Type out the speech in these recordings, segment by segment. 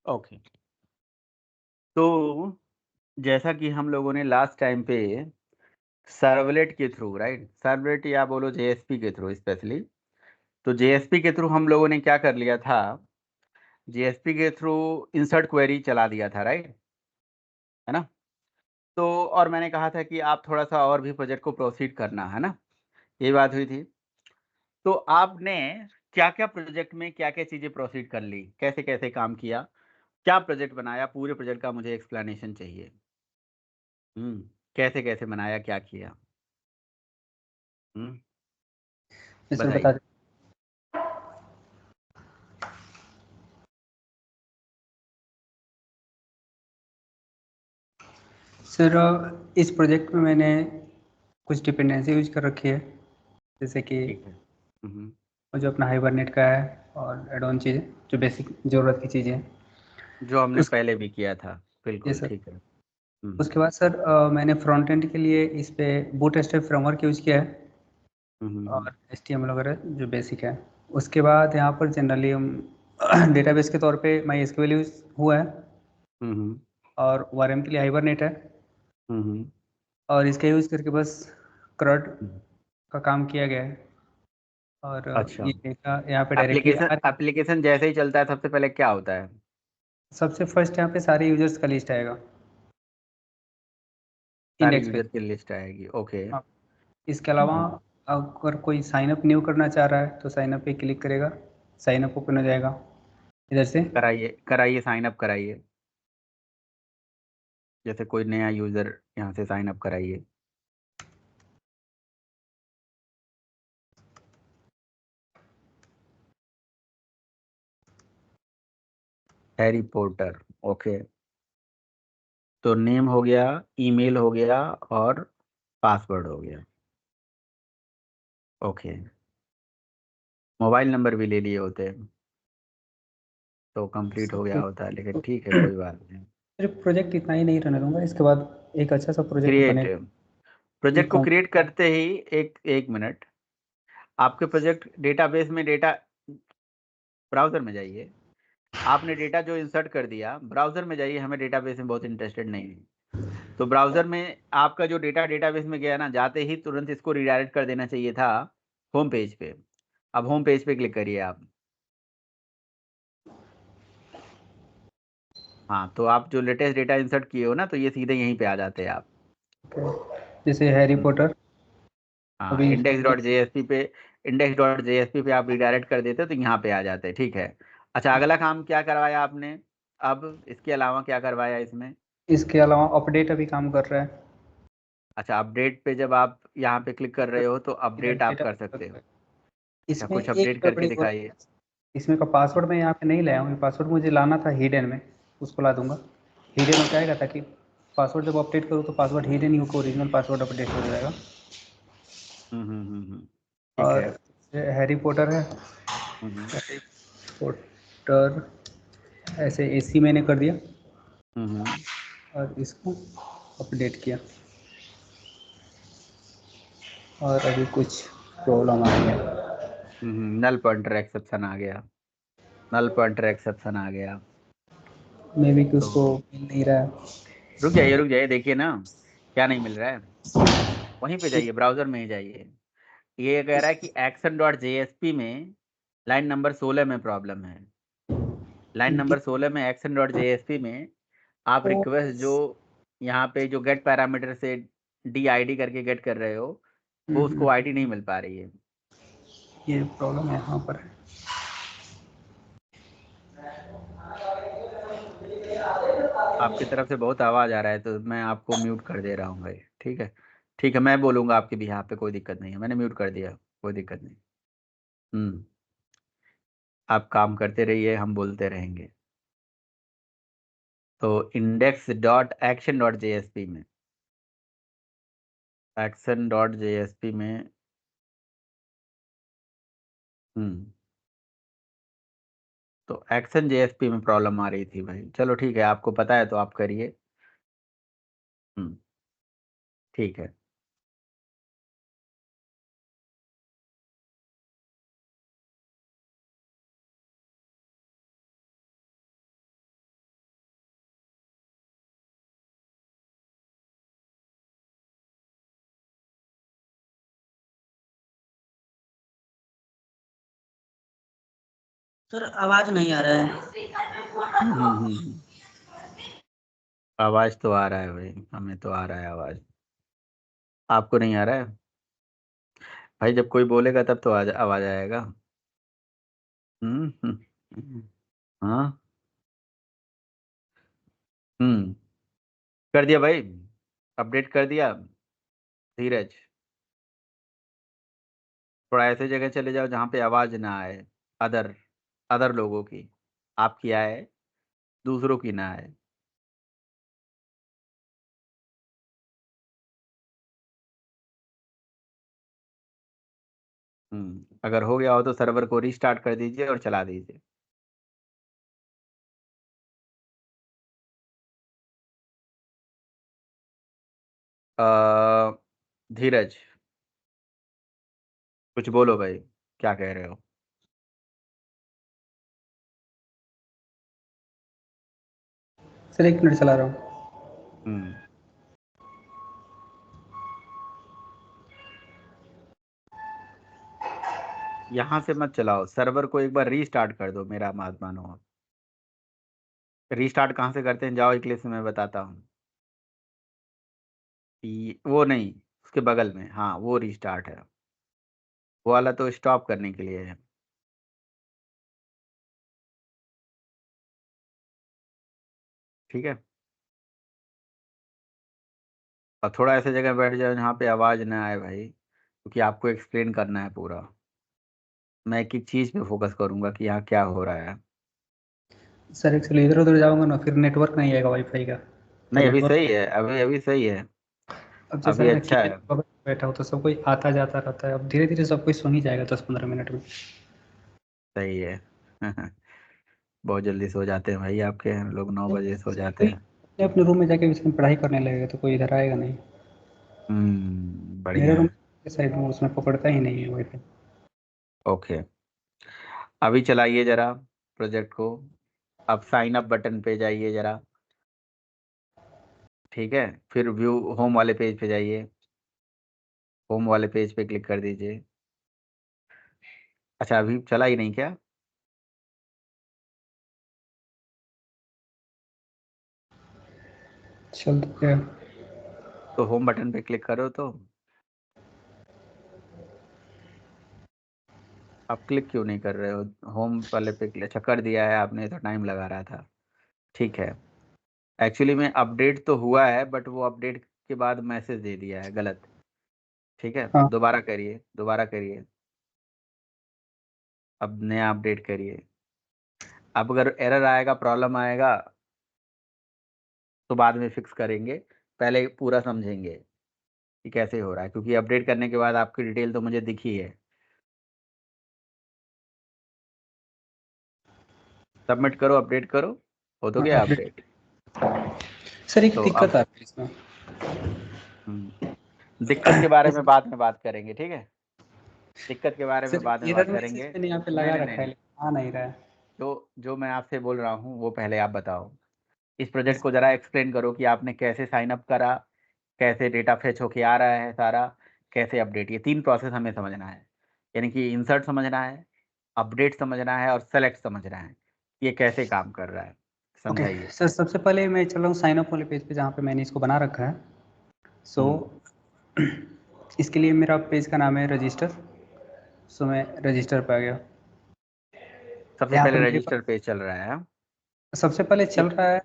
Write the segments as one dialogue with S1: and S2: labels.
S1: Okay. तो जैसा कि हम लोगों ने लास्ट टाइम पे सर्वलेट के थ्रू, राइट, सर्वलेट या बोलो जेएसपी के थ्रू स्पेशली, तो जेएसपी के थ्रू हम लोगों ने क्या कर लिया था, जेएसपी के थ्रू इंसर्ट क्वेरी चला दिया था, राइट, है ना। तो और मैंने कहा था कि आप थोड़ा सा और भी प्रोजेक्ट को प्रोसीड करना, है ना, ये बात हुई थी। तो आपने क्या क्या प्रोजेक्ट में क्या क्या चीजें प्रोसीड कर ली, कैसे कैसे काम किया, क्या प्रोजेक्ट बनाया, पूरे प्रोजेक्ट का मुझे एक्सप्लेनेशन चाहिए। कैसे कैसे बनाया, क्या किया।
S2: सर बता
S1: बताइए।
S2: दें। सर इस प्रोजेक्ट में मैंने कुछ डिपेंडेंसी यूज कर रखी है, जैसे कि
S1: ठीक है।
S2: वो जो अपना हाइबरनेट का है और एड ऑन चीज़ें जो बेसिक ज़रूरत की चीज़ें हैं।
S1: जो हमने
S2: उस
S1: पहले भी किया था,
S2: ये
S1: बिल्कुल
S2: सर,
S1: ठीक है।
S2: उसके बाद सर मैंने फ्रंट एंड के लिए इस पे बूटस्ट्रैप फ्रेमवर्क यूज किया है और HTML वगैरह जो बेसिक है। उसके बाद यहाँ पर जनरली हम डेटाबेस के तौर पे MySQL यूज हुआ है और ORM के लिए हाइबरनेट है और इसका यूज करके बस CRUD का काम किया गया है और
S1: अच्छा,
S2: ये डेटा यहाँ पे डायरेक्टली
S1: एप्लीकेशन एप्लीकेशन जैसे ही चलता है सबसे पहले क्या होता है?
S2: सबसे फर्स्ट यहाँ पे सारे यूजर्स का लिस्ट आएगा
S1: सारे
S2: इंडेक्स पे।
S1: यूजर की लिस्ट आएगी, ओके।
S2: हाँ, इसके अलावा अगर कोई साइन अप न्यू करना चाह रहा है तो साइन अप पे क्लिक करेगा, साइन अप ओपन हो जाएगा इधर से।
S1: कराइए कराइए, साइन अप कराइए। जैसे कोई नया यूजर यहाँ से साइन अप कराइए। Harry porter, okay. तो नेम हो गया, ईमेल हो गया और पासवर्ड हो गया, ओके। मोबाइल नंबर भी ले लिए होते हैं तो कंप्लीट हो गया होता है, लेकिन ठीक है, कोई बात नहीं।
S2: सिर्फ प्रोजेक्ट इतना ही नहीं रहने दूंगा, इसके बाद एक अच्छा सा प्रोजेक्ट
S1: क्रिएट,
S2: बनेगा।
S1: प्रोजेक्ट को
S2: कौन
S1: क्रिएट करते ही एक एक मिनट, आपके प्रोजेक्ट डेटाबेस में डेटा, ब्राउजर में जाइए। आपने डेटा जो इंसर्ट कर दिया, ब्राउजर में जाइए, हमें डेटाबेस में बहुत इंटरेस्टेड नहीं है। तो ब्राउजर में आपका जो डेटा डेटाबेस में गया ना, जाते ही तुरंत इसको रिडायरेक्ट कर देना चाहिए था होम पेज पे। अब होम पेज पे क्लिक करिए आप। हाँ, तो आप जो लेटेस्ट डेटा इंसर्ट किए हो ना, तो ये सीधे यहीं पे आ जाते हैं आप।
S2: जैसे हैरी
S1: हम्म,
S2: पॉटर
S1: हाँ,
S2: अभी
S1: इंडेक्स.जेएसपी पे आप रिडायरेक्ट कर देते हो तो यहाँ पे आ जाते हैं, ठीक है। अच्छा, अगला काम क्या करवाया आपने? अब इसके अलावा क्या करवाया इसमें?
S2: इसके अलावा अपडेट अभी काम कर रहा है।
S1: अच्छा, अपडेट पे जब आप यहाँ पे क्लिक कर रहे हो तो
S2: इधर
S1: अपडेट आप
S2: डेटा
S1: कर सकते हो। अच्छा,
S2: इसमें
S1: कुछ
S2: एक
S1: अपडेट करके
S2: गड़बड़ी हो रही
S1: दिखाइए।
S2: है। इसमें का पासवर्ड मैं यहाँ पे नहीं लाया हूँ, पासवर्ड मुझे लाना था हिडन में, उसको ला दूंगा। हिडन में क्या आएगा ताकि पासवर्ड जब अपडेट करूँ तो पासवर्ड हिडन ही होकर ओरिजिनल पासवर्ड अपडेट हो जाएगा।
S1: ठीक है।
S2: और हैरी पॉटर है,
S1: हम्म
S2: हैरी पॉटर ऐसे AC मैंने कर दिया
S1: हम्म
S2: और इसको अपडेट किया और अभी कुछ प्रॉब्लम आ गया।
S1: नल पॉइंटर एक्सेप्शन आ गया, नल पॉइंटर एक्सेप्शन आ गया।
S2: मे बी कि उसको
S1: तो
S2: मिल नहीं रहा है।
S1: रुक जाइए, देखिए ना क्या नहीं मिल रहा है। वहीं पे
S2: इस,
S1: जाइए, ब्राउजर में ही जाइए। ये कह रहा
S2: इस,
S1: है कि एक्शन.जेएसपी में लाइन नंबर 16 में प्रॉब्लम है। लाइन नंबर 16 में एक्शन.जेएसपी में आप
S2: तो
S1: रिक्वेस्ट जो यहाँ पे जो गेट पैरामीटर से DID करके गेट कर रहे हो, वो उसको आईडी नहीं मिल पा रही है।
S2: ये प्रॉब्लम यहाँ पर है।
S1: आपकी तरफ से बहुत आवाज़ आ रहा है, तो मैं आपको म्यूट कर दे रहा हूँ भाई, ठीक है। ठीक है, मैं बोलूँगा आपके भी, यहाँ पे कोई दिक्कत नहीं है, मैंने म्यूट कर दिया, कोई दिक्कत नहीं। हम्म आप काम करते रहिए, हम बोलते रहेंगे। तो index.action.jsp में, action.jsp में, हम्म तो action.jsp में प्रॉब्लम आ रही थी भाई। चलो ठीक है, आपको पता है तो आप करिए। हम्म ठीक है।
S2: सर आवाज नहीं आ रहा है।
S1: आवाज तो आ रहा है भाई, हमें तो आ रहा है आवाज, आपको नहीं आ रहा है? भाई जब कोई बोलेगा तब तो आवाज आएगा। हाँ। हम्म कर दिया भाई, अपडेट कर दिया। धीरज, थोड़ा ऐसे जगह चले जाओ जहाँ पे आवाज ना आए, अदर अदर लोगों की, आपकी आए, दूसरों की ना आए। अगर हो गया हो तो सर्वर को रीस्टार्ट कर दीजिए और चला दीजिए। धीरज, कुछ बोलो भाई, क्या कह रहे हो?
S2: सर 1 मिनट चला रहा हूँ।
S1: हम्म यहाँ से मत चलाओ, सर्वर को एक बार रीस्टार्ट कर दो, मेरा बात मानो। रीस्टार्ट कहाँ से करते हैं, जाओ इक्लिप्स में, मैं बताता हूँ। वो नहीं, उसके बगल में, हाँ वो रीस्टार्ट है, वो वाला तो स्टॉप करने के लिए है। ठीक है, और थोड़ा ऐसे जगह बैठ जाओ जहाँ पे आवाज़ ना आए भाई, क्योंकि आपको एक्सप्लेन करना है पूरा। मैं एक एक चीज़ पे फोकस करूंगा कि यहाँ क्या हो रहा है।
S2: सर एक्चुअली इधर उधर जाऊंगा ना फिर नेटवर्क नहीं आएगा वाईफाई का। तो
S1: नहीं अभी
S2: नेटवर्क,
S1: सही है, अभी अभी सही है,
S2: अब जैसे
S1: अभी
S2: मैं
S1: अच्छा
S2: किचन
S1: है।
S2: में बगल में बैठा हूँ तो सब कोई आता जाता रहता है, अब धीरे धीरे सब कोई सुन ही जाएगा 10-15 मिनट में।
S1: सही है। बहुत जल्दी सो जाते हैं भाई आपके, हम लोग 9 बजे सो
S2: एक्चुअली
S1: जाते
S2: कोई
S1: हैं।
S2: अपने अपने रूम में जाके इसमें पढ़ाई करने लगेगा तो कोई इधर आएगा नहीं। मेरे
S1: बढ़िया
S2: रूम
S1: है।
S2: के साइड में उसमें पकड़ता ही नहीं है वाईफाई।
S1: ओके, अभी चलाइए जरा प्रोजेक्ट को, अब साइन अप बटन पे जाइए जरा। ठीक है, फिर व्यू होम वाले पेज पे जाइए, होम वाले पेज पे क्लिक कर दीजिए। अच्छा अभी चला ही नहीं क्या?
S2: चल गया।
S1: तो होम बटन पे क्लिक करो तो। आप क्लिक क्यों नहीं कर रहे हो होम वाले पे? अच्छा कर दिया है आपने, तो टाइम लगा रहा था। ठीक है, एक्चुअली में अपडेट तो हुआ है, बट वो अपडेट के बाद मैसेज दे दिया है गलत। ठीक है,
S2: हाँ
S1: दोबारा करिए, दोबारा करिए, अब नया अपडेट करिए। अब अगर एरर आएगा, प्रॉब्लम आएगा, तो बाद में फिक्स करेंगे, पहले पूरा समझेंगे कि कैसे हो रहा है, क्योंकि अपडेट करने के बाद आपकी डिटेल तो मुझे दिखी है। सबमिट करो, अपडेट करो, हो तो
S2: हाँ
S1: गया
S2: अपडेट।
S1: अपडेट।
S2: सर एक
S1: तो
S2: दिक्कत
S1: अब
S2: आ रही है इसमें।
S1: दिक्कत के बारे में
S2: इस
S1: बाद में बात करेंगे, ठीक है? दिक्कत के बारे में
S2: सर
S1: बाद में बात
S2: एरर मैसेज
S1: करेंगे।
S2: मैंने यहाँ पे
S1: नहीं
S2: लगा
S1: नहीं नहीं
S2: रखा है
S1: नहीं,
S2: लेकिन आ नहीं रहा है।
S1: जो जो मैं आपसे बोल रहा हूँ वो पहले आप बताओ। इस प्रोजेक्ट को जरा एक्सप्लेन करो कि आपने कैसे साइन अप करा, कैसे डेटा फेच होके आ रहा है सारा, कैसे अपडेट, ये 3 प्रोसेस हमें समझना है। यानी कि इंसर्ट समझना है, अपडेट समझना है और सेलेक्ट समझना है, ये कैसे काम कर रहा है,
S2: ओके
S1: समझाइए।
S2: सर, सबसे पहले मैं चल रहा हूँ साइन अप वाले पेज पे जहाँ पे मैंने इसको बना रखा है। सो
S1: हम्म
S2: इसके लिए मेरा पेज का नाम है रजिस्टर। सो मैं रजिस्टर पे आ गया।
S1: सबसे
S2: यहाँ पे
S1: पहले
S2: मेरे
S1: रजिस्टर
S2: पास
S1: पेज चल रहा है, हाँ?
S2: सबसे पहले चल रहा है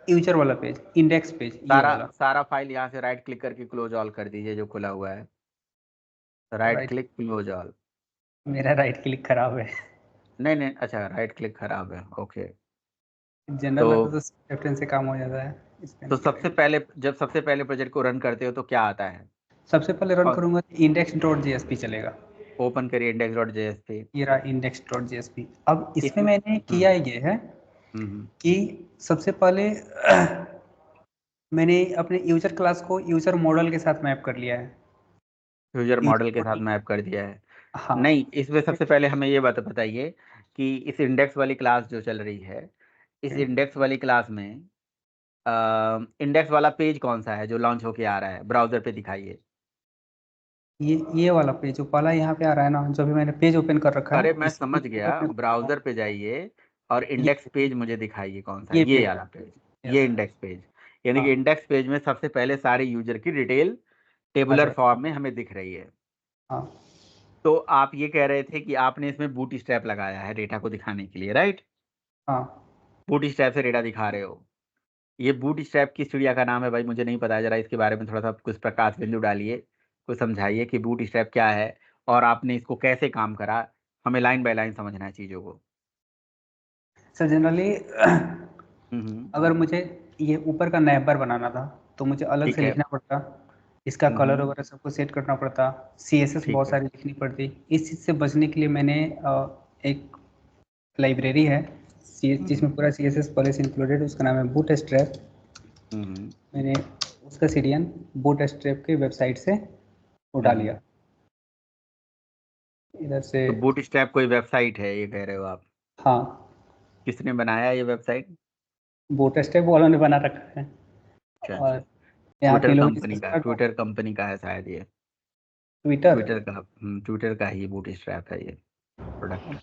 S2: यूजर वाला पेज, इंडेक्स पेज ये
S1: सारा
S2: वाला।
S1: सारा फाइल यहाँ से राइट क्लिक करके क्लोज ऑल कर दीजिए जो खुला हुआ है, right
S2: right,
S1: click close all.
S2: मेरा राइट क्लिक खराब है।
S1: नहीं नहीं, अच्छा राइट क्लिक खराब है, ओके।
S2: जनरल
S1: तो
S2: रहता तो कैप्टन से काम हो जाता है, इस पे
S1: तो
S2: नहीं
S1: सबसे
S2: करेंगे।
S1: पहले, जब सबसे पहले प्रोजेक्ट को रन करते हो तो क्या आता है?
S2: सबसे पहले रन
S1: और
S2: करूंगा इंडेक्स डॉट जेएसपी चलेगा।
S1: ओपन करिए इंडेक्स डॉट जेएसपी।
S2: ये रहा इंडेक्स डॉट जेएसपी। अब इसमें
S1: इसमें
S2: मैंने किया ये है
S1: हम्म
S2: कि सबसे पहले मैंने अपने यूजर क्लास को यूजर मॉडल के साथ मैप कर लिया है।
S1: यूजर
S2: यूजर
S1: मॉडल के साथ
S2: मॉडल,
S1: मैप कर दिया है।
S2: हाँ।
S1: नहीं, इसमें सबसे पहले हमें ये बताइए कि इस इंडेक्स वाली क्लास जो चल रही है, इस इंडेक्स वाली क्लास में इंडेक्स वाला पेज कौन सा है जो लॉन्च होके आ रहा है, ब्राउजर पे दिखाइए।
S2: ये वाला पेज जो पहला यहाँ पे आ रहा है ना, जो भी मैंने पेज ओपन कर रखा
S1: अरे
S2: है,
S1: मैं
S2: इस
S1: समझ गया, ब्राउजर पे जाइए और
S2: ये
S1: इंडेक्स पेज मुझे दिखाइए कौन सा है,
S2: ये
S1: ये
S2: पेज।
S1: वाला पेज, ये
S2: यस।
S1: Index page. यानी कि
S2: हाँ
S1: इंडेक्स पेज में सबसे पहले सारे यूजर की डिटेल
S2: आ
S1: टेबुलर
S2: जाए।
S1: फॉर्म में हमें दिख रही है।
S2: हाँ
S1: तो आप ये कह रहे थे कि आपने इसमें बूट स्ट्रैप लगाया है डेटा को दिखाने के लिए, राइट?
S2: हाँ
S1: बूट स्ट्रैप से डेटा दिखा रहे हो। ये बूट स्ट्रैप किस चिड़िया का नाम है भाई, मुझे नहीं पता है, जरा इसके बारे में थोड़ा सा कुछ प्रकाश बिंदु डालिए, कुछ समझाइए कि बूट स्ट्रैप क्या है और आपने इसको कैसे काम करा। हमें लाइन बाय लाइन समझना है चीज़ों को।
S2: सर, जनरली
S1: हम्म।
S2: अगर मुझे ये ऊपर का नैबर बनाना था तो मुझे अलग
S1: ठीक
S2: से
S1: है।
S2: लिखना पड़ता, इसका कलर
S1: हम्म।
S2: वगैरह सबको सेट करना पड़ता, CSS
S1: ठीक
S2: बहुत
S1: है।
S2: सारी लिखनी पड़ती। इस चीज़ से बचने के लिए मैंने एक लाइब्रेरी है
S1: हम्म।
S2: जिसमें पूरा CSS पॉलिसी इंक्लूडेड, उसका नाम है बूट स्ट्रैप।
S1: हम्म।
S2: मैंने उसका CDN बूट स्ट्रैप की वेबसाइट से उठा
S1: हम्म।
S2: लिया इधर से।
S1: तो बूट स्ट्रैप कोई वेबसाइट है ये कह रहे हो आप?
S2: हाँ,
S1: किसने बनाया ये वेबसाइट?
S2: बूट स्ट्रैप वालों ने बना रखा है।
S1: अच्छा अच्छा।
S2: और यहाँ के
S1: ट्विटर
S2: लोग
S1: कंपनी का,
S2: जिसका
S1: ट्विटर कंपनी का है शायद ये।
S2: ट्विटर।
S1: ट्विटर का, ट्विटर का ही बूट स्ट्रैप है ये प्रोडक्ट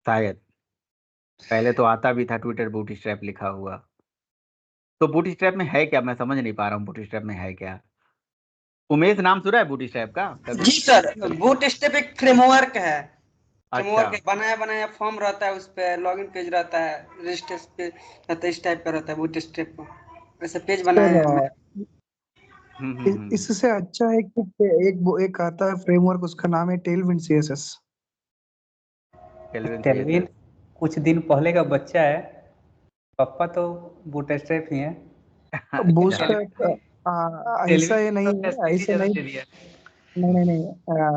S1: शायद। पहले तो आता भी था ट्विटर बूट स्ट्रैप लिखा हुआ। तो बूट स्ट्रैप में है क्या, मैं समझ नहीं पा रहा हूँ बूट स्ट्रैप में है क्या। उमेश नाम सुना है बूट स्ट्रैप का कभी?
S3: जी सर, बूट स्टेप एक फ्रेमवर्क है।
S1: अच्छा।
S3: फ्रेमवर्क है, बनाया बनाया फॉर्म रहता है, उस पे लॉगिन पेज रहता है, रजिस्टर पे रहता है, इस टाइप का रहता है बूट स्टेप को। वैसे पेज
S4: सर
S3: बनाया है मैं।
S4: इससे अच्छा है कि एक आता है फ्रेमवर्क, उसका नाम है Tailwind CSS.
S1: Tailwind
S2: Tailwind
S1: CSS.
S2: कुछ दिन पहले का बच्चा है, पापा तो बूट स्ट्रैप ही है।
S1: अच्छा।
S4: बूटस्ट्रैप ऐसा
S2: टेलविन
S4: ये नहीं
S2: तो
S4: है, ऐसा
S2: ज्यादा
S4: नहीं।
S2: ले लिया।
S4: नहीं नहीं नहीं,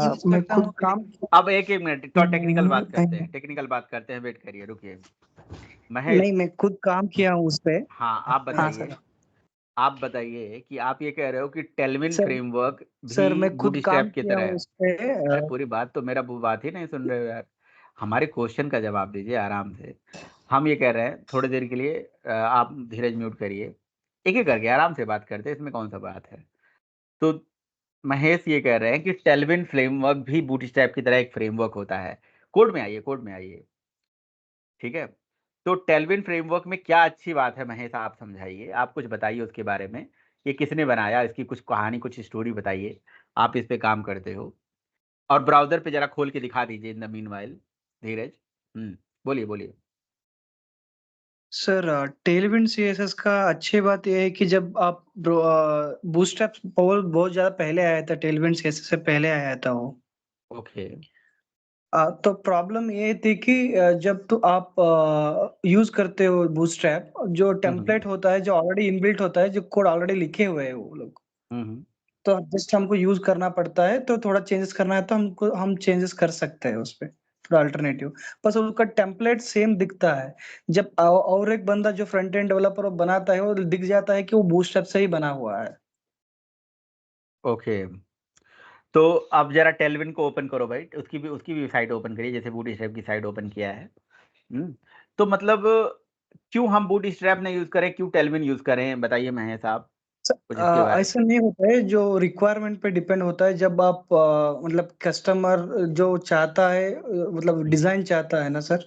S3: यूज
S4: मैं
S3: करता
S4: खुद
S3: हूँ
S4: काम।
S1: अब एक मिनट तो टेक्निकल
S4: नहीं
S1: बात करते
S4: नहीं
S1: हैं, टेक्निकल बात करते हैं, वेट करिए, रुकिए। महेश।
S4: नहीं, मैं खुद काम किया हूँ उस पे।
S1: हाँ आप
S4: हाँ
S1: बताइए।
S4: सर।
S1: आप बताइए कि आप ये कह रहे हो कि टेलविन
S4: सर
S1: फ्रेमवर्क भी
S4: सर मैं
S1: बूट
S4: खुद काम
S1: स्ट्रैप की
S4: किया
S1: तरह
S4: हूँ
S1: है?
S4: उस पे।
S1: अरे पूरी बात तो, मेरा बात ही नहीं सुन रहे हो यार। हमारे क्वेश्चन का जवाब दीजिए आराम से। हम ये कह रहे हैं थोड़ी देर के लिए आप धीरज म्यूट करिए, एक एक करके आराम से बात करते हैं, इसमें कौन सा बात है। तो महेश ये कह रहे हैं कि टेलविन फ्रेमवर्क भी बूटस्ट्रैप की तरह एक फ्रेमवर्क होता है। कोड में आइए, कोड में आइए। ठीक है। तो टेलविन फ्रेमवर्क में क्या अच्छी बात है महेश, आप समझाइए, आप कुछ बताइए उसके बारे में। ये किसने बनाया, इसकी कुछ कहानी, कुछ स्टोरी बताइए। आप इस पे काम करते हो और ब्राउजर पे जरा खोल के दिखा दीजिए इन द मीनवाइल। धीरज। बोलिए बोलिए।
S4: सर टेलविंड सीएसएस का अच्छी बात यह है कि जब आप बूटस्ट्रैप बहुत बहुत ज्यादा पहले आया था, टेलविंड सीएसएस से पहले आया था वो।
S1: ओके।
S4: तो प्रॉब्लम ये थी कि जब तो आप यूज करते हो बूटस्ट्रैप, जो
S1: हम्म।
S4: टेम्पलेट होता है, जो ऑलरेडी इनबिल्ट होता है, जो कोड ऑलरेडी लिखे हुए हैं वो लोग,
S1: हम्म।
S4: तो जस्ट हमको यूज करना पड़ता है। तो थोड़ा चेंजेस करना है तो हम चेंजेस कर सकते हैं उस पे, थोड़ा अल्टरनेटिव। बस उसका टेम्पलेट सेम दिखता है। जब और एक बंदा जो फ्रंट एंड डेवलपर बनाता है, वो दिख जाता है कि वो बूटस्ट्रैप से ही बना हुआ है।
S1: ओके। तो अब जरा टेलविन को ओपन करो भाई, उसकी भी साइट ओपन करिए जैसे बूटस्ट्रैप की साइट ओपन किया है। हम्म। तो मतलब क्यों हम बूटस्ट्रैप नहीं यूज करें, क्यों टेलविन यूज करें, बताइए महेश आप कुछ इसके बारे में।
S4: ऐसा नहीं होता है, जो रिक्वायरमेंट पे डिपेंड होता है। जब आप मतलब कस्टमर जो चाहता है, मतलब डिजाइन चाहता है ना सर,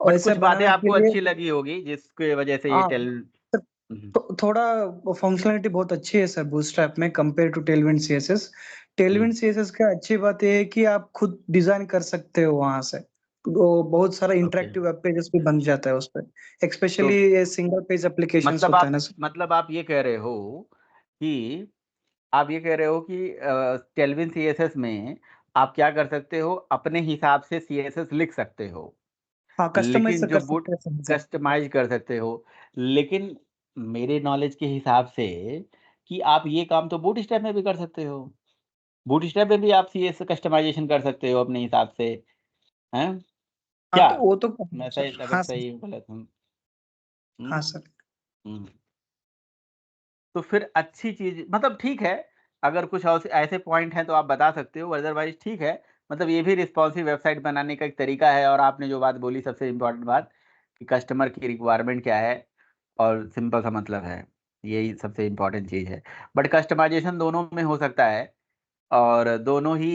S1: बट
S4: वैसे
S1: कुछ बातें
S4: बनाने के
S1: आपको
S4: लिए।
S1: अच्छी लगी होगी जिसकी वजह से ये
S4: हाँ,
S1: टेल। हम्म।
S4: थोड़ा फंक्शनलिटी बहुत अच्छी है सर बूटस्ट्रैप में compare to Tailwind CSS.
S1: Hmm.
S4: Tailwind CSS का अच्छी बात यह है कि आप खुद डिजाइन कर सकते हो वहां से। वो बहुत सारा
S1: ओके।
S4: इंटरेक्टिव वेब पेजेस भी बन जाता है उस पर,
S1: तो
S4: स्पेशली ये सिंगल पेज एप्लीकेशंस होता है ना सर।
S1: मतलब आप ये कह रहे हो कि आप ये कह रहे हो कि टेलविन सीएसएस में आप क्या कर सकते हो, अपने हिसाब से सीएसएस लिख सकते हो,
S4: हाँ, कस्टमाइज
S1: लेकिन जो
S4: कर
S1: बूट
S4: सकते हैं सर।
S1: कस्टमाइज कर सकते हो। लेकिन मेरे नॉलेज के हिसाब से कि आप ये काम तो बूट स्ट्रैप में भी कर सकते हो, बूट स्ट्रैप में भी आप सीएस कस्टमाइजेशन कर सकते हो अपने हिसाब से, हैं?
S4: हाँ,
S1: क्या
S4: तो वो तो
S1: मैं सही,
S4: सर।
S1: अगर
S4: हाँ सर।
S1: सही हूँ गलत हूँ? हम्म।
S4: हाँ सर।
S1: हम्म। तो फिर अच्छी चीज, मतलब ठीक है, अगर कुछ और ऐसे पॉइंट हैं तो आप बता सकते हो, अदरवाइज ठीक है। मतलब ये भी रिस्पॉन्सिव वेबसाइट बनाने का एक तरीका है। और आपने जो बात बोली सबसे इम्पोर्टेंट बात कि कस्टमर की रिक्वायरमेंट क्या है और सिंपल सा मतलब है, यही सबसे इम्पोर्टेंट चीज़ है। बट कस्टमाइजेशन दोनों में हो सकता है और दोनों ही,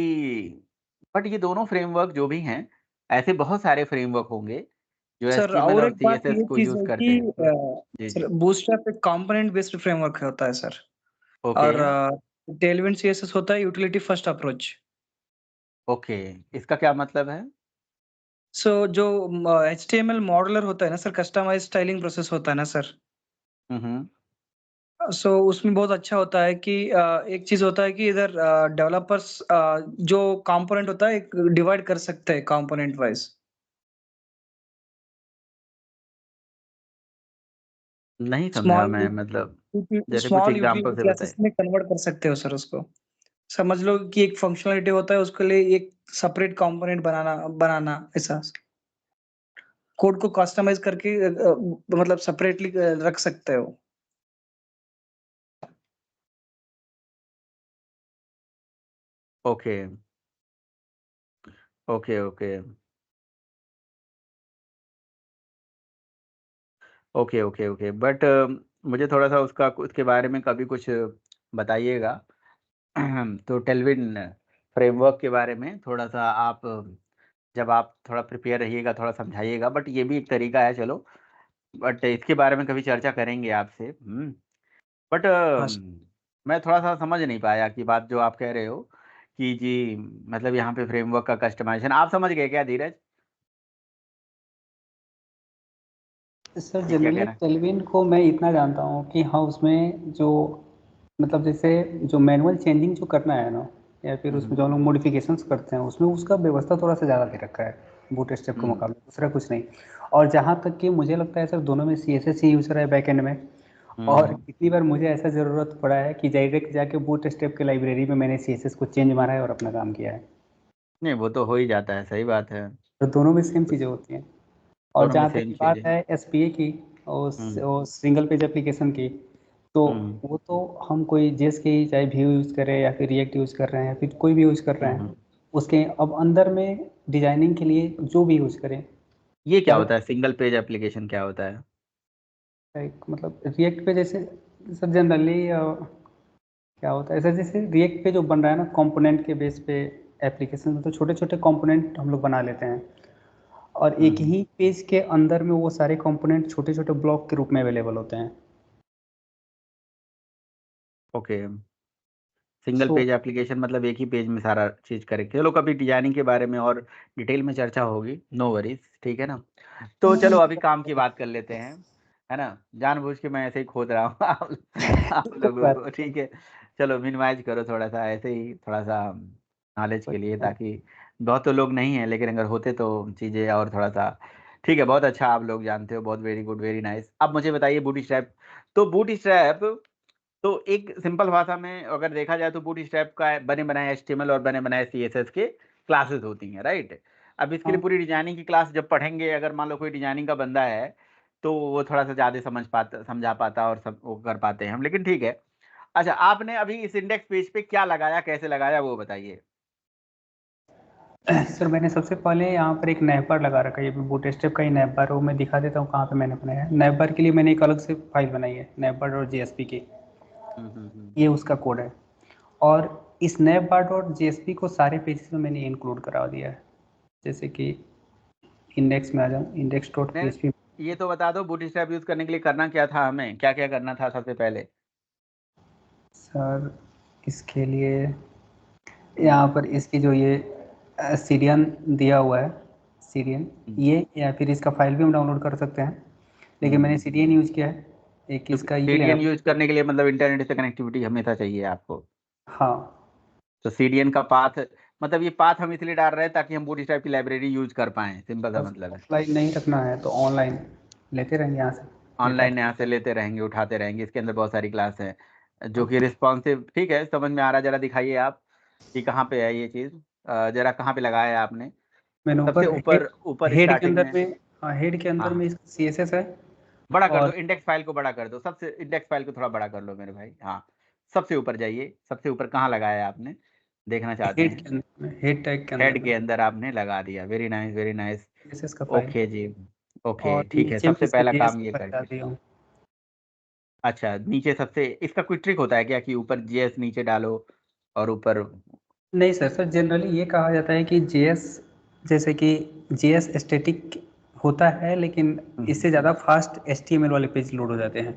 S1: बट ये दोनों फ्रेमवर्क जो भी हैं, ऐसे बहुत सारे फ्रेमवर्क होंगे जो
S4: सर
S1: HTML
S4: और
S1: और
S4: एक बात
S1: CSS
S4: ये
S1: को
S4: चीज
S1: यूज
S4: है
S1: करते
S4: कि
S1: हैं। जी
S4: सर
S1: जी।
S4: बूटस्ट्रैप एक कंपोनेंट बेस्ड फ्रेमवर्क होता है सर,
S1: ओके
S4: और टेलविंड सीएसएस होता है यूटिलिटी फर्स्ट अप्रोच।
S1: ओके, इसका क्या मतलब है?
S4: सो जो HTML मॉडलर होता है ना सर, कस्टमाइज स्टाइलिंग प्रोसेस होता है ना सर,
S1: हम्म।
S4: सो उसमें बहुत अच्छा होता है कि एक चीज होता है कि इधर डेवलपर्स जो कंपोनेंट होता है एक डिवाइड कर सकते हैं कंपोनेंट वाइज।
S1: नहीं समझा
S4: स्मॉल
S1: मैं, मतलब जैसे कुछ
S4: स्मॉल
S1: एग्जांपल
S4: यूटिलिटी
S1: से
S4: क्लासेस
S1: बताए।
S4: में कन्वर्ट कर सकते हो सर उसको। समझ लो कि एक फंक्शनलिटी होता है, उसके लिए एक सेपरेट कंपोनेंट बनाना बनाना ऐसा कोड को कस्टमाइज करके मतलब सेपरेटली रख सकते हो।
S1: Okay okay okay okay okay okay, but मुझे थोड़ा सा उसका उसके बारे में कभी कुछ बताइएगा। तो टेलविन फ्रेमवर्क के बारे में थोड़ा सा आप, जब आप थोड़ा प्रिपेयर रहिएगा थोड़ा समझाइएगा, बट ये भी एक तरीका है, चलो। बट इसके बारे में कभी चर्चा करेंगे आपसे। बट
S4: हाँ
S1: मैं थोड़ा सा समझ नहीं पाया कि बात जो आप कह रहे हो कि जी, मतलब यहाँ पे फ्रेमवर्क का कस्टमाइजेशन आप समझ गए क्या धीरज?
S2: सर
S1: कि क्या
S2: जनरली
S1: कहना?
S2: टेलविन को मैं इतना जानता हूँ कि हाँ उसमें जो मतलब जैसे जो मैनुअल चेंजिंग जो करना है ना, या फिर उसमें जो हम लोग मॉडिफिकेशंस करते हैं उसमें उसका व्यवस्था थोड़ा सा ज़्यादा दे रखा है बूटस्ट्रैप के मुकाबले, दूसरा कुछ नहीं। और जहाँ तक कि मुझे लगता है सर दोनों में CSS ही यूज़ रहा है बैकएंड में। और कितनी बार मुझे ऐसा ज़रूरत पड़ा है कि डायरेक्ट जाके बूटस्ट्रैप के लाइब्रेरी में मैंने CSS को चेंज मारा है और अपना काम किया है।
S1: नहीं, वो तो हो ही जाता है, सही बात है।
S2: तो दोनों में सेम चीज़ें होती हैं। और
S1: दोनों में
S2: जहाँ तक
S1: सेम
S2: की बात
S1: चीज़ें।
S2: है SPA की और
S1: हम्म
S2: और सिंगल पेज एप्लीकेशन की, तो
S1: हम्म
S2: वो तो हम कोई जेस की चाहे व्यू यूज़ करें या फिर रिएक्ट यूज़ कर रहे हैं या फिर कोई भी यूज़ कर रहे हैं,
S1: हम्म।
S2: उसके अब अंदर में डिजाइनिंग के लिए जो भी यूज़ करें,
S1: ये क्या
S2: चाहे
S1: होता है सिंगल पेज एप्लीकेशन, क्या होता है?
S2: एक मतलब रिएक्ट पे जैसे सर जनरली क्या होता है, ऐसा जैसे रिएक्ट पे जो बन रहा है ना कंपोनेंट के बेस पे एप्लीकेशन में, तो छोटे छोटे कंपोनेंट हम लोग बना लेते हैं और एक ही पेज के अंदर में वो सारे कंपोनेंट छोटे छोटे ब्लॉक के रूप में अवेलेबल होते हैं।
S1: Okay, single
S2: so
S1: page application मतलब एक ही पेज में सारा चीज करें। चलो कभी डिजाइनिंग के बारे में और डिटेल में चर्चा होगी, नो वरीज, ठीक है ना। तो चलो अभी काम की बात कर लेते हैं, है ना। जानबूझ के मैं ऐसे ही खोद रहा हूँ आप
S2: कोई
S1: लोगों
S2: बात
S1: को, ठीक है। चलो मिनिमाइज करो थोड़ा सा, ऐसे ही थोड़ा सा नॉलेज के लिए,
S2: नहीं।
S1: ताकि बहुत तो लोग नहीं हैं, लेकिन अगर होते तो चीज़ें और थोड़ा सा। ठीक है, बहुत अच्छा, आप लोग जानते हो, बहुत वेरी गुड, वेरी नाइस। अब मुझे बताइए बूटस्ट्रैप। तो बूटस्ट्रैप, तो एक सिंपल भाषा में अगर देखा जाए तो बूटस्ट्रैप का बने बनाए HTML और बने बनाए CSS के क्लासेस होती हैं, राइट। अब इसके लिए
S2: हाँ
S1: पूरी डिजाइनिंग की क्लास जब पढ़ेंगे, अगर मान लो कोई डिजाइनिंग का बंदा है, तो वो थोड़ा सा ज़्यादा समझ पाता, समझा पाता और सब वो कर पाते हैं हम, लेकिन ठीक है। अच्छा, आपने अभी इस इंडेक्स पेज पे क्या लगाया, कैसे लगाया, वो बताइए।
S2: सर मैंने सबसे पहले यहाँ पर एक नैव बार लगा रखा है, ये भी बूटस्ट्रैप का ही नैव बार है, वो मैं दिखा देता हूँ कहाँ पे मैंने बनाया है। नैव बार के लिए मैंने एक अलग से फाइल बनाई है, नैव बार डॉट JSP की,
S1: हम्म।
S2: ये उसका कोड है। और इस नैव बार डॉट JSP को सारे पेजेस में मैंने इंक्लूड करा दिया है। जैसे कि इंडेक्स में आ जाऊँ, इंडेक्स डॉट
S1: नहीं,
S2: PHP।
S1: ये तो बता दो बूटस्ट्रैप यूज करने के लिए करना क्या था, हमें क्या क्या करना था सबसे पहले?
S2: सर इसके लिए यहाँ पर इसकी जो ये सीरियन दिया हुआ है, सीरियन, ये या फिर इसका फाइल भी हम डाउनलोड कर सकते हैं, लेकिन मैंने सीरियन यूज़ किया है। एक
S1: क्योंकि
S2: इसका ये लेना।
S1: सीडीएन यूज करने के लिए मतलब इंटरनेट से कनेक्टिविटी हमेशा चाहिए आपको।
S2: हाँ
S1: तो सीडीएन का पाथ, मतलब ये पाथ हम इसलिए डाल रहे हैं ताकि हम बूटस्ट्रैप की लाइब्रेरी यूज कर पाएं, सिंपल सा मतलब है।
S2: ऑफलाइन नहीं रखना है तो ऑनलाइन लेते रहेंगे यहाँ से डेटा।
S1: ऑनलाइन यहाँ से लेते रहेंगे, उठाते रहेंगे, इसके अंदर बहुत सारी क्लास है जो कि रिस्पॉन्सिव, ठीक है, समझ में आ रहा है। जरा दिखाइए आप कि कहाँ पे है ये चीज़, जरा कहाँ पे लगाया है आपने?
S2: मैंने
S1: सबसे
S2: ऊपर
S1: ऊपर, ऊपर
S2: हेड के
S1: स्टार्टिंग
S2: अंदर
S1: में।
S2: में, हाँ हेड के अंदर
S1: हाँ,
S2: में इसका CSS है।
S1: बड़ा कर दो,
S2: और
S1: इंडेक्स फाइल को बड़ा कर दो, सबसे इंडेक्स फाइल को थोड़ा बड़ा कर लो मेरे भाई। हाँ, सबसे ऊपर जाइए, सबसे ऊपर कहाँ लगाया है आपने, देखना चाहते
S2: हेड
S1: हैं।
S2: के अंदर में, हेड टैग के अंदर
S1: हेड
S2: में
S1: के अंदर आपने लगा दिया, very nice very nice.
S2: CSS का फाइल।
S1: ओके जी, ओके
S2: और
S1: ठीक है,
S2: नीचे में
S1: सबसे
S2: इसका
S1: पहला
S2: JS
S1: काम
S2: का
S1: ये
S2: फाइल डाल
S1: करके।
S2: दिया हूँ।
S1: अच्छा, नीचे सबसे, इसका कोई ट्रिक होता है क्या कि ऊपर JS नीचे डालो और ऊपर
S2: नहीं सर जनरली ये कहा जाता है कि जेएस जैसे कि जेएस स्टैटिक होता है, लेकिन इससे ज़्यादा फास्ट एचटीएमएल वाले पेज लोड हो जाते हैं।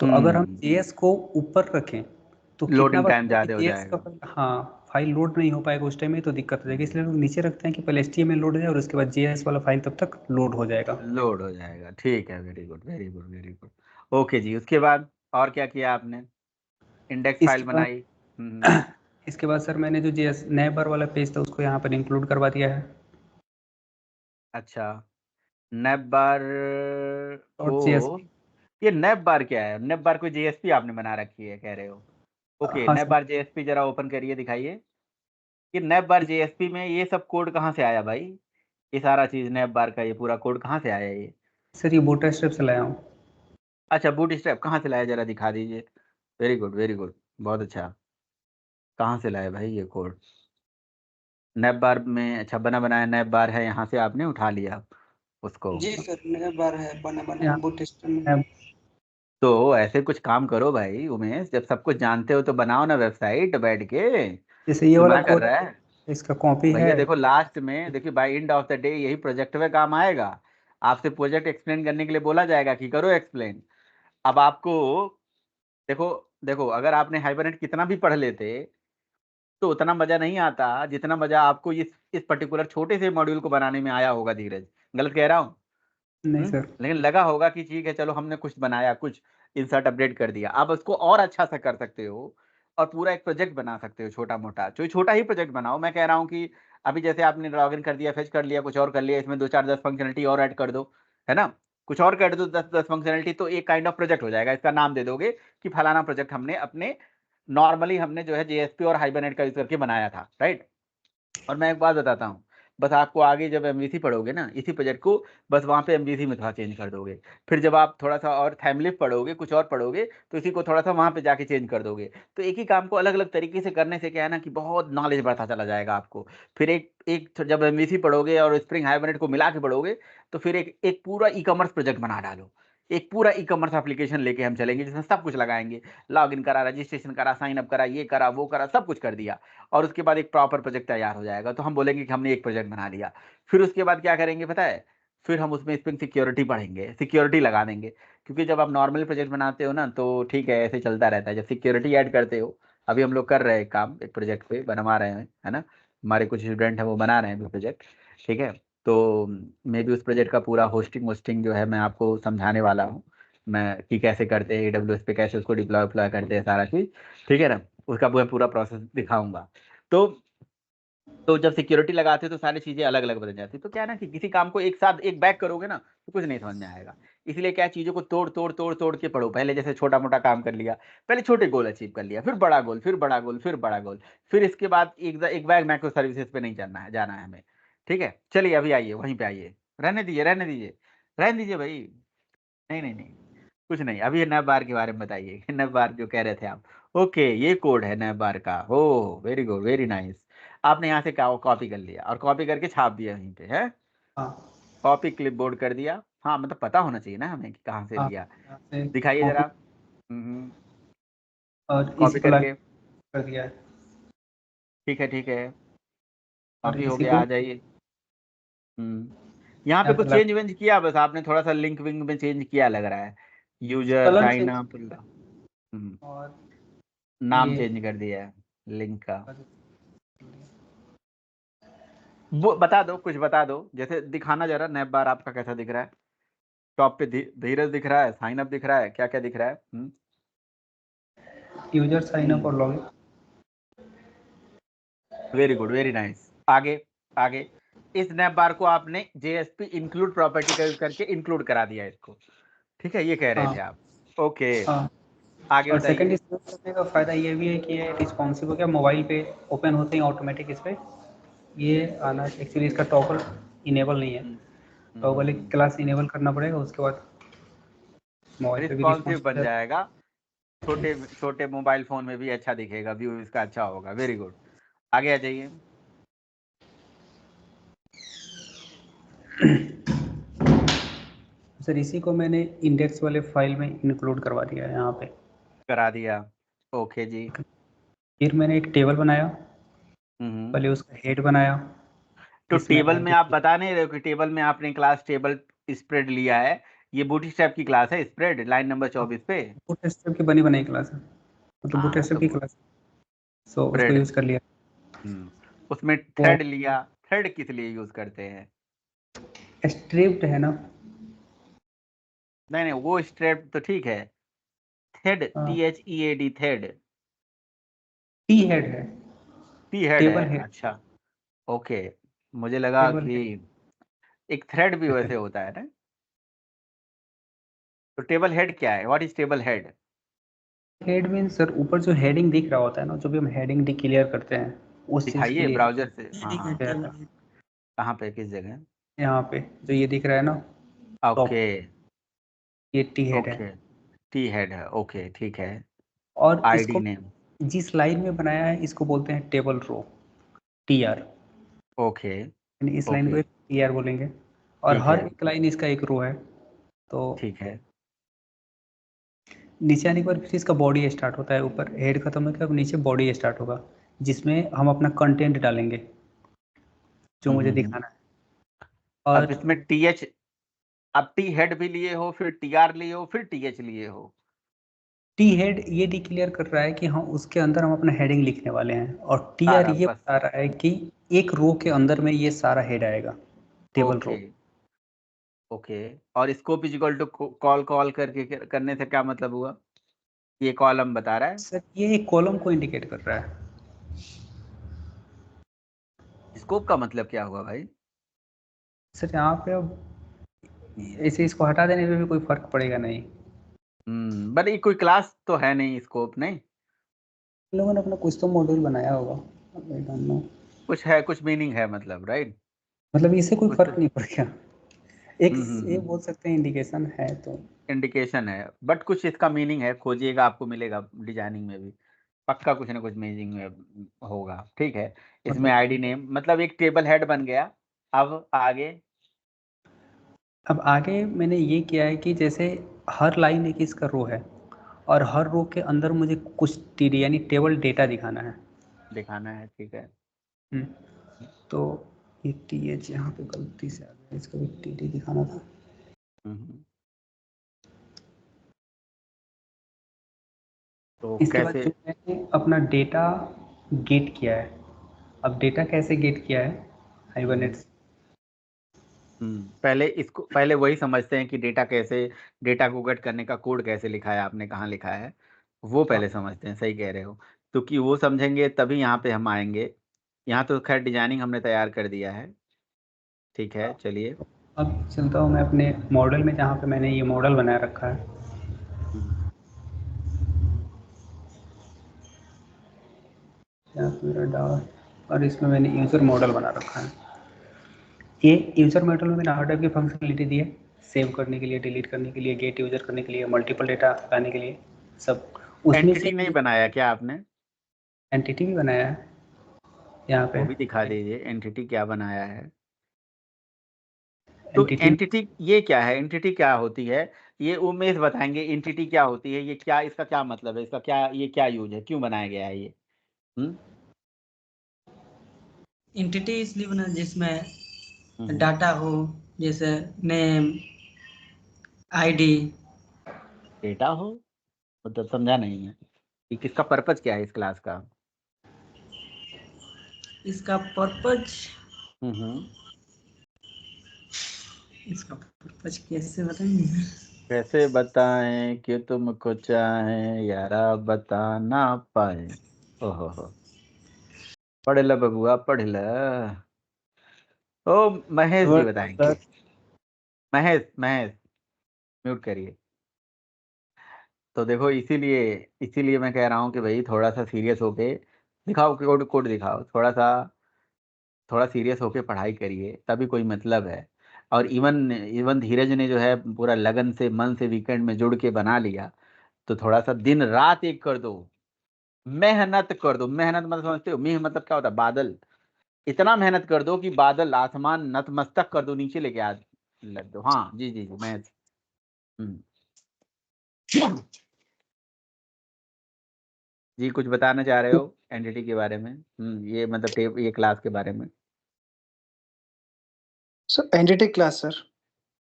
S2: तो अगर हम जेएस को ऊपर रखें तो कितना
S1: लोडिंग
S2: बार
S1: टाइम ज्यादा हो
S2: जेएस का
S1: जाएगा।
S2: हाँ फाइल लोड नहीं हो पाएगा उस टाइम में, तो दिक्कत हो जाएगी। इसलिए लोग नीचे रखते हैं कि पहले एचटीएमएल लोड हो जाए और उसके बाद जेएस वाला फाइल तब तक लोड हो जाएगा।
S1: लोड हो जाएगा, ठीक है, very good very good very good. Okay जी, उसके बाद और क्या किया आपने? इंडेक्स फाइल
S2: इसके बाद
S1: बनाई।
S2: इसके बाद सर मैंने जो जेएस नए बार वाला पेज था उसको यहाँ पर इंक्लूड करवा दिया है।
S1: अच्छा, नेप बार
S2: और जेएस
S1: को, ये नेप बार क्या है? नेप बार कोई जेएसपी आपने बना रखी है कह रहे हो? ओके,
S2: हाँ
S1: नेप
S2: सर
S1: बार जेएसपी जरा ओपन करिए, दिखाइए। ये नेप बार जेएसपी में ये सब कोड कहाँ से आया भाई? ये सारा चीज नेप बार का ये पूरा कोड कहाँ से आया ये?
S2: सर ये बूटस्ट्रैप से लाया हूँ।
S1: अच्छा, बूट स्ट्रैप कहाँ से लाया, जरा दिखा दीजिए। वेरी गुड वेरी गुड, बहुत अच्छा। कहाँ से लाए भाई ये कोड? नैप बार में, अच्छा, बना बनाया नैप बार है, यहाँ से आपने उठा लिया उसको।
S3: जी सर, नया बार है बना बनाया
S2: यहाँ
S3: बूटस्ट्रैप में।
S2: मैं-
S1: तो ऐसे कुछ काम करो भाई उमेश, जब सब कुछ जानते हो तो बनाओ ना वेबसाइट बैठ के।
S2: जैसे ये
S1: तू
S2: वाला
S1: मना कर
S2: कोड
S1: रहा है?
S2: इसका कॉपी है।
S1: भैया देखो, लास्ट में देखिए, by end of the day यही प्रोजेक्ट में काम आएगा। आपसे प्रोजेक्ट एक्सप्लेन करने के लिए बोला जाएगा कि करो एक्सप्लेन। अब आपको, देखो देखो, अगर आपने हाइबरनेट कितना भी पढ़ लेते तो उतना मजा नहीं आता जितना मजा आपको इस पर्टिकुलर छोटे से मॉड्यूल को बनाने में आया होगा। धीरज, गलत कह रहा हूँ?
S2: नहीं सर
S1: लेकिन लगा होगा कि ठीक है, चलो हमने कुछ बनाया, कुछ इंसर्ट अपडेट कर दिया। आप उसको और अच्छा सा कर सकते हो और पूरा एक प्रोजेक्ट बना सकते हो, छोटा मोटा, जो छोटा ही प्रोजेक्ट बनाओ। मैं कह रहा हूँ कि अभी जैसे आपने लॉगिन कर दिया, फेच कर लिया, कुछ और कर लिया, इसमें 2 4 10 फंक्शनलिटी और ऐड कर दो, है ना? कुछ और कर दो, 10 10 फंक्शनलिटी, तो एक काइंड ऑफ प्रोजेक्ट हो जाएगा। इसका नाम दे दोगे कि फलाना प्रोजेक्ट हमने अपने, नॉर्मली हमने जो है जेएसपी और हाइबरनेट का यूज करके बनाया था, राइट? और मैं एक बात बताता हूँ, बस आपको आगे जब एमवीसी पढ़ोगे ना इसी प्रोजेक्ट को, बस वहाँ पे एमवीसी में थोड़ा चेंज कर दोगे। फिर जब आप थोड़ा सा और थैमलिफ पढ़ोगे, कुछ और पढ़ोगे, तो इसी को थोड़ा सा वहाँ पे जाके चेंज कर दोगे। तो एक ही काम को अलग अलग तरीके से करने से क्या है ना, कि बहुत नॉलेज बढ़ता चला जाएगा आपको। फिर एक एक जब एमवीसी पढ़ोगे और स्प्रिंग हाइबरनेट को मिला के पढ़ोगे, तो फिर एक एक पूरा ई कॉमर्स प्रोजेक्ट बना डालो। एक पूरा ई कॉमर्स एप्लीकेशन लेके हम चलेंगे, जिसमें सब कुछ लगाएंगे। लॉग इन करा, रजिस्ट्रेशन करा, साइन अप करा, ये करा, वो करा, सब कुछ कर दिया। और उसके बाद एक प्रॉपर प्रोजेक्ट तैयार हो जाएगा, तो हम बोलेंगे कि हमने एक प्रोजेक्ट बना लिया। फिर उसके बाद क्या करेंगे पता है? फिर हम उसमें स्प्रिंग सिक्योरिटी पढ़ेंगे, सिक्योरिटी लगा देंगे। क्योंकि जब आप नॉर्मल प्रोजेक्ट बनाते हो ना, तो ठीक है, ऐसे चलता रहता है। जब सिक्योरिटी ऐड करते हो, अभी हम लोग कर रहे हैं काम, एक प्रोजेक्ट पे बनवा रहे हैं, है ना? हमारे कुछ स्टूडेंट हैं, वो बना रहे हैं प्रोजेक्ट, ठीक है? तो मैं भी उस प्रोजेक्ट का पूरा होस्टिंग वोस्टिंग जो है मैं आपको समझाने वाला हूँ, मैं कि कैसे करते हैं AWS पे, कैसे उसको डिप्लॉय अप्लॉय करते हैं, सारा चीज़, ठीक है ना? उसका पूरा प्रोसेस दिखाऊंगा। तो जब सिक्योरिटी लगाते हो तो सारी चीजें अलग अलग बदल जाती है। तो क्या है ना, कि किसी काम को एक साथ एक बैग करोगे ना, तो कुछ नहीं समझ में आएगा। इसलिए क्या, चीजों को तोड़ तोड़ तोड़ तोड़ के पढ़ो। पहले जैसे छोटा मोटा काम कर लिया, पहले छोटे गोल अचीव कर लिया, फिर बड़ा गोल, फिर बड़ा गोल, फिर बड़ा गोल, फिर इसके बाद एक बैग मैक्रो सर्विसेज पे नहीं जाना है हमें। ठीक है, चलिए अभी आइए, वहीं पे आइए। रहने दीजिए रहने दीजिए रहने दीजिए भाई। नहीं नहीं नहीं, कुछ नहीं, अभी नैब बार के बारे में बताइए। नैब बार जो कह रहे थे आप। ओके, ये कोड है नैब बार का। हो, वेरी गुड वेरी नाइस। आपने यहाँ से कॉपी कर लिया और कॉपी करके छाप दिया वहीं पे, है?
S2: हाँ
S1: कॉपी क्लिपबोर्ड कर दिया। हाँ, मतलब पता होना चाहिए ना हमें कि कहाँ से
S2: हाँ
S1: लिया।
S2: यहाँ से
S1: दिखाइए
S2: कॉपी
S1: जरा।
S2: और
S1: कॉपी
S2: इसी को लाइन
S1: करके,
S2: कर दिया है।
S1: ठीक है ठीक है,
S2: और
S1: कॉपी हो
S2: इसी
S1: गया,
S2: को
S1: आ जाइए। यहाँ पे
S2: यहाँ पे
S1: कुछ चेंज वेंज किया बस आपने, थोड़ा सा लिंक विंक में चेंज किया लग रहा है। User
S2: colour
S1: sign
S2: change
S1: up,
S2: और
S1: नाम
S2: ये
S1: चेंज कर दिया है लिंक का। वो बता दो, कुछ बता दो, जैसे दिखाना जरा, नैप बार आपका कैसा दिख रहा है? टॉप पे धीरज दिख रहा है, साइन अप दिख रहा है, क्या क्या दिख रहा है?
S2: यूजर साइन अप और login.
S1: Very good very nice. आगे आगे, इस नैप बार को आपने JSP इंक्लूड प्रॉपर्टी का यूज करके इंक्लूड करा दिया इसको, ठीक है? ये कह रहे
S2: हाँ
S1: थे आप। ओके,
S2: हाँ।
S1: आगे
S2: और सेकंड
S1: बताइए।
S2: इस करने का फ़ायदा ये भी है कि ये रिस्पॉन्सिव हो गया, मोबाइल पे ओपन होते ही ऑटोमेटिक इस पे ये आना। एक्चुअली इसका टॉगल इनेबल नहीं है, टॉगल एक क्लास इनेबल करना पड़ेगा, उसके बाद मोबाइल पे भी
S1: रिस्पॉन्सिव
S2: रिस्पॉन्स हो
S1: बन
S2: जाएगा।
S1: जाएगा, छोटे छोटे मोबाइल फोन में भी अच्छा दिखेगा, व्यू इसका अच्छा होगा। वेरी गुड, आगे आ जाइए।
S2: सर इसी को मैंने इंडेक्स वाले फाइल में इंक्लूड करवा दिया है यहाँ पे।
S1: करा दिया, ओके जी।
S2: फिर मैंने एक टेबल बनाया पहले उसका हेड बनाया।
S1: तो
S2: इसमें
S1: टेबल में
S2: ID
S1: आप बता नहीं रहे हो कि टेबल में आपने क्लास टेबल स्प्रेड लिया है, ये बूटस्ट्रैप की क्लास है स्प्रेड लाइन नंबर 24 पे।
S2: बूटस्ट्रैप की बनी बनाई क्लास है, मतलब
S1: हाँ
S2: बूटस्ट्रैप
S1: तो
S2: की क्लास, सो उसको
S1: स्प्रेड
S2: यूज कर लिया।
S1: उसमें थ्रेड लिया, थ्रेड किस लिए यूज करते हैं?
S2: स्ट्रिप्ड है ना।
S1: नहीं नहीं वो स्ट्रेप तो ठीक है, thread THEAD thread
S2: T head है,
S1: टी हेड
S2: टेबल
S1: है।
S2: हेड,
S1: अच्छा ओके, मुझे लगा
S2: टेबल
S1: कि
S2: हेड।
S1: एक थ्रेड भी वैसे होता है ना। तो टेबल हेड क्या है, what is table head?
S2: Head means sir ऊपर जो हेडिंग दिख रहा होता है ना, जो भी हम हेडिंग डिक्लेयर करते हैं उस चीज के
S1: दिखाइए
S2: लिए
S1: ब्राउजर से। हाँ
S3: हेडिंग है,
S1: हाँ,
S3: टेबल हेड।
S1: कहाँ पे, किस जगह?
S2: यहाँ पे जो ये दिख रहा है ना टॉप,
S1: ओके
S2: ये टी हेड है।
S1: ओके, टी हेड है, ओके ठीक है।
S2: और
S1: आईडी
S2: इसको
S1: नेम,
S2: जिस लाइन में बनाया है इसको बोलते हैं टेबल रो, TR,
S1: ओके
S2: यानी इस लाइन को
S1: ओके
S2: एक TR बोलेंगे। और
S1: ठीक
S2: हर
S1: है
S2: एक लाइन इसका एक रो है। तो
S1: ठीक है।
S2: नीचे आने के बाद फिर इसका बॉडी स्टार्ट होता है, ऊपर हेड खत्म होकर अब नीचे बॉडी स्टार्ट होगा, जिसमें हम अपना कंटेंट डालेंगे जो मुझे
S1: हम्म।
S2: दिखाना है।
S1: अब
S2: और
S1: इसमें TH, अब टी हेड भी लिए हो, फिर TR लिए हो, फिर TH लिए हो।
S2: टी हेड ये डिक्लेयर कर रहा है कि हम उसके अंदर हम अपना हेडिंग लिखने वाले हैं, और TR
S1: सारा
S2: ये
S1: बस।
S2: बता रहा है कि एक रो के अंदर में ये सारा हेड आएगा, टेबल
S1: ओके
S2: रो।
S1: ओके। और scope is equal to call, call करके करने से क्या मतलब हुआ? ये कॉलम बता रहा है,
S2: सर ये एक कॉलम को इंडिकेट कर रहा है।
S1: स्कोप का मतलब क्या हुआ भाई?
S2: सर यहाँ पे अब ऐसे इसको हटा देने पे भी कोई फर्क पड़ेगा नहीं।
S1: बट ये कोई क्लास तो है नहीं, स्कोप नहीं।
S2: इन लोगों ने अपना कुछ तो मॉड्यूल बनाया होगा, I don't know।
S1: कुछ है, कुछ मीनिंग है मतलब, राइट?
S2: मतलब इससे कोई
S1: कुछ तो
S2: फर्क नहीं पड़ेगा। एक ये
S1: हम्म।
S2: बोल सकते हैं इंडिकेशन है तो।
S1: इंडिकेशन है, बट कुछ इसका मीनिंग है, खोजिएगा आपको मिलेगा डिजाइनिंग में भी, पक्का कुछ ना कुछ मीनिंग में होगा। ठीक है, इसमें
S2: मतलब
S1: आईडी नेम मतलब एक टेबल हेड बन गया। अब आगे,
S2: अब आगे मैंने ये किया है कि जैसे हर लाइन एक इसका रो है, और हर रो के अंदर मुझे कुछ TD यानी टेबल डेटा दिखाना है।
S1: दिखाना है, ठीक है।
S2: हम्म, तो ये TH यहाँ पे गलती से आ गया, इसका भी TD दिखाना था।
S1: हम्म। तो
S2: इसके बाद
S1: कैसे?
S2: जो मैंने अपना डेटा गेट किया है, अब डेटा कैसे गेट किया है हाइबरनेट से।
S1: पहले इसको, पहले वही समझते हैं कि डेटा कैसे, डेटा को गेट करने का कोड कैसे लिखा है आपने, कहाँ लिखा है, वो पहले समझते हैं। सही कह रहे हो, क्योंकि वो समझेंगे तभी यहाँ पे हम आएंगे। यहाँ तो खैर डिजाइनिंग हमने तैयार कर दिया है, ठीक है चलिए।
S2: अब चलता हूँ मैं अपने मॉडल में, जहाँ पे मैंने ये मॉडल बना रखा है।
S1: हम्म,
S2: यहाँ पे मेरा डाउट, और इसमें मैंने यूज़र मॉडल बना रखा है। ये यूज़र मॉडल में मैंने हर टाइप की फंक्शनलिटी दी है, सेव करने के लिए, डिलीट करने के लिए, गेट यूज़र करने के लिए, मल्टीपल डेटा लाने के लिए, सब। उसमें
S1: एंटिटी
S2: से
S1: नहीं बनाया क्या आपने?
S2: एंटिटी भी बनाया है यहाँ पे।
S1: वो भी दिखा दीजिए, एंटिटी क्या बनाया है। तो
S2: एंटिटी
S1: एंटिटी ये क्या है, एंटिटी क्या होती है? ये उमेश बताएंगे एंटिटी क्या होती है, ये क्या, इसका क्या मतलब है, इसका क्या, ये क्या यूज है, क्यों बनाया गया है ये? हम्म
S3: एंटिटी इसलिए बना जिसमें
S1: हम्म।
S3: डाटा हो, जैसे नेम, आईडी।
S1: डेटा हो, मतलब समझा नहीं है कि किसका पर्पज क्या है इस क्लास का।
S3: इसका पर्पज,
S1: हम्म।
S3: इसका पर्पज कैसे बताएंगे?
S1: कैसे बताएं कि तुमको चाहें यारा बता ना पाए। ओहो हो, पढ़ ल बबुआ पढ़ ल। ओ महेश जी बताएंगे। महेश महेश, म्यूट करिए। तो देखो इसीलिए, इसीलिए मैं कह रहा हूँ कि भाई थोड़ा सा सीरियस होके दिखाओ, कोड कोड दिखाओ थोड़ा सा, थोड़ा सीरियस होके पढ़ाई करिए तभी कोई मतलब है। और इवन इवन धीरज ने जो है पूरा लगन से मन से वीकेंड में जुड़ के बना लिया, तो थोड़ा सा दिन रात एक कर दो, मेहनत कर दो। मेहनत मतलब समझते हो, मेह मतलब क्या होता है, बादल। इतना मेहनत कर दो कि बादल आसमान नतमस्तक कर दो, नीचे लेके आ लग दो। हाँ जी जी जी मैं हम्म जी कुछ बताना चाह रहे हो एंटिटी के बारे में? ये मतलब ये क्लास के बारे में।
S4: Sir entity class sir.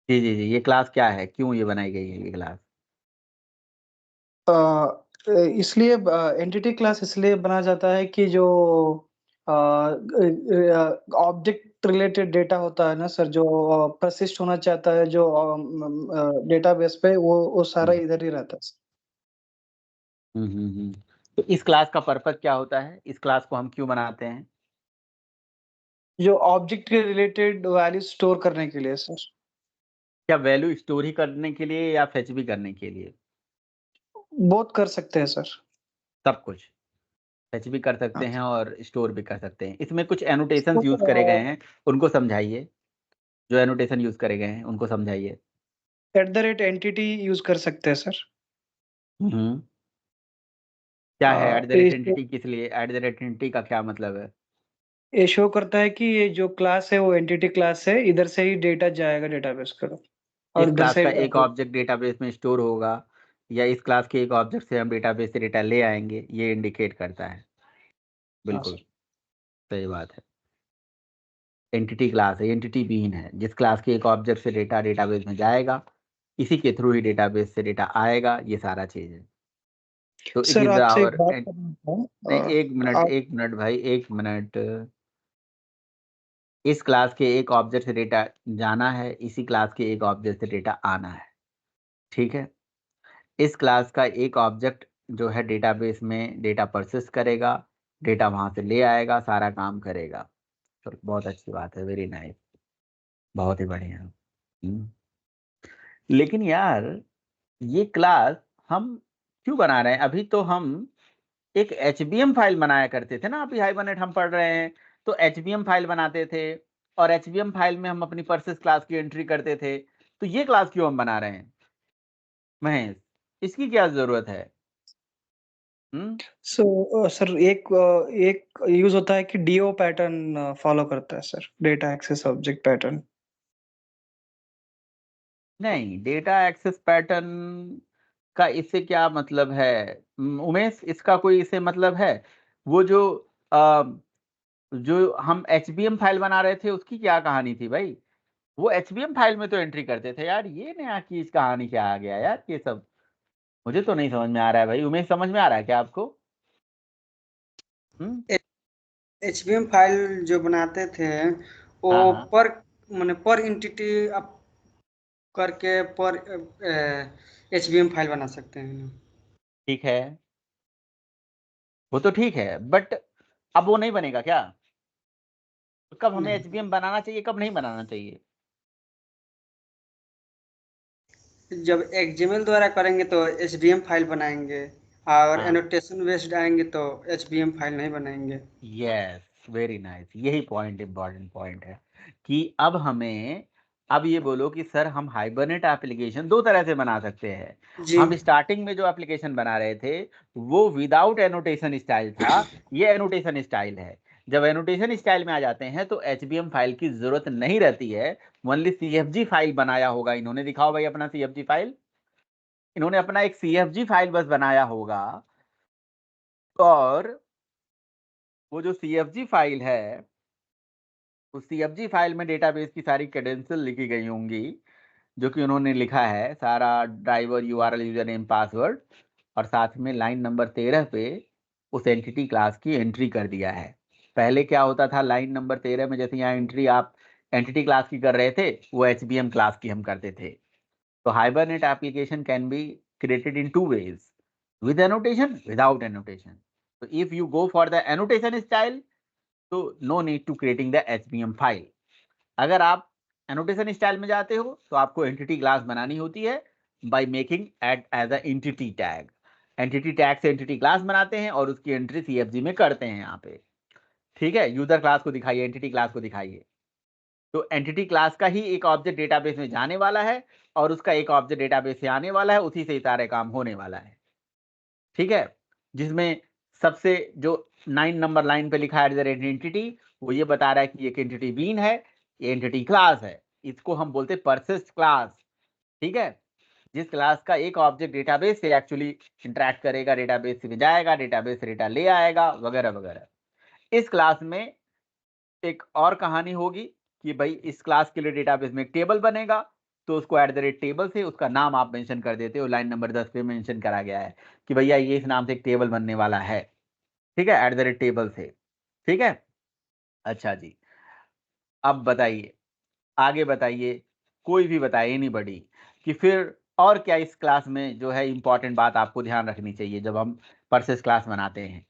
S1: जी जी जी, ये क्लास क्या है, क्यों ये बनाई गई है ये क्लास?
S4: इसलिए एंटिटी क्लास इसलिए बनाया जाता है कि जो ऑब्जेक्ट रिलेटेड डेटा होता है ना सर, जो परसिस्ट होना चाहता है जो डेटाबेस पे, वो सारा इधर ही रहता है।
S1: तो इस क्लास का पर्पस क्या होता है, इस क्लास को हम क्यों बनाते हैं?
S4: जो ऑब्जेक्ट के रिलेटेड वैल्यू स्टोर करने के लिए सर।
S1: क्या वैल्यू स्टोर ही करने के लिए या फेच भी करने के लिए?
S4: बोथ कर सकते हैं सर।
S1: सब कुछ फेच भी कर सकते
S4: हाँ।
S1: हैं और स्टोर भी कर सकते हैं। इसमें कुछ एनोटेशंस यूज करे गए हैं, उनको समझाइए। जो एनोटेशन यूज करे गए हैं उनको समझाइए।
S4: @एंटिटी यूज कर सकते हैं सर।
S1: हम्म क्या है
S4: इस-
S1: एंटिटी, किस लिए एंटिटी का क्या मतलब है?
S4: ये शो करता है कि ये जो क्लास है वो एंटिटी क्लास है, इधर से ही डेटा जाएगा डेटाबेस का, और
S1: इस
S4: इधर
S1: क्लास
S4: से
S1: का एक ऑब्जेक्ट डेटाबेस में स्टोर होगा, या इस क्लास के एक ऑब्जेक्ट से हम डेटाबेस से डेटा ले आएंगे, ये इंडिकेट करता है।
S4: हाँ
S1: बिल्कुल
S4: सर।
S1: सही बात है। एंटिटी क्लास है, एंटिटी बीन है, जिस क्लास के एक ऑब्जेक्ट से डेटा डेटाबेस में जाएगा, इसी के थ्रू ही डेटाबेस से डेटा आएगा, ये सारा चीज है। तो इट
S4: सर
S1: इज
S4: आपसे एक
S1: आवर
S4: बात
S1: नहीं,
S4: करना था। आप
S1: एक मिनट भाई, एक मिनट। इस क्लास के एक ऑब्जेक्ट से डेटा जाना है, इसी क्लास के एक ऑब्जेक्ट से डेटा आना है, ठीक है। इस क्लास का एक ऑब्जेक्ट जो है डेटाबेस में डेटा परसिस्ट करेगा, डेटा वहां से ले आएगा, सारा काम करेगा। चलो बहुत अच्छी बात है, वेरी नाइस, बहुत ही बढ़िया। हम्म। लेकिन यार ये क्लास हम क्यों बना रहे हैं? अभी तो हम एक एचबीएम फाइल बनाया करते थे ना, अभी हाइबरनेट हम पढ़ रहे हैं तो एचबीएम फाइल बनाते थे, और एचबीएम फाइल में हम अपनी परसिस्ट क्लास की एंट्री करते थे। तो ये क्लास क्यों हम बना रहे हैं महेश, इसकी क्या जरूरत है? हम्म
S4: सर एक यूज होता है कि डीओ पैटर्न फॉलो करता है sir, data access object pattern.
S1: नहीं, डेटा एक्सेस पैटर्न का इससे क्या मतलब है? उमेश, इसका कोई इससे मतलब है? वो जो हम एचबीएम फाइल बना रहे थे उसकी क्या कहानी थी भाई? वो एचबीएम फाइल में तो एंट्री करते थे यार, ये नया चीज कहानी क्या आ गया यार ये सब? मुझे तो नहीं समझ में आ रहा है भाई। उमेश समझ में आ रहा है क्या आपको? हम्म
S3: एचबीएम फाइल जो बनाते थे वो
S1: हाँ हाँ
S3: पर माने पर एंटिटी आप करके पर एचबीएम फाइल बना सकते हैं।
S1: ठीक है, वो तो ठीक है, बट अब वो नहीं बनेगा क्या? तो कब हमें
S3: नहीं,
S1: एचबीएम बनाना चाहिए, कब नहीं बनाना चाहिए?
S3: जब एक्सएमएल द्वारा करेंगे तो एचबीएम फाइल बनाएंगे, और
S1: हाँ,
S3: एनोटेशन बेस्ड आएंगे तो एचबीएम फाइल नहीं बनाएंगे।
S1: यस वेरी नाइस, यही पॉइंट इंपॉर्टेंट पॉइंट है कि अब हमें, अब ये बोलो कि सर हम हाइबरनेट एप्लीकेशन दो तरह से बना सकते हैं।
S3: जी।
S1: हम स्टार्टिंग में जो एप्लीकेशन बना रहे थे वो विदाउट एनोटेशन स्टाइल था, ये एनोटेशन स्टाइल है। जब एनोटेशन स्टाइल में आ जाते हैं तो एचबीएम फाइल की जरूरत नहीं रहती है, ओनली सीएफजी फाइल बनाया होगा इन्होंने। दिखाओ भाई अपना सीएफजी फाइल, इन्होंने अपना एक सीएफजी फाइल बस बनाया होगा, और वो जो सीएफजी फाइल है उस सीएफजी फाइल में डेटाबेस की सारी क्रेडेंशियल लिखी गई होंगी, जो कि उन्होंने लिखा है सारा, driver URL user name password, और साथ में लाइन नंबर 13 पे उस एंटिटी क्लास की एंट्री कर दिया है। पहले क्या होता था, लाइन नंबर 13 में जैसे यहाँ एंट्री आप एंटिटी क्लास की कर रहे थे, वो एचबीएम क्लास की हम करते थे। तो hibernate application can be created in two ways, with annotation, without annotation. So if you go for the annotation style, तो no need to creating the HBM file. अगर आप एनोटेशन स्टाइल में जाते हो तो आपको एंटिटी क्लास बनानी होती है by making at as a entity tag. Entity tag से एंटिटी क्लास बनाते हैं और उसकी एंट्री सीएफजी में करते हैं यहाँ पे। ठीक है, यूजर क्लास को दिखाइए, एंटिटी क्लास को दिखाइए। तो एंटिटी क्लास का ही एक ऑब्जेक्ट डेटाबेस में जाने वाला है, और उसका एक ऑब्जेक्ट डेटाबेस से आने वाला है, उसी से सारे काम होने वाला है। ठीक है, जिसमें सबसे जो 9 नंबर लाइन पे लिखा है एंटिटी, वो ये बता रहा है कि एक एंटिटी बीन है, ये एंटिटी क्लास है, इसको हम बोलते हैं परसिस्ट क्लास। ठीक है, जिस क्लास का एक ऑब्जेक्ट डेटाबेस से एक्चुअली इंटरेक्ट करेगा, डेटाबेस में जाएगा, डेटाबेस से डेटा ले आएगा, वगैरह वगैरह। इस क्लास में एक और कहानी होगी कि भाई इस क्लास के लिए डेटाबेस में एक टेबल बनेगा, तो उसको @टेबल से उसका नाम आप मेंशन कर देते हो। लाइन नंबर 10 पे मेंशन करा गया है कि भैया ये इस नाम से एक टेबल बनने वाला है, ठीक है, @टेबल से, ठीक है। अच्छा जी, अब बताइए, आगे बताइए, कोई भी बताए एनी बडी कि फिर और क्या इस क्लास में जो है इंपॉर्टेंट बात आपको ध्यान रखनी चाहिए जब हम परसेस क्लास बनाते हैं।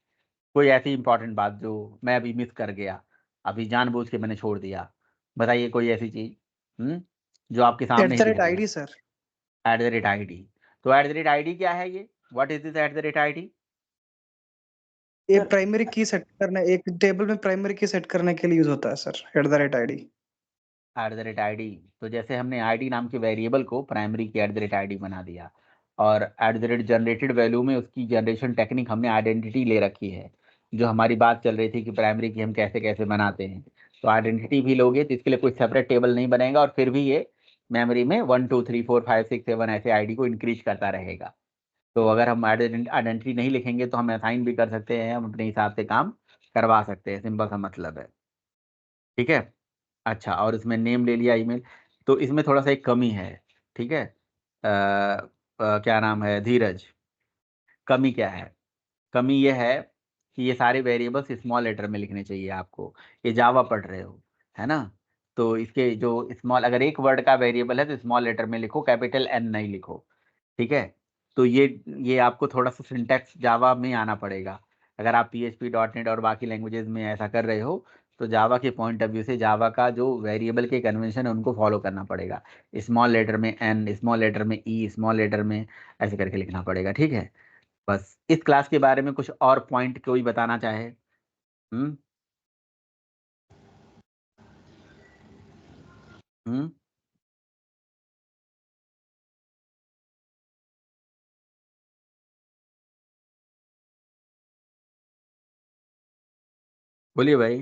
S1: कोई ऐसी इंपॉर्टेंट बात जो मैं अभी मिस कर गया, अभी जानबूझ के मैंने छोड़ दिया, बताइए कोई ऐसी चीज जो आपके सामने ही दिख रही है।
S4: @id sir.
S1: @id, तो @id क्या है ये? What is this @id?
S4: ये प्राइमरी की सेट करने, एक टेबल में प्राइमरी की सेट करने के लिए यूज होता है सर @id।
S1: @id, तो जैसे हमने id नाम के वेरिएबल को प्राइमरी की @id बना दिया, और जनरेटेड वैल्यू में उसकी जनरेशन टेक्निक हमने आइडेंटिटी ले रखी है, जो हमारी बात चल रही थी कि प्राइमरी की हम कैसे कैसे बनाते हैं। तो आइडेंटिटी भी लोगे तो इसके लिए कोई सेपरेट टेबल नहीं बनेगा, और फिर भी ये मेमोरी में 1 2 3 4 5 6 7 ऐसे आईडी को इंक्रीज करता रहेगा। तो अगर हम आइडेंटिटी नहीं लिखेंगे तो हम असाइन भी कर सकते हैं, हम अपने हिसाब से काम करवा सकते हैं, सिंपल सा मतलब है, ठीक है। अच्छा, और इसमें नेम ले लिया, ईमेल, तो इसमें थोड़ा सा एक कमी है, ठीक है। क्या नाम है, धीरज, कमी क्या है? कमी ये है कि ये सारे वेरिएबल्स स्मॉल लेटर में लिखने चाहिए आपको। ये जावा पढ़ रहे हो, है ना, तो इसके जो स्मॉल, अगर एक वर्ड का वेरिएबल है तो स्मॉल लेटर में लिखो, कैपिटल एन नहीं लिखो, ठीक है। तो ये आपको थोड़ा सा सिंटैक्स जावा में आना पड़ेगा। अगर आप PHP .NET और बाकी लैंग्वेजेस में ऐसा कर रहे हो, तो जावा के पॉइंट ऑफ व्यू से जावा का जो वेरिएबल के कन्वेंशन है उनको फॉलो करना पड़ेगा। स्मॉल लेटर में एन, स्मॉल लेटर में ई, स्मॉल लेटर में ऐसे करके लिखना पड़ेगा, ठीक है। बस इस क्लास के बारे में कुछ और पॉइंट कोई बताना चाहे? हम्म हम्म बोलिए भाई।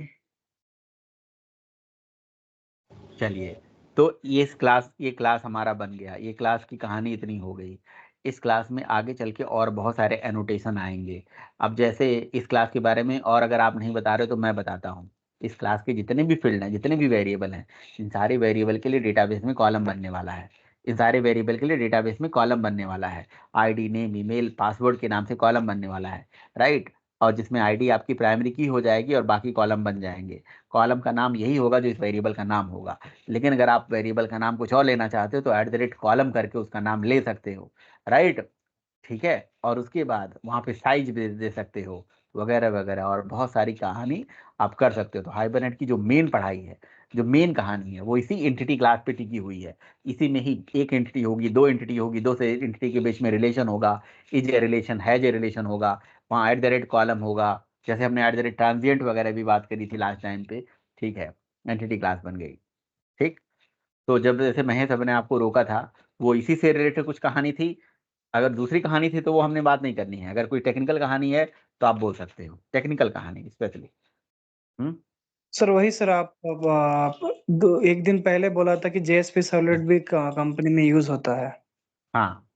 S1: चलिए, तो ये क्लास हमारा बन गया, ये क्लास की कहानी इतनी हो गई। इस क्लास में आगे चल के और बहुत सारे एनोटेशन आएंगे। अब जैसे इस क्लास के बारे में और अगर आप नहीं बता रहे तो मैं बताता हूँ। इस क्लास के जितने भी फील्ड हैं, जितने भी वेरिएबल हैं, इन सारे वेरिएबल के लिए डेटाबेस में कॉलम बनने वाला है। इन सारे वेरिएबल के लिए डेटाबेस में कॉलम बनने वाला है। ID, नेम, ईमेल, पासवर्ड के नाम से कॉलम बनने वाला है, राइट। और जिसमें ID आपकी प्राइमरी की हो जाएगी और बाकी कॉलम बन जाएंगे। कॉलम का नाम यही होगा जो इस वेरिएबल का नाम होगा। लेकिन अगर आप वेरिएबल का नाम कुछ और लेना चाहते हो तो @कॉलम करके उसका नाम ले सकते हो, राइट, ठीक है। और उसके बाद वहाँ पे साइज भी दे सकते हो, वगैरह वगैरह, और बहुत सारी कहानी आप कर सकते हो। तो हाइबरनेट की जो मेन पढ़ाई है, जो मेन कहानी है, वो इसी एंटिटी क्लास पे टिकी हुई है। इसी में ही एक एंटिटी होगी, दो एंटिटी होगी, दो से एंटिटी के बीच में रिलेशन होगा, is a relation, has a relation होगा, वहाँ @कॉलम होगा। जैसे हमने ट्रांजिएंट वगैरह भी बात करी थी लास्ट टाइम पे, ठीक है, एंटिटी क्लास बन गई, ठीक। तो जब जैसे महेश अपने आपको रोका था, वो इसी से रिलेटेड कुछ कहानी थी। अगर दूसरी कहानी थी तो वो हमने बात नहीं करनी है। अगर कोई टेक्निकल कहानी है तो आप बोल सकते हो, टेक्निकल कहानी स्पेशली। हम्म
S4: सर वही सर, आप एक दिन पहले बोला था कि JSP सर्वलेट भी कंपनी में यूज होता है,
S1: हाँ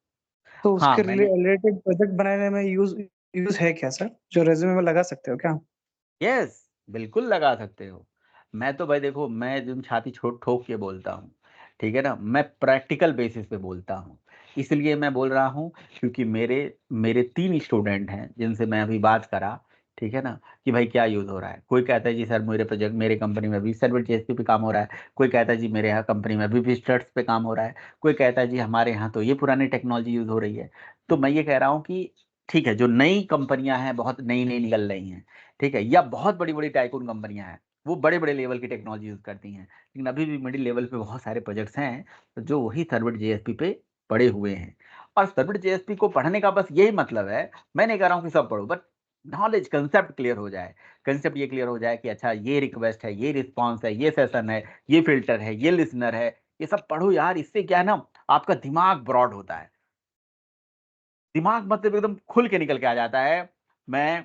S4: तो
S1: हाँ,
S4: उसके
S1: मैंने,
S4: रिलेटेड प्रोजेक्ट बनाने में यूज यूज है क्या सर, जो रेज्यूमे में लगा सकते हो क्या?
S1: यस, बिल्कुल लगा सकते हो। मैं तो भाई देखो, मैं एकदम छाती छोड़ ठोक के बोलता हूँ, ठीक है ना, मैं प्रैक्टिकल बेसिस पे बोलता हूँ। इसलिए मैं बोल रहा हूँ क्योंकि मेरे मेरे 3 स्टूडेंट हैं जिनसे मैं अभी बात करा, ठीक है ना, कि भाई क्या यूज़ हो रहा है। कोई कहता है जी सर मेरे प्रोजेक्ट, मेरे कंपनी में अभी सर्वर JSP पे काम हो रहा है। कोई कहता है जी मेरे यहाँ कंपनी में अभी भी स्टड्स पे काम हो रहा है। कोई कहता है जी हमारे यहाँ तो ये पुरानी टेक्नोलॉजी यूज़ हो रही है। तो मैं ये कह रहा हूँ कि ठीक है, जो नई कंपनियां हैं, बहुत नई नई निकल रही हैं, ठीक है, या बहुत बड़ी बड़ी टाइकून कंपनियां हैं, वो बड़े बड़े लेवल की टेक्नोलॉजी यूज करती हैं, लेकिन अभी भी मिडिल लेवल पे बहुत सारे प्रोजेक्ट्स हैं जो वही सर्वर JSP पे पड़े हुए हैं। और सर्वर JSP को पढ़ने का बस यही मतलब है, मैं नहीं कह रहा हूँ कि सब पढ़ो, बट नॉलेज, कंसेप्ट क्लियर हो जाए। कंसेप्ट ये क्लियर हो जाए कि अच्छा ये रिक्वेस्ट है, ये रिस्पॉन्स है, ये सेशन है, ये फिल्टर है, ये लिसनर है, ये सब पढ़ो यार। इससे क्या है ना, आपका दिमाग ब्रॉड होता है। दिमाग मतलब एकदम खुल के निकल के आ जाता है। मैं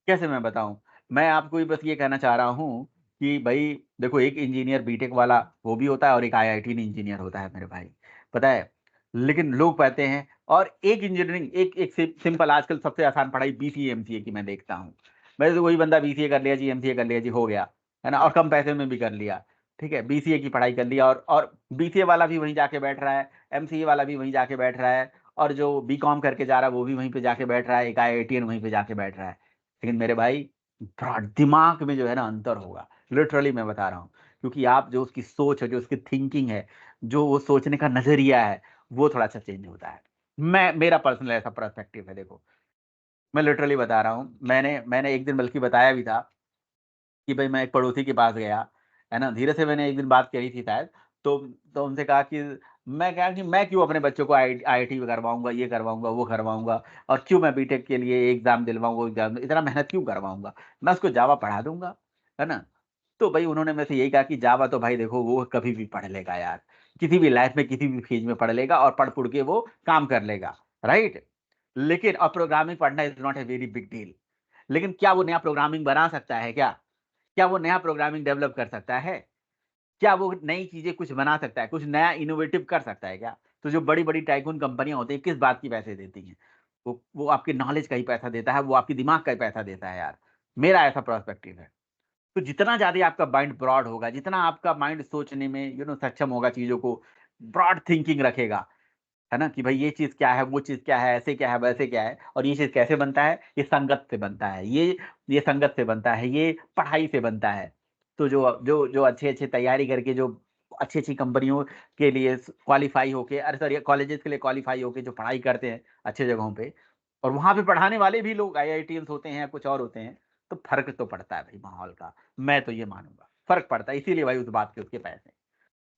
S1: कैसे मैं बताऊं, मैं आपको ही बस ये कहना चाह रहा हूँ कि भाई देखो, एक इंजीनियर बीटेक वाला वो भी होता है और एक IIT इंजीनियर होता है मेरे भाई, पता है। लेकिन लोग पाते हैं। और एक इंजीनियरिंग एक सिंपल आजकल सबसे आसान पढ़ाई बीसीए एमसीए की मैं देखता हूँ। मैं तो वही बंदा बीसीए कर लिया जी, एमसीए कर लिया जी, हो गया है ना, और कम पैसे में भी कर लिया। ठीक है, बीसीए की पढ़ाई कर लिया और बीसीए वाला भी वहीं जाके बैठ रहा है, एमसीए वाला भी वहीं जाके बैठ रहा है, और जो बीकॉम करके जा रहा है वो भी वहीं पे जाके बैठ रहा है, एक आईआईटीएन वहीं पे जाके बैठ रहा है। लेकिन मेरे भाई दिमाग में जो है ना अंतर होगा, लिटरली मैं बता रहा हूँ। क्योंकि आप जो उसकी सोच है, जो उसकी थिंकिंग है, जो वो सोचने का नजरिया है, वो थोड़ा सा चेंज होता है। मेरा पर्सनल ऐसा पर्सपेक्टिव है। देखो मैं लिटरली बता रहा हूँ, मैंने एक दिन बल्कि बताया भी था कि भाई मैं एक पड़ोसी के पास गया, है ना, धीरे से मैंने एक दिन बात करी थी शायद। तो उनसे कहा कि मैं क्या कि मैं क्यों अपने बच्चों को आईआईटी करवाऊंगा, ये करवाऊंगा, वो करवाऊंगा, और क्यों मैं बीटेक के लिए एग्जाम दिलवाऊंगा, वो एग्जाम इतना मेहनत क्यों करवाऊंगा, मैं उसको जावा पढ़ा दूंगा, है ना। तो भाई उन्होंने मेरे से यही कहा कि जावा तो भाई देखो वो कभी भी पढ़ लेगा यार, किसी भी लाइफ में किसी भी फेज में पढ़ लेगा और पढ़ के वो काम कर लेगा, राइट। लेकिन अब प्रोग्रामिंग पढ़ना is not a very big deal. लेकिन क्या वो नया प्रोग्रामिंग बना सकता है क्या? क्या वो नया प्रोग्रामिंग डेवलप कर सकता है? क्या वो नई चीजें कुछ बना सकता है, कुछ नया इनोवेटिव कर सकता है क्या? तो जो बड़ी बड़ी टाइकून कंपनियां होती है किस बात की पैसे देती हैं? वो आपके नॉलेज का ही पैसा देता है, वो आपके दिमाग का ही पैसा देता है यार। मेरा ऐसा पर्सपेक्टिव है। तो जितना ज्यादा आपका माइंड ब्रॉड होगा, जितना आपका माइंड सोचने में सक्षम होगा, चीजों को ब्रॉड थिंकिंग रखेगा, है ना, कि भाई ये चीज क्या है, वो चीज क्या है, ऐसे क्या है, वैसे क्या है, और ये चीज कैसे बनता है, ये संगत से बनता है, ये संगत से बनता है, ये पढ़ाई से बनता है। तो जो जो जो अच्छे अच्छे तैयारी करके जो अच्छी अच्छी कंपनियों के लिए क्वालिफाई होके, अरे सॉरी कॉलेजेस के लिए क्वालिफाई होके जो पढ़ाई करते हैं अच्छे जगहों पे, और वहां पे पढ़ाने वाले भी लोग आईआईटीएंस होते हैं, कुछ और होते हैं, तो फर्क तो पड़ता है भाई माहौल का। मैं तो ये मानूंगा फर्क पड़ता है, इसीलिए भाई उस बात के उसके पैसे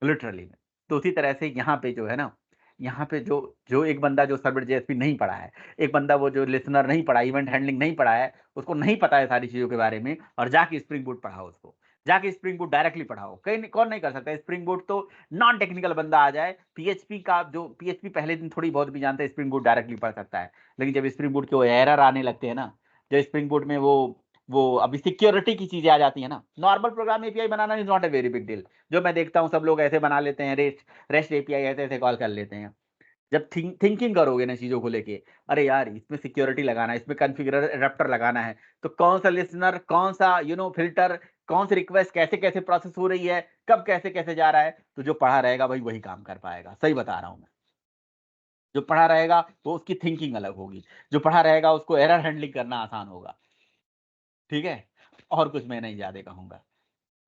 S1: लिटरली में। तो उसी तरह से यहाँ पे जो है ना, यहाँ पे जो जो एक बंदा जो सर्वर जेएसपी नहीं पढ़ा है, एक बंदा वो जो लिसनर नहीं पढ़ा, इवेंट हैंडलिंग नहीं पढ़ा है, उसको नहीं पता है सारी चीजों के बारे में, और जाके स्प्रिंग बूट पढ़ाओ, उसको जाके स्प्रिंग बूट डायरेक्टली पढ़ाओ। कहीं कौन नहीं कर सकता स्प्रिंग बूट, तो नॉन टेक्निकल बंदा आ जाए, पीएचपी का जो पीएचपी पहले दिन थोड़ी बहुत भी जानता है, स्प्रिंग बूट डायरेक्टली पढ़ सकता है। लेकिन जब स्प्रिंग बूट के वो एरर आने लगते हैं ना, जब स्प्रिंग बूट में वो अभी सिक्योरिटी की चीजें आ जाती है ना, नॉर्मल प्रोग्राम एपीआई बनाना is not a very big deal. जो मैं देखता हूँ सब लोग ऐसे बना लेते हैं, रेस्ट एपीआई ऐसे ऐसे कॉल कर लेते हैं। जब थिंकिंग करोगे ना चीजों को लेके, अरे यार इसमें सिक्योरिटी लगाना है, इसमें कॉन्फ़िगर एडाप्टर लगाना है, तो कौन सा लिसनर, कौन सा फिल्टर, कौन सी रिक्वेस्ट कैसे कैसे प्रोसेस हो रही है, कब कैसे कैसे जा रहा है, तो जो पढ़ा रहेगा भाई वही काम कर पाएगा। सही बता रहा हूँ मैं। जो पढ़ा रहेगा तो उसकी थिंकिंग अलग होगी, जो पढ़ा रहेगा उसको एरर हैंडलिंग करना आसान होगा। ठीक है, और कुछ मैं नहीं ज्यादा कहूंगा,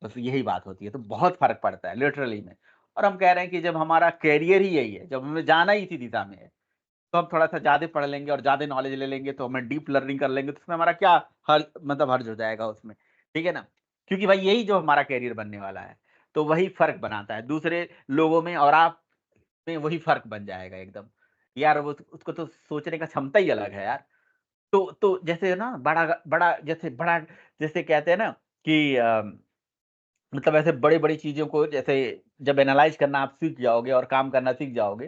S1: बस यही बात होती है। तो बहुत फर्क पड़ता है लिटरली में। और हम कह रहे हैं कि जब हमारा कैरियर ही यही है, जब हमें जाना ही इसी दिशा में है, तो हम थोड़ा सा ज्यादा पढ़ लेंगे और ज्यादा नॉलेज ले लेंगे, तो हमें डीप लर्निंग कर लेंगे, तो उसमें हमारा क्या हर्ज हो जाएगा उसमें। ठीक है ना, क्योंकि भाई यही जो हमारा कैरियर बनने वाला है। तो वही फर्क बनाता है दूसरे लोगों में और आप में, वही फर्क बन जाएगा एकदम। यार वो उसको तो सोचने का क्षमता ही अलग है यार। तो जैसे ना बड़ा बड़ा जैसे बड़ा जैसे कहते हैं ना कि मतलब ऐसे बड़ी-बड़ी चीज़ों को जैसे जब एनालाइज़ करना आप सीख जाओगे और काम करना सीख जाओगे,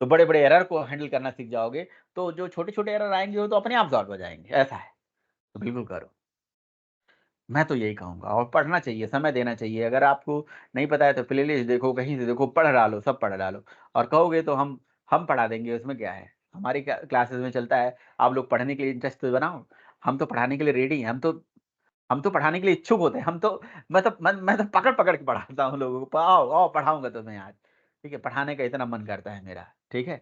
S1: तो बड़े-बड़े एरर को हैंडल करना सीख जाओगे, तो जो छोटे-छोटे एरर आएँगे वो तो अपने आप सॉल्व हो जाएँगे, ऐसा है। तो बिल्कुल करो। मैं तो यही कहूँगा, और पढ़ना चाहिए, समय देना चाहिए। अगर आपको नहीं पता है तो प्लेलिस्ट देखो, कहीं से देखो, पढ़ डालो, सब पढ़ डालो, और कहोगे तो हम पढ़ा देंगे, उसमें क्या है। हमारी क्लासेस में चलता है, आप लोग पढ़ने के लिए इंटरेस्ट तो बनाओ, हम तो पढ़ाने के लिए रेडी हैं, हम तो पढ़ाने के लिए इच्छुक होते हैं। हम तो मैं तो पकड़-पकड़ के पढ़ाता हूँ लोगों को। आओ, आओ पढ़ाऊँगा तुम्हें आज। ठीक है? पढ़ाने का इतना मन करता है मेरा। ठीक है?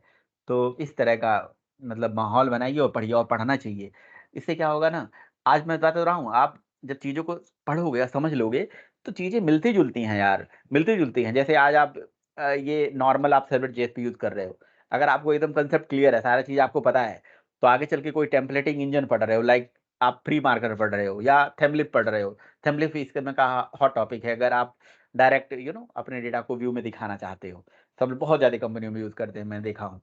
S1: तो इस तरह का मतलब माहौल बनाइए और पढ़िए, और पढ़ना चाहिए। इससे क्या होगा ना, आज मैं बता तो रहा हूँ, आप जब चीज़ों को पढ़ोगे और समझ लोगे, तो चीज़ें मिलती-जुलती हैं यार, मिलती-जुलती हैं। जैसे आज आप ये नॉर्मल आप सर्वर जेएसपी यूज़ कर रहे हो। अगर आपको एकदम कांसेप्ट क्लियर है, सारा चीज़ आपको पता है, तो आगे चल के कोई टेम्पलेटिंग इंजन पढ़ रहे हो, लाइक आप फ्री मार्कर पढ़ रहे हो या थेमलिप पढ़ रहे हो। थेमलिप इसका मैं कहा हॉट टॉपिक है, अगर आप डायरेक्ट अपने डेटा को व्यू में दिखाना चाहते हो। सब बहुत ज़्यादा कंपनियों में यूज़ करते हैं, मैं देखा हूँ।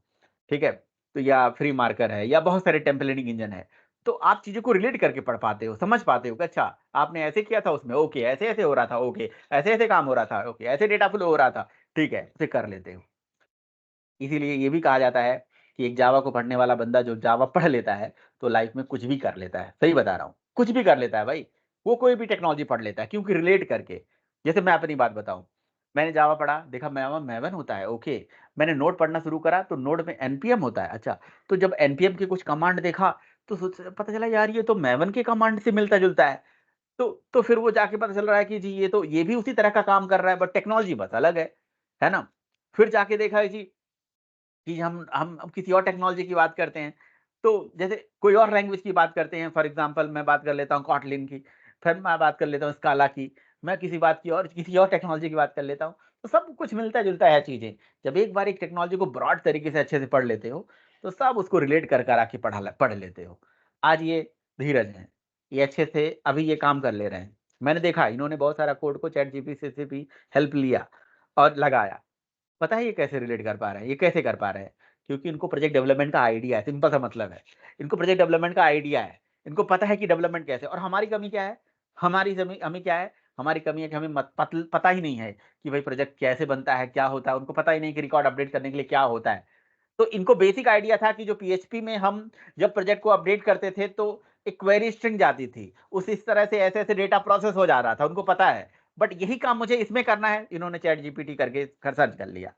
S1: ठीक है? तो या फ्री मार्कर है या बहुत सारे टेम्पलेटिंग इंजन है। तो आप चीज़ों को रिलेट करके पढ़ पाते हो, समझ पाते हो कि अच्छा आपने ऐसे किया था उसमें, ओके, ऐसे-ऐसे हो रहा था, ओके, ऐसे-ऐसे काम हो रहा था, ओके, ऐसे डेटा फ्लो हो रहा था, ठीक है, उसे कर लेते हो। इसीलिए ये भी कहा जाता है कि एक जावा को पढ़ने वाला बंदा जो जावा पढ़ लेता है, तो लाइफ में कुछ भी कर लेता है। सही बता रहा हूँ, कुछ भी कर लेता है भाई। वो कोई भी टेक्नोलॉजी पढ़ लेता है, क्योंकि रिलेट करके। जैसे मैं अपनी बात बताऊँ, मैंने जावा पढ़ा, देखा मैवन होता है, ओके। मैंने नोड पढ़ना शुरू करा तो नोड में एनपीएम होता है, अच्छा। तो जब एनपीएम के कुछ कमांड देखा तो पता चला यार ये तो मैवन के कमांड से मिलता जुलता है। तो फिर वो जाके पता चल रहा है कि जी ये भी उसी तरह का काम कर रहा है, बट टेक्नोलॉजी बस अलग है ना। फिर जाके देखा है जी कि हम किसी और टेक्नोलॉजी की बात करते हैं, तो जैसे कोई और लैंग्वेज की बात करते हैं, फॉर एग्जांपल मैं बात कर लेता हूँ कॉटलिन की, फिर मैं बात कर लेता हूँ स्काला की, मैं किसी और टेक्नोलॉजी की बात कर लेता हूँ। तो सब कुछ मिलता जुलता है चीजें। जब एक बार एक टेक्नोलॉजी को ब्रॉड तरीके से अच्छे से पढ़ लेते हो तो सब उसको रिलेट कर आके पढ़ लेते हो। आज ये धीरज है, ये अच्छे से अभी ये काम कर ले रहे हैं। मैंने देखा इन्होंने बहुत सारा कोड को चैट जीपीटी से भी हेल्प लिया और लगाया। पता है ये कैसे रिलेट कर पा रहे हैं, ये कैसे कर पा रहे हैं? क्योंकि इनको प्रोजेक्ट डेवलपमेंट का आइडिया है, सिंपल सा मतलब है। इनको प्रोजेक्ट डेवलपमेंट का आइडिया है, इनको पता है कि डेवलपमेंट कैसे। और हमारी कमी क्या है? हमें क्या है? हमारी कमी है कि हमें पता ही नहीं है कि भाई प्रोजेक्ट कैसे बनता है, क्या होता है। उनको पता ही नहीं कि रिकॉर्ड अपडेट करने के लिए क्या होता है। तो इनको बेसिक आइडिया था कि जो पीएचपी में हम जब प्रोजेक्ट को अपडेट करते थे तो एक क्वेरी स्ट्रिंग जाती थी, उस इस तरह से ऐसे डेटा प्रोसेस हो जा रहा था, उनको पता है। बट यही काम मुझे इसमें करना है, इन्होंने चैट जीपीटी करके सर्च कर लिया।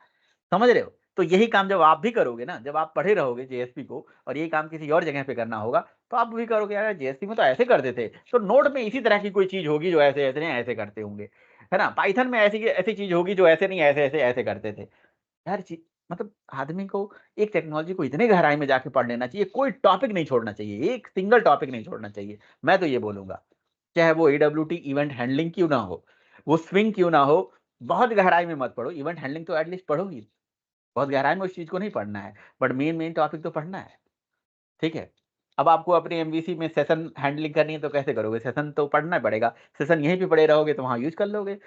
S1: समझ रहे हो? तो यही काम जब आप भी करोगे ना, जब आप पढ़े रहोगे जेएसपी को और यही काम किसी और जगह पे करना होगा तो आप भी करोगे, यार जेएसपी में तो ऐसे करते थे, तो नोड में इसी तरह की कोई चीज होगी जो ऐसे ऐसे नहीं ऐसे करते होंगे, है ना। पाइथन में ऐसी ऐसी चीज होगी जो ऐसे नहीं ऐसे ऐसे ऐसे करते थे। यार मतलब आदमी को एक टेक्नोलॉजी को इतने गहराई में जाके पढ़ लेना चाहिए, कोई टॉपिक नहीं छोड़ना चाहिए, एक सिंगल टॉपिक नहीं छोड़ना चाहिए। मैं तो ये बोलूंगा, चाहे वो AWT इवेंट हैंडलिंग क्यों ना हो, वो स्विंग क्यों ना हो, बहुत गहराई में मत पढ़ो। इवेंट हैंडलिंग तो एटलीस्ट पढ़ो ही, बहुत गहराई में उस चीज को नहीं पढ़ना है, बट मेन मेन टॉपिक तो पढ़ना है। ठीक है। अब आपको अपने एमवीसी में सेशन हैंडलिंग करनी है तो कैसे करोगे? सेशन तो पढ़ना पड़ेगा। सेशन यहीं पे पड़े रहोगे तो वहां यूज कर लोगे।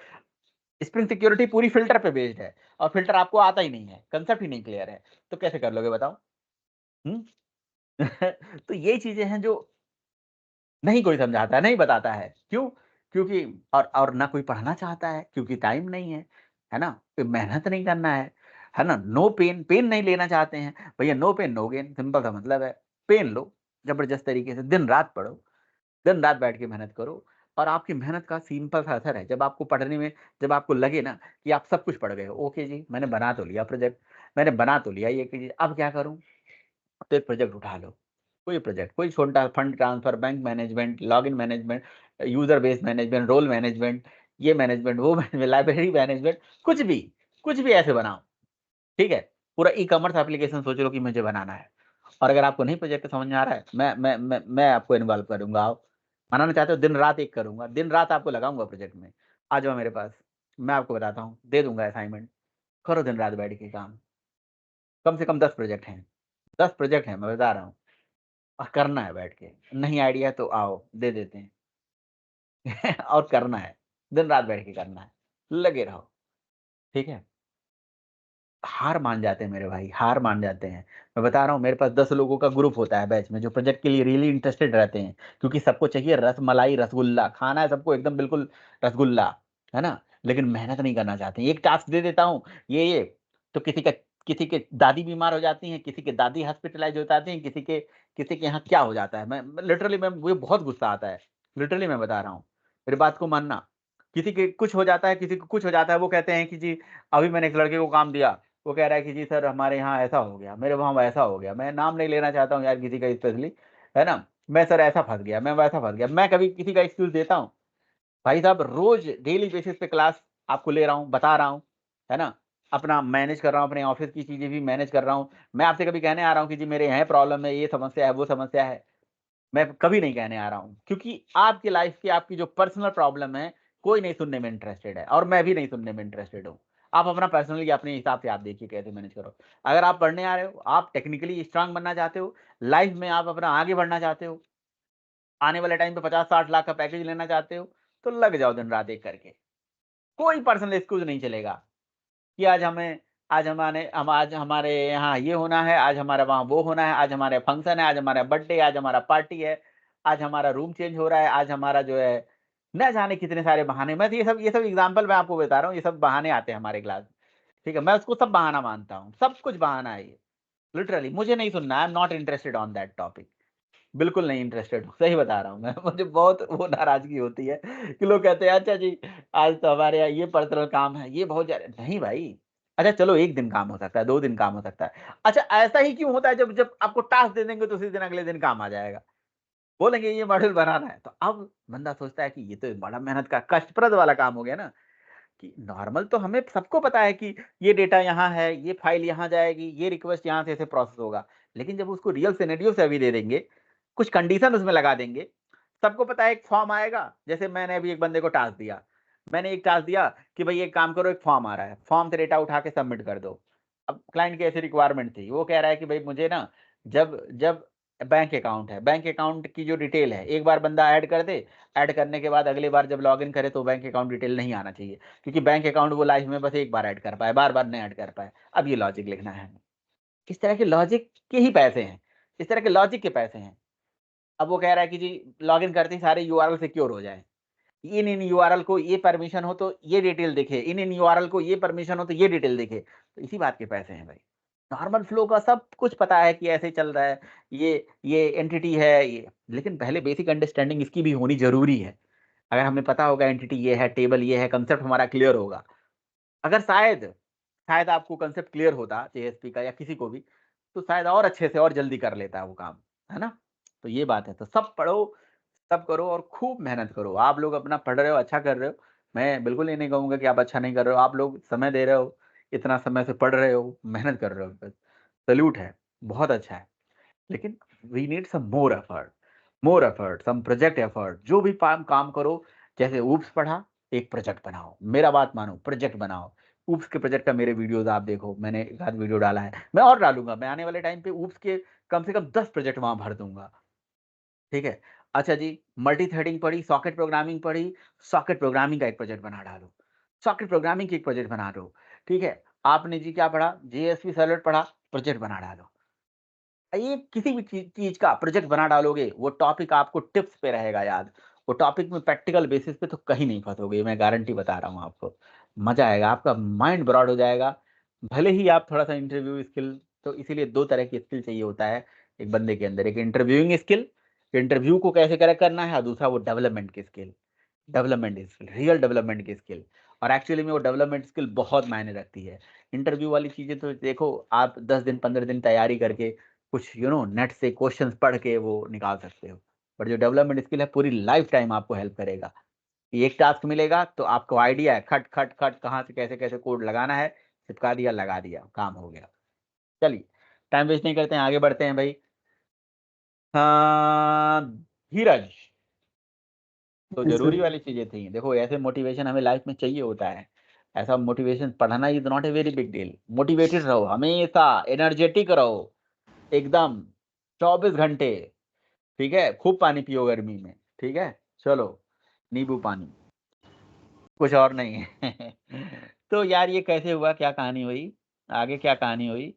S1: स्प्रिंग सिक्योरिटी पूरी फिल्टर पे बेस्ड है और फिल्टर आपको आता ही नहीं है, कंसेप्ट ही नहीं क्लियर है, तो कैसे कर लोगे बताओ? हम्म। तो ये चीजें हैं जो नहीं कोई समझाता है, नहीं बताता है। क्यों? क्योंकि और ना कोई पढ़ना चाहता है, क्योंकि टाइम नहीं है ना। मेहनत नहीं करना है ना। नो पेन, पेन नहीं लेना चाहते हैं भैया। No pain no gain, simple सा मतलब है। पेन लो जबरदस्त तरीके से, दिन रात पढ़ो, दिन रात बैठ के मेहनत करो। और आपकी मेहनत का सिंपल सा असर है, जब आपको पढ़ने में, जब आपको लगे ना कि आप सब कुछ पढ़ गए हो, ओके जी मैंने बना तो लिया प्रोजेक्ट, मैंने बना तो लिया ये कि अब क्या करूं, तो एक प्रोजेक्ट उठा लो। कोई प्रोजेक्ट, कोई छोटा, fund transfer, bank management, login management, user base management, role management, ये मैनेजमेंट, वो मैनेजमेंट, लाइब्रेरी मैनेजमेंट, कुछ भी ऐसे बनाओ। ठीक है। पूरा ई कॉमर्स एप्लीकेशन सोच लो कि मुझे बनाना है। और अगर आपको नहीं प्रोजेक्ट समझ में आ रहा है, मैं आपको इन्वॉल्व करूंगा। आप बनाना चाहते हो, दिन रात एक करूंगा, दिन रात आपको लगाऊंगा प्रोजेक्ट में। आ जाओ मेरे पास, मैं आपको बताता हूँ, दे दूंगा असाइनमेंट, करो दिन रात बैठ के काम। कम से कम 10 प्रोजेक्ट हैं, 10 प्रोजेक्ट हैं मैं बता रहा हूँ, और करना है बैठ के। नहीं आइडिया तो आओ दे देते हैं। और करना है, दिन रात बैठ के करना है, लगे रहो। ठीक है। हार मान जाते हैं मेरे भाई, हार मान जाते हैं। मैं बता रहा हूँ, मेरे पास 10 लोगों का ग्रुप होता है बैच में जो प्रोजेक्ट के लिए रियली इंटरेस्टेड रहते हैं, क्योंकि सबको चाहिए रस मलाई रसगुल्ला खाना है, सबको एकदम बिल्कुल रसगुल्ला, है ना। लेकिन मेहनत नहीं करना चाहते हैं। एक टास्क दे देता हूँ ये तो किसी के दादी बीमार हो जाती हैं, किसी के दादी हॉस्पिटलाइज हो जाती हैं, किसी के यहाँ क्या हो जाता है। मैं लिटरली, मैं मुझे बहुत गुस्सा आता है, लिटरली मैं बता रहा हूँ, मेरी बात को मानना। किसी के कुछ हो जाता है, किसी को कुछ हो जाता है, वो कहते हैं कि जी अभी मैंने एक लड़के को काम दिया, वो कह रहा है कि जी सर हमारे यहाँ ऐसा हो गया, मेरे वहाँ वैसा हो गया। मैं नाम नहीं लेना चाहता हूँ यार किसी का स्पेशली, है ना। मैं सर ऐसा फंस गया, मैं वैसा फंस गया। मैं कभी किसी का एक्सक्यूज देता हूँ? भाई साहब रोज डेली बेसिस पे क्लास आपको ले रहा हूँ, बता रहा हूँ, है ना। अपना मैनेज कर रहा हूँ, अपने ऑफिस की चीजें भी मैनेज कर रहा हूँ। मैं आपसे कभी कहने आ रहा हूँ कि जी मेरे यहाँ प्रॉब्लम है, ये समस्या है, वो समस्या है? मैं कभी नहीं कहने आ रहा हूँ, क्योंकि आपकी लाइफ की, आपकी जो पर्सनल प्रॉब्लम है, कोई नहीं सुनने में इंटरेस्टेड है, और मैं भी नहीं सुनने में इंटरेस्टेड हूँ। आप अपना पर्सनली अपने हिसाब से आप देखिए कैसे मैनेज करो। अगर आप पढ़ने आ रहे हो, आप टेक्निकली स्ट्रांग बनना चाहते हो, लाइफ में आप अपना आगे बढ़ना चाहते हो, आने वाले टाइम पे 50-60 लाख का पैकेज लेना चाहते हो, तो लग जाओ दिन रात एक करके। कोई पर्सनल एक्सक्यूज नहीं चलेगा कि आज हमारे यहाँ ये होना है, आज हमारा वहाँ वो होना है, आज हमारे फंक्शन है, आज हमारा बर्थडे, आज हमारा पार्टी है, आज हमारा रूम चेंज हो रहा है, आज हमारा जो है न जाने कितने सारे बहाने। मैं तो ये सब एग्जांपल मैं आपको बता रहा हूँ, ये सब बहाने आते हैं हमारे क्लास। ठीक है। मैं उसको सब बहाना मानता हूँ, सब कुछ बहाना है ये। लिटरली मुझे नहीं सुनना, I am not interested on that topic. बिल्कुल नहीं इंटरेस्टेड हूँ, सही बता रहा हूँ मैं। मुझे बहुत वो नाराजगी होती है कि लोग कहते हैं अच्छा जी आज तो हमारे यहाँ ये पर्सनल काम है, ये बहुत ज्यादा नहीं भाई। अच्छा चलो 1 दिन काम हो सकता है, 2 दिन काम हो सकता है। अच्छा ऐसा ही क्यों होता है जब जब आपको टास्क दे देंगे तो उसी दिन अगले दिन काम आ जाएगा। बोलेंगे ये मॉड्यूल बनाना है, तो अब बंदा सोचता है कि ये तो बड़ा मेहनत का कष्टप्रद वाला काम हो गया ना। कि नॉर्मल तो हमें सबको पता है कि ये डेटा यहाँ है, ये फाइल यहाँ जाएगी, ये रिक्वेस्ट यहाँ से ऐसे प्रोसेस होगा। लेकिन जब उसको रियल सिनेरियो से अभी दे देंगे, कुछ कंडीशन उसमें लगा देंगे, सबको पता है एक फॉर्म आएगा। जैसे मैंने अभी एक बंदे को टास्क दिया, मैंने एक टास्क दिया कि भाई एक काम करो, एक फॉर्म आ रहा है, फॉर्म से डेटा उठा के सबमिट कर दो। अब क्लाइंट की ऐसी रिक्वायरमेंट थी, वो कह रहा है कि भाई मुझे ना जब जब बैंक अकाउंट है, बैंक अकाउंट की जो डिटेल है एक बार बंदा ऐड कर दे, ऐड करने के बाद अगली बार जब लॉगिन करे तो बैंक अकाउंट डिटेल नहीं आना चाहिए, क्योंकि बैंक अकाउंट वो लाइफ में बस एक बार ऐड कर पाए, बार-बार नहीं ऐड कर पाए। अब ये लॉजिक लिखना है। इस तरह के लॉजिक के ही पैसे हैं, इस तरह के लॉजिक के पैसे हैं। अब वो कह रहा है कि जी लॉगिन करते ही सारे यूआरएल सिक्योर हो जाएँ। इन यूआरएल को ये परमिशन हो तो ये डिटेल दिखे, इन यूआरएल को ये परमिशन हो तो ये डिटेल दिखे। तो इसी बात के पैसे हैं भाई। नॉर्मल फ्लो का सब कुछ पता है कि ऐसे चल रहा है, ये एंटिटी है ये, लेकिन पहले बेसिक अंडरस्टैंडिंग इसकी भी होनी ज़रूरी है। अगर हमें पता होगा एंटिटी ये है, टेबल ये है, कांसेप्ट हमारा क्लियर होगा। अगर शायद शायद आपको कांसेप्ट क्लियर होता जेएसपी का या किसी को भी, तो शायद और अच्छे से और जल्दी कर लेता है वो काम, है ना? तो ये बात है, तो सब पढ़ो, सब करो और खूब मेहनत करो। आप लोग अपना पढ़ रहे हो, अच्छा कर रहे हो। मैं बिल्कुल ये नहीं कहूँगा कि आप अच्छा नहीं कर रहे हो। आप लोग समय दे रहे हो, इतना समय से पढ़ रहे हो, मेहनत कर रहे हो, बस सैल्यूट है, बहुत अच्छा है। लेकिन we need some more effort, some project effort. जो भी काम करो, जैसे ऊप्स पढ़ा, एक प्रोजेक्ट बनाओ। मेरा बात मानो, प्रोजेक्ट बनाओ। ऊप्स के प्रोजेक्ट का मेरे वीडियोज़ आप देखो, मैंने एक आध वीडियो डाला है। मैं और डालूँगा, मैं आने वाले टाइम पे ऊप्स के कम से कम 10 प्रोजेक्ट वहाँ भर दूँगा। ठीक है? अच्छा जी, मल्टी थ्रेडिंग पढ़ी, सॉकेट प्रोग्रामिंग पढ़ी, सॉकेट प्रोग्रामिंग का एक प्रोजेक्ट बना डालो। सॉकेट प्रोग्रामिंग की एक प्रोजेक्ट बना दो। ठीक है? आपने जी क्या पढ़ा? जेएसपी सर्वलेट पढ़ा, प्रोजेक्ट बना डालो। ये किसी भी चीज़ का प्रोजेक्ट बना डालोगे, वो टॉपिक आपको टिप्स पे रहेगा याद। वो टॉपिक में प्रैक्टिकल बेसिस पे तो कहीं नहीं फँसोगे, मैं गारंटी बता रहा हूँ आपको। मज़ा आएगा, आपका माइंड ब्रॉड हो जाएगा। भले ही आप थोड़ा-सा इंटरव्यू स्किल, तो इसीलिए 2 तरह की स्किल चाहिए होता है एक बंदे के अंदर। एक इंटरव्यूइंग स्किल, इंटरव्यू को कैसे क्रैक करना है, और दूसरा वो डेवलपमेंट की skill. Development skill, real development की स्किल। और एक्चुअली में वो डेवलपमेंट स्किल बहुत मायने रखती है। इंटरव्यू वाली चीज़ें तो देखो आप 10 दिन 15 दिन तैयारी करके कुछ नेट से क्वेश्चंस पढ़ के वो निकाल सकते हो। बट जो डेवलपमेंट स्किल है पूरी लाइफ टाइम आपको हेल्प करेगा। कि एक टास्क मिलेगा तो आपको आइडिया है खट, खट, खट कहाँ से कैसे-कैसे कोड लगाना है, चिपका दिया, लगा दिया, काम हो गया। चलिए, टाइम वेस्ट नहीं करते हैं, आगे बढ़ते हैं भाई। हाँ, धीरज। तो
S2: Yes, sir.
S1: ज़रूरी वाली चीज़ें थी। देखो ऐसे मोटिवेशन हमें लाइफ में चाहिए होता है। ऐसा मोटिवेशन पढ़ना is not a very big deal. Motivated रहो, हमेशा एनर्जेटिक रहो, एकदम 24 घंटे, ठीक है? खूब पानी पियो गर्मी में, ठीक है? चलो, नींबू पानी, कुछ और नहीं है। तो यार ये कैसे हुआ, क्या कहानी हुई? आगे क्या कहानी हुई?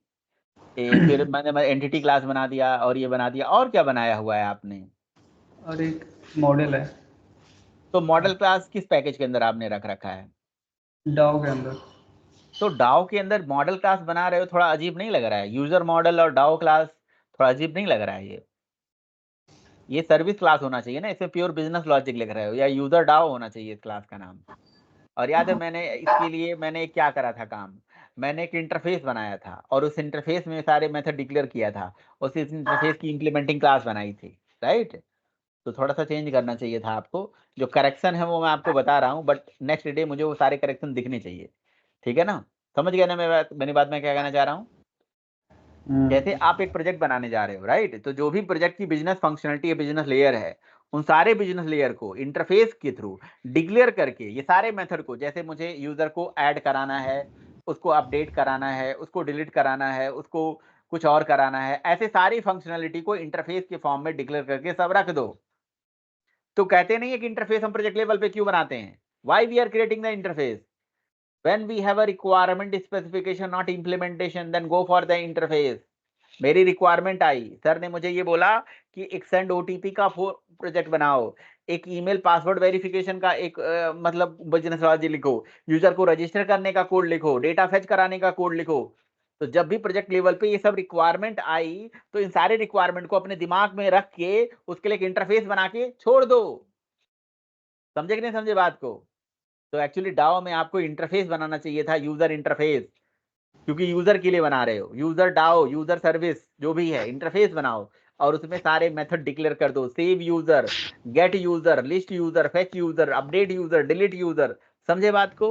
S1: फिर मैं एंटिटी क्लास बना दिया और ये बना दिया, और क्या बनाया हुआ है आपने?
S2: और एक मॉडल है
S1: तो मॉडल क्लास किस पैकेज के अंदर आपने रख रखा है?
S2: डाओ के अंदर।
S1: तो डाओ के अंदर मॉडल क्लास बना रहे हो, थोड़ा अजीब नहीं लग रहा है? यूजर मॉडल और डाओ क्लास थोड़ा अजीब नहीं लग रहा है ये सर्विस क्लास होना चाहिए ना, इसमें प्योर बिजनेस लॉजिक लिख रहे हो, या यूजर डाओ होना चाहिए इस क्लास का नाम। और याद है मैंने इसके लिए मैंने क्या करा था काम? मैंने एक इंटरफेस बनाया था और उस इंटरफेस में सारे मेथड डिक्लेयर किया था। उस इंटरफेस की इम्प्लीमेंटिंग क्लास बनाई थी, राइट? तो थोड़ा-सा चेंज करना चाहिए था आपको। जो करेक्शन है वो मैं आपको बता रहा हूँ, बट नेक्स्ट डे मुझे वो सारे करेक्शन दिखने चाहिए। ठीक है ना? समझ गए ना मेरी बात मैं क्या कहना चाह रहा हूँ? जैसे आप एक प्रोजेक्ट बनाने जा रहे हो, राइट? तो जो भी प्रोजेक्ट की बिज़नेस फंक्शनैलिटी या बिज़नेस लेयर है, उन सारे बिज़नेस लेयर को इंटरफ़ेस के थ्रू डिक्लेयर करके ये सारे मेथड को, जैसे मुझे यूज़र को ऐड कराना है, उसको अपडेट कराना है, उसको डिलीट कराना है, उसको कुछ और कराना है, ऐसे सारी फंक्शनैलिटी को इंटरफ़ेस के फॉर्म में डिक्लेयर करके सब रख दो। तो कहते नहीं है कि इंटरफ़ेस हम प्रोजेक्ट लेवल पे क्यों बनाते हैं? Why we are creating the interface? When we have a requirement specification not implementation, then go for the interface. मेरी रिक्वायरमेंट आई, सर ने मुझे ये बोला कि एक सेंड ओटीपी का प्रोजेक्ट बनाओ, एक ईमेल पासवर्ड वेरिफिकेशन का एक मतलब बिजनेस लॉजिक लिखो, यूजर को रजिस्टर करने का कोड लिखो, डेटा फेच कराने का कोड लिखो। तो जब भी प्रोजेक्ट लेवल पे ये सब रिक्वायरमेंट आई तो इन सारे रिक्वायरमेंट को अपने दिमाग में रख के उसके लिए एक इंटरफेस बना के छोड़ दो। समझे कि नहीं समझे बात को? तो एक्चुअली डाओ में आपको इंटरफेस बनाना चाहिए था, यूजर इंटरफेस, क्योंकि यूजर के लिए बना रहे हो। यूजर डाओ, यूजर सर्विस जो भी है, इंटरफेस बनाओ और उसमें सारे मेथड डिक्लेयर कर दो। Save user, gate user, list user, fetch user, update user, delete user. समझे बात को?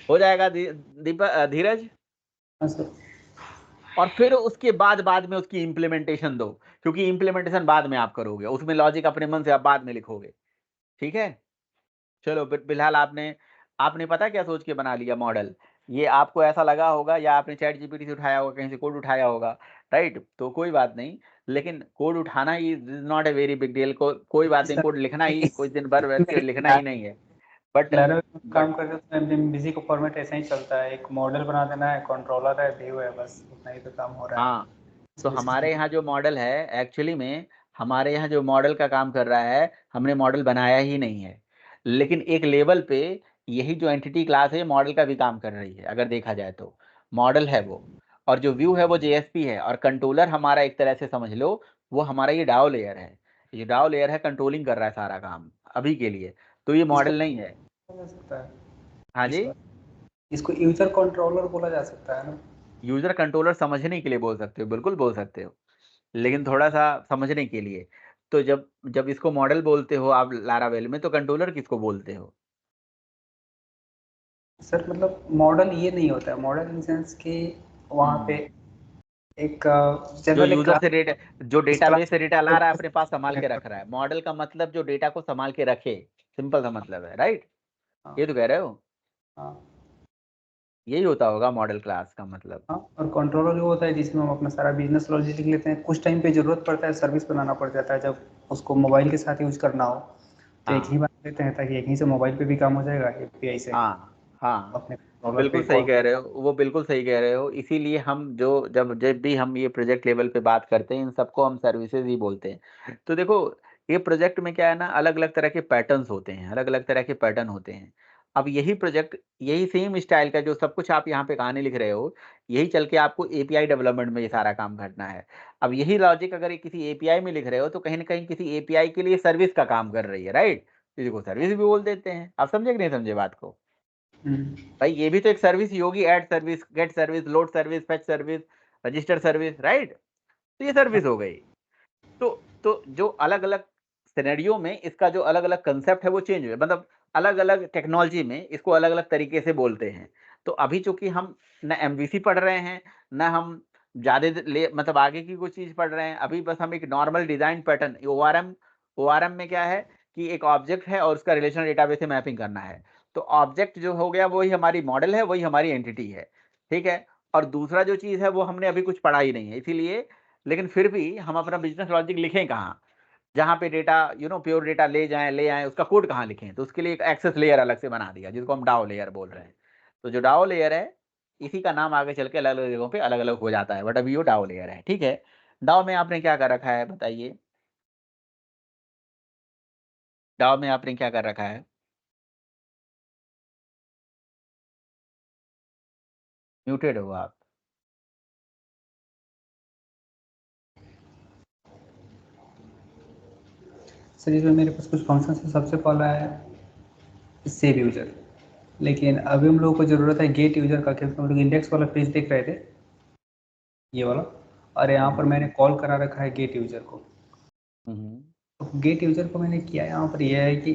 S1: हो जाएगा धीरज? और फिर उसके बाद में उसकी इंप्लीमेंटेशन दो, क्योंकि इंप्लीमेंटेशन बाद में आप करोगे, उसमें लॉजिक अपने मन से आप बाद में लिखोगे। ठीक है, चलो फिलहाल आपने पता क्या सोच के बना लिया मॉडल? ये आपको ऐसा लगा होगा या आपने चैट जीपीटी से उठाया होगा, कहीं से कोड उठाया होगा, राइट? तो कोई बात नहीं, लेकिन कोड उठाना is not a very big deal. कोई बात नहीं, कोड लिखना ही कुछ दिन भर बैठ के लिखना ही नहीं है। बट
S2: काम करते तो एमबीसी का फॉर्मेट ऐसा ही चलता है, एक मॉडल बना देना है, कंट्रोलर है, व्यू है, बस उतना ही तो काम हो रहा है।
S1: हाँ, तो हमारे यहाँ जो मॉडल है, एक्चुअली में हमारे यहाँ जो मॉडल का काम कर रहा है, हमने मॉडल बनाया ही नहीं है, लेकिन एक लेवल पे यही जो एंटिटी क्लास है मॉडल का भी काम कर रही है। अगर देखा जाए तो मॉडल है वो, और जो व्यू है वो जेएसपी है, और कंट्रोलर हमारा एक तरह से समझ लो वो हमारा ये डाओ लेयर है। ये डाओ लेयर है, कंट्रोलिंग कर रहा है सारा काम अभी के लिए, तो ये मॉडल नहीं है।
S2: बोला सकता है
S1: हाँ जी,
S2: इसको यूजर कंट्रोलर बोला जा सकता है ना?
S1: यूजर कंट्रोलर समझने के लिए बोल सकते हो, बिल्कुल बोल सकते हो, लेकिन थोड़ा सा समझने के लिए। तो जब जब इसको मॉडल बोलते हो आप लारावेल में, तो कंट्रोलर किसको बोलते हो?
S2: सर मतलब मॉडल ये नहीं होता है, मॉडल इन सेंस कि वहाँ पे एक
S1: जो
S2: जनरल
S1: यूजर से डेटा, जो डेटाबेस से डेटा ला रहा है अपने पास, संभाल के
S2: क्लास।
S1: रख रहा है। मॉडल का मतलब जो डेटा को संभाल के रखे, सिंपल सा मतलब है, राइट? ये तो कह रहे हो, यही होता होगा मॉडल क्लास का मतलब।
S2: हाँ, और कंट्रोलर वो होता है जिसमें हम अपना सारा बिजनेस लॉजिक लिख लेते हैं। कुछ टाइम पे जरूरत पड़ता है, सर्विस बनाना पड़ जाता है, जब उसको मोबाइल के साथ यूज करना हो तो एक ही बना लेते हैं, ताकि एक ही से मोबाइल पे भी काम हो जाएगा एपीआई से
S1: हाँ हाँ,
S2: अपने कंट्रोलर पे
S1: बिल्कुल सही
S2: कॉल।
S1: कह रहे हो, वो बिल्कुल सही कह रहे हो। इसीलिए हम जब भी हम ये प्रोजेक्ट लेवल पे बात करते हैं, इन सबको हम सर्विसेज ही बोलते हैं। तो देखो, ये प्रोजेक्ट में क्या है ना, अलग अलग तरह के पैटर्न्स होते हैं, अलग अलग तरह के पैटर्न होते हैं। अब यही प्रोजेक्ट, यही सेम स्टाइल का जो सब कुछ आप यहाँ पे कहानी लिख रहे हो, यही चल के आपको एपीआई डेवलपमेंट में ये सारा काम करना है। अब यही लॉजिक अगर किसी एपीआई में लिख रहे हो, तो कहीं ना कहीं किसी एपीआई के लिए सर्विस का काम कर रही है, राइट? इसी को सर्विस भी बोल देते हैं। आप समझे कि नहीं समझे बात को? भाई ये भी तो एक सर्विस ही होगी, add service, get service, load service, fetch service, register service, right? तो ये सर्विस हो गई। तो जो अलग अलग सिनेरियो में इसका जो अलग अलग कंसेप्ट है वो चेंज हुआ, मतलब अलग अलग टेक्नोलॉजी में इसको अलग अलग तरीके से बोलते हैं। तो अभी चूंकि हम न एमवीसी पढ़ रहे हैं, न हम ज्यादा मतलब आगे की कोई चीज पढ़ रहे हैं, अभी बस हम एक नॉर्मल डिजाइन पैटर्न, ओआरएम में क्या है कि एक ऑब्जेक्ट है और उसका रिलेशनल डेटाबेस से मैपिंग करना है। तो ऑब्जेक्ट जो हो गया वही हमारी मॉडल है, वही हमारी एंटिटी है, ठीक है? और दूसरा जो चीज है वो हमने अभी कुछ पढ़ा ही नहीं है, इसीलिए। लेकिन फिर भी हम अपना बिजनेस लॉजिक लिखें कहाँ, जहाँ पे डेटा प्योर डेटा ले आए, उसका कोड कहाँ लिखें? तो उसके लिए एक एक्सेस लेयर अलग से बना दिया, जिसको हम डाओ लेयर बोल रहे हैं। तो जो डाओ लेयर है, इसी का नाम आगे चल के अलग अलग जगहों पे अलग अलग हो जाता है, बट अभी वो डाओ लेयर है, ठीक है? डाओ में आपने क्या कर रखा है बताइए? डाओ में आपने क्या कर रखा है? म्यूटेड हो आप।
S2: सर इसमें मेरे पास कुछ फंक्शन है। सबसे पहला है सेव यूजर, लेकिन अभी हम लोगों को ज़रूरत है गेट यूजर का, क्योंकि हम लोग इंडेक्स वाला पेज देख रहे थे, ये वाला, और यहाँ पर मैंने कॉल करा रखा है गेट यूजर को। तो गेट यूजर को मैंने किया यहाँ पर यह है कि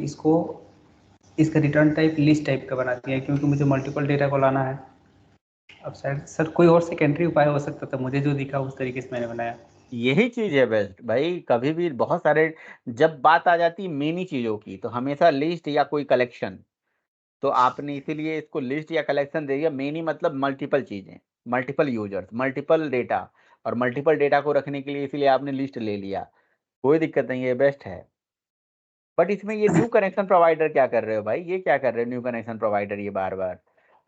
S2: इसका रिटर्न टाइप लिस्ट टाइप का बना दिया है, क्योंकि मुझे मल्टीपल डेटा को लाना है। अब शायद सर कोई और सेकेंडरी उपाय हो सकता था, मुझे जो दिखा उस तरीके से मैंने बनाया।
S1: यही चीज है बेस्ट भाई। कभी भी बहुत सारे, जब बात आ जाती है मेनी चीजों की, तो हमेशा लिस्ट या कोई कलेक्शन, तो आपने इसीलिए इसको लिस्ट या कलेक्शन दे दिया। मेनी मतलब मल्टीपल चीजें, मल्टीपल यूजर्स, मल्टीपल डेटा, और मल्टीपल डेटा को रखने के लिए इसीलिए आपने लिस्ट ले लिया। कोई दिक्कत नहीं है, बेस्ट है। बट इसमें ये न्यू कनेक्शन प्रोवाइडर क्या कर रहे हो भाई? ये क्या कर रहे हो न्यू कनेक्शन प्रोवाइडर, ये बार बार?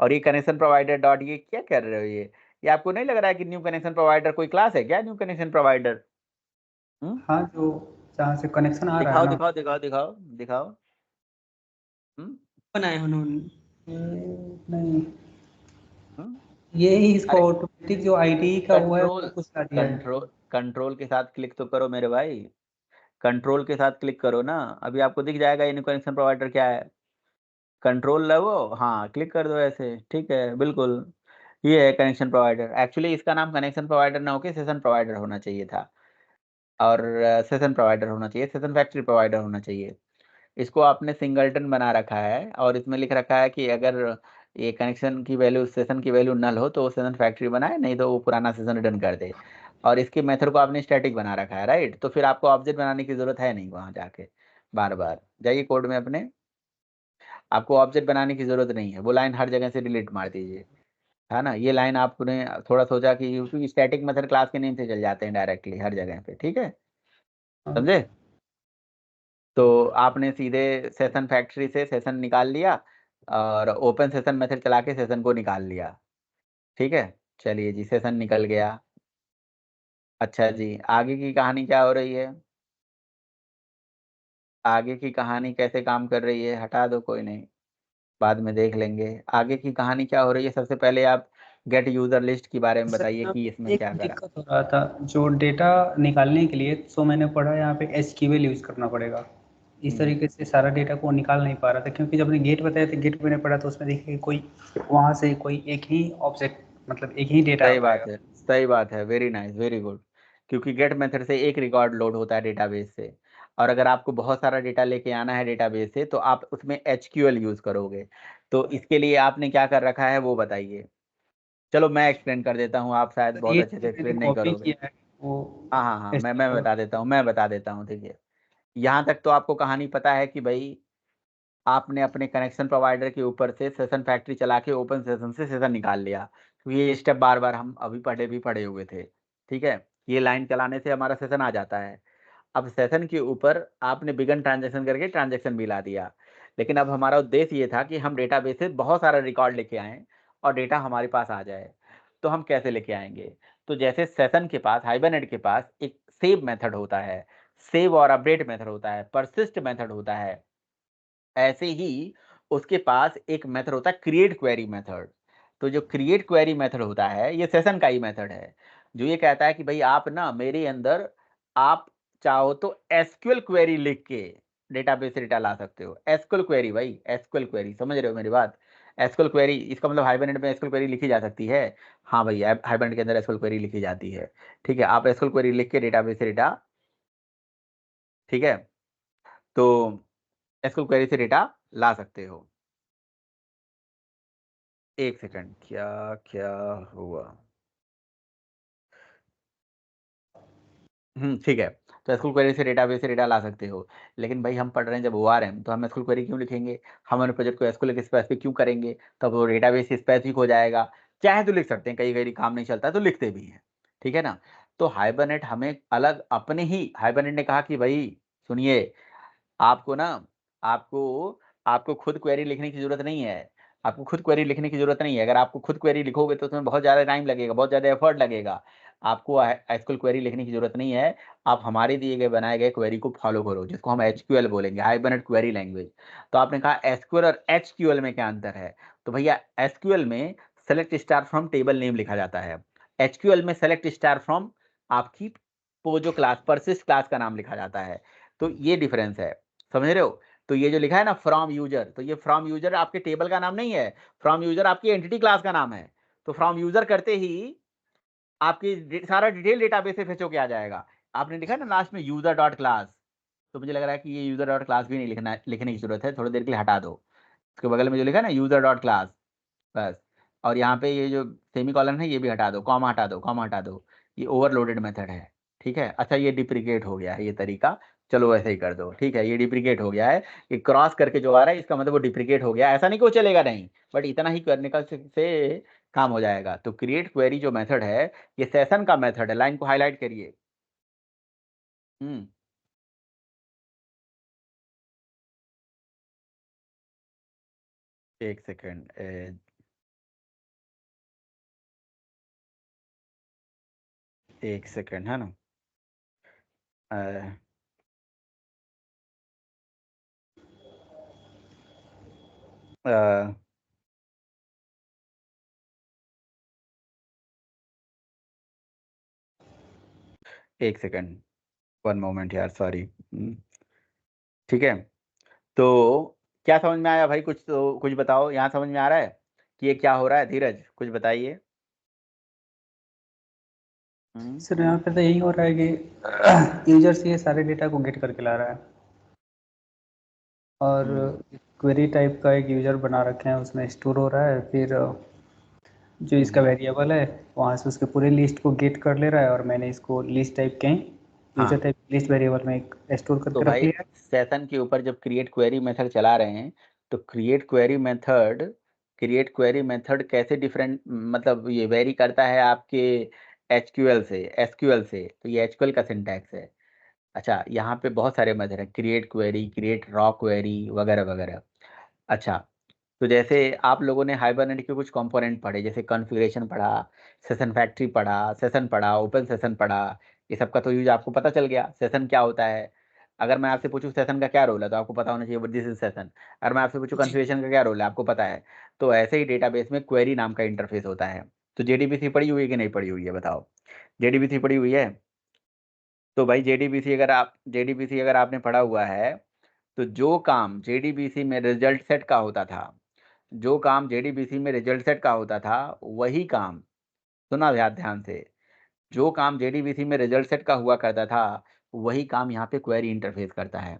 S1: और ये कनेक्शन प्रोवाइडर डॉट, ये क्या कर रहे हो? ये आपको नहीं लग रहा है कि न्यू कनेक्शन प्रोवाइडर कोई क्लास है क्या, न्यू कनेक्शन प्रोवाइडर?
S2: हाँ, जो जहाँ से कनेक्शन आ रहा है
S1: दिखाओ
S2: ना।
S1: दिखाओ दिखाओ दिखाओ दिखाओ।
S3: बनाए उन्होंने।
S2: नहीं,
S1: हम्म?
S2: ये ही इसका
S1: अरे
S2: ऑटोमेटिक जो आईडी का वो है
S1: कंट्रोल
S2: वो कुछ कर दिया है।
S1: कंट्रोल कंट्रोल के साथ क्लिक तो करो मेरे भाई, कंट्रोल के साथ क्लिक करो ना, अभी आपको दिख जाएगा इन कनेक्शन प्रोवाइडर क्या है। कंट्रोल लगो, हाँ क्लिक कर दो ऐसे, ठीक है बिल्कुल। ये है कनेक्शन प्रोवाइडर। एक्चुअली इसका नाम कनेक्शन प्रोवाइडर ना होके सेशन प्रोवाइडर होना चाहिए था, और सेशन प्रोवाइडर होना चाहिए, सेशन फैक्ट्री प्रोवाइडर होना चाहिए। इसको आपने सिंगलटन बना रखा है और इसमें लिख रखा है कि अगर ये कनेक्शन की वैल्यू, सेशन की वैल्यू नल हो तो वो सेशन फैक्ट्री बनाए, नहीं तो वो पुराना सेशन रिटर्न कर दे। और इसके मेथड को आपने स्टैटिक बना रखा है, राइट। तो फिर आपको ऑब्जेक्ट बनाने की जरूरत है नहीं, वहां जाके बार बार जाइए कोड में अपने, आपको ऑब्जेक्ट बनाने की जरूरत नहीं है, वो लाइन हर जगह से डिलीट मार दीजिए, है ना। ये लाइन आपने थोड़ा सोचा कि स्टैटिक मेथड क्लास के नेम से चल जाते हैं डायरेक्टली हर जगह पे, ठीक है, समझे। तो आपने सीधे सेशन फैक्ट्री से सेशन निकाल लिया और ओपन सेशन मेथड चला के सेशन को निकाल लिया, ठीक है। चलिए जी, सेशन निकल गया। अच्छा जी, आगे की कहानी क्या हो रही है, आगे की कहानी कैसे काम कर रही है, हटा दो कोई नहीं, बाद में देख लेंगे। आगे की कहानी क्या हो रही है, सबसे पहले आप गेट यूजर लिस्ट के बारे में
S2: सर
S1: बताइए
S2: यहाँ
S1: कि इसमें
S2: पे एक
S1: क्या करा।
S2: दिक्कत हो रहा था, जो डेटा निकालने के लिए सो मैंने पढ़ा यहाँ पे एसक्यूएल यूज करना पड़ेगा। इस तरीके से सारा डेटा को निकाल नहीं पा रहा था, क्योंकि जब मैंने गेट बताया था, गेट मैंने पढ़ा तो उसमें देखिए कोई वहाँ से कोई एक ही ऑब्जेक्ट, मतलब एक ही डेटा आ
S1: सही बात
S2: पाएगा।
S1: है, सही बात है, वेरी नाइस, वेरी गुड। क्योंकि गेट मेथड से एक रिकॉर्ड लोड होता है डेटाबेस से, और अगर आपको बहुत सारा डेटा लेके आना है डेटाबेस से तो आप उसमें एचक्यूएल यूज करोगे। तो इसके लिए आपने क्या कर रखा है वो बताइए। चलो मैं एक्सप्लेन कर देता हूँ, आप शायद
S2: सर
S1: बहुत
S2: ये
S1: अच्छे
S2: जो
S1: से
S2: मैंने
S1: एक्सप्लेन नहीं
S2: कॉपी
S1: करोगे।
S2: किया है वो
S1: हाँ हाँ हाँ, मैं
S2: कैसे
S1: मैं
S2: होगा?
S1: बता देता हूँ, मैं बता देता हूँ, ठीक है। यहाँ तक तो आपको कहानी पता है कि भाई आपने अपने कनेक्शन प्रोवाइडर के ऊपर से सेशन फैक्ट्री चला के ओपन सेशन से सेशन निकाल लिया, क्योंकि ये स्टेप बार बार हम अभी भी पढ़े हुए थे, ठीक है। ये लाइन चलाने से हमारा सेशन आ जाता है। अब सेशन के ऊपर आपने बिगन ट्रांजेक्शन करके ट्रांजेक्शन भी ला दिया, लेकिन अब हमारा उद्देश्य ये था कि हम डेटाबेस से बहुत सारा रिकॉर्ड लेके आएँ और डेटा हमारे पास आ जाए। तो हम कैसे लेके आएंगे, तो जैसे सेशन के पास, हाइबरनेट के पास एक सेव मेथड होता है, सेव और अपडेट मेथड होता है, परसिस्ट मेथड होता है, ऐसे ही उसके पास एक मेथड होता है क्रिएट क्वेरी मेथड। तो जो क्रिएट क्वेरी मेथड होता है ये सेशन का ही मेथड है, जो ये कहता है कि भाई आप ना मेरे अंदर, आप चाहो तो एसक्यूएल क्वेरी लिख के डेटाबेस से डेटा ला सकते हो। एसक्यूएल क्वेरी भाई, एसक्यूएल क्वेरी, समझ रहे हो मेरी बात। एसक्यूएल क्वेरी इसका मतलब हाइबरनेट में एसक्यूएल क्वेरी लिखी जा सकती है। हाँ भाई, हाइबरनेट के अंदर एसक्यूएल क्वेरी लिखी जाती है, ठीक है। आप एसक्यूएल क्वेरी लिख के डेटाबेस से डेटा, ठीक है, तो एसक्यूएल क्वेरी से डेटा ला सकते हो। एक सेकंड, क्या क्या हुआ। ठीक है। तो एसक्यूएल क्वेरी से डेटाबेस से डेटा ला सकते हो, लेकिन भाई हम पढ़ रहे हैं जब ओआरएम, तो हम एसक्यूएल क्वेरी क्यों लिखेंगे, हम हमारे प्रोजेक्ट को एसक्यूएल के स्पेसिफिक क्यों करेंगे, तब वो डेटाबेस स्पेसिफिक हो जाएगा। चाहे तो लिख सकते हैं, कई कई काम नहीं चलता तो लिखते भी हैं, ठीक है ना। तो हाइबरनेट हमें अलग अपने ही, हाइबरनेट ने कहा कि भाई सुनिए, आपको ना, आपको आपको खुद क्वेरी लिखने की जरूरत नहीं है, आपको खुद क्वेरी लिखने की जरूरत नहीं है। अगर आपको खुद क्वेरी लिखोगे तो उसमें बहुत ज़्यादा टाइम लगेगा, बहुत ज़्यादा एफर्ट लगेगा। आपको एसक्यूएल क्वेरी लिखने की जरूरत नहीं है, आप हमारे दिए गए बनाए गए क्वेरी को फॉलो करो, जिसको हम एचक्यूएल बोलेंगे, हाइबरनेट क्वेरी लैंग्वेज। तो आपने कहा एसक्यूएल और एचक्यूएल में क्या अंतर है, तो भैया एसक्यूएल में select star from table name लिखा जाता है, एचक्यूएल में सेलेक्ट स्टार फ्रॉम आपकी पोजो क्लास, परसिस्ट क्लास का नाम लिखा जाता है। तो ये डिफरेंस है, समझ रहे हो। तो ये जो लिखा है ना फ्रॉम यूजर, तो ये फ्रॉम यूजर आपके टेबल का नाम नहीं है, फ्रॉम यूजर आपकी एंटिटी क्लास का नाम है। तो फ्रॉम यूजर करते ही आपकी सारा डिटेल डेटाबेस से फेच होके आ जाएगा। आपने लिखा ना लास्ट में यूजर डॉट क्लास, तो मुझे लग रहा है कि ये यूजर डॉट क्लास भी नहीं लिखना, लिखने की जरूरत है, थोड़ी देर के लिए हटा दो। उसके बगल में जो लिखा है ना यूजर डॉट क्लास, बस। और यहाँ पे ये जो सेमी कॉलन है ये भी हटा दो, कॉमा हटा दो, कॉमा हटा दो, ये ओवरलोडेड मेथड है, ठीक है। अच्छा ये डिप्रिकेट हो गया है ये तरीका, चलो वैसे ही कर दो, ठीक है। ये डिप्रिकेट हो गया है, ये क्रॉस करके जो आ रहा है इसका मतलब वो डिप्रिकेट हो गया, ऐसा नहीं कि वो चलेगा नहीं, बट इतना ही करने का से काम हो जाएगा। तो क्रिएट क्वेरी जो मेथड है ये सेशन का मेथड है, लाइन को हाईलाइट करिए। हम्म एक सेकेंड, एक सेकेंड, है ना। अ, अ, एक सेकंड, 1 मोमेंट यार, सॉरी। ठीक है, तो क्या समझ में आया भाई? कुछ तो कुछ बताओ, यहाँ समझ में आ रहा है कि ये क्या हो रहा है? धीरज कुछ बताइए।
S2: सर यहाँ पे तो यही हो रहा है कि यूजर से ये सारे डेटा को गेट करके ला रहा है, और क्वेरी टाइप का एक यूजर बना रखे हैं, उसमें स्टोर हो रहा है, फिर जो इसका वेरिएबल है वहाँ से उसके पूरे लिस्ट को गेट कर ले रहा है, और मैंने इसको लिस्ट टाइप के यूजर टाइप लिस्ट वेरिएबल में एक स्टोर
S1: तो
S2: करके रख
S1: भाई
S2: लिया है।
S1: सेशन के ऊपर जब क्रिएट क्वेरी मेथड चला रहे हैं, तो क्रिएट क्वेरी मेथड कैसे डिफरेंट, मतलब ये वेरी करता है आपके एचक्यूएल से, एसक्यूएल से? तो ये एचक्यूएल का सिंटैक्स है। अच्छा, यहाँ पे बहुत सारे मेथड हैं, create query, create raw query वगैरह वगैरह। अच्छा, तो जैसे आप लोगों ने हाइबरनेट के कुछ कंपोनेंट पढ़े, जैसे कॉन्फ़िगरेशन पढ़ा, सेशन फैक्ट्री पढ़ा, सेशन पढ़ा, ओपन सेशन पढ़ा, ये सब का तो यूज आपको पता चल गया। सेशन क्या होता है? अगर मैं आपसे पूछूं सेशन का क्या रोल है, तो आपको पता होना चाहिए दिस इज सेशन। अगर मैं आपसे पूछूं कॉन्फ़िगरेशन का क्या रोल है, आपको पता है। तो ऐसे ही डेटाबेस में क्वेरी नाम का इंटरफेस होता है। तो जेडीबीसी पढ़ी हुई है कि नहीं पढ़ी हुई है, बताओ? जेडीबीसी पढ़ी हुई है? तो भाई जेडीबीसी अगर आपने पढ़ा हुआ है, तो जो काम जेडीबीसी में रिजल्ट सेट का होता था, जो काम जेडीबीसी में रिजल्ट सेट का होता था, वही काम, सुना ध्यान से, जो काम जेडीबीसी में रिजल्ट सेट का हुआ करता था, वही काम यहाँ पे क्वेरी इंटरफेस करता है।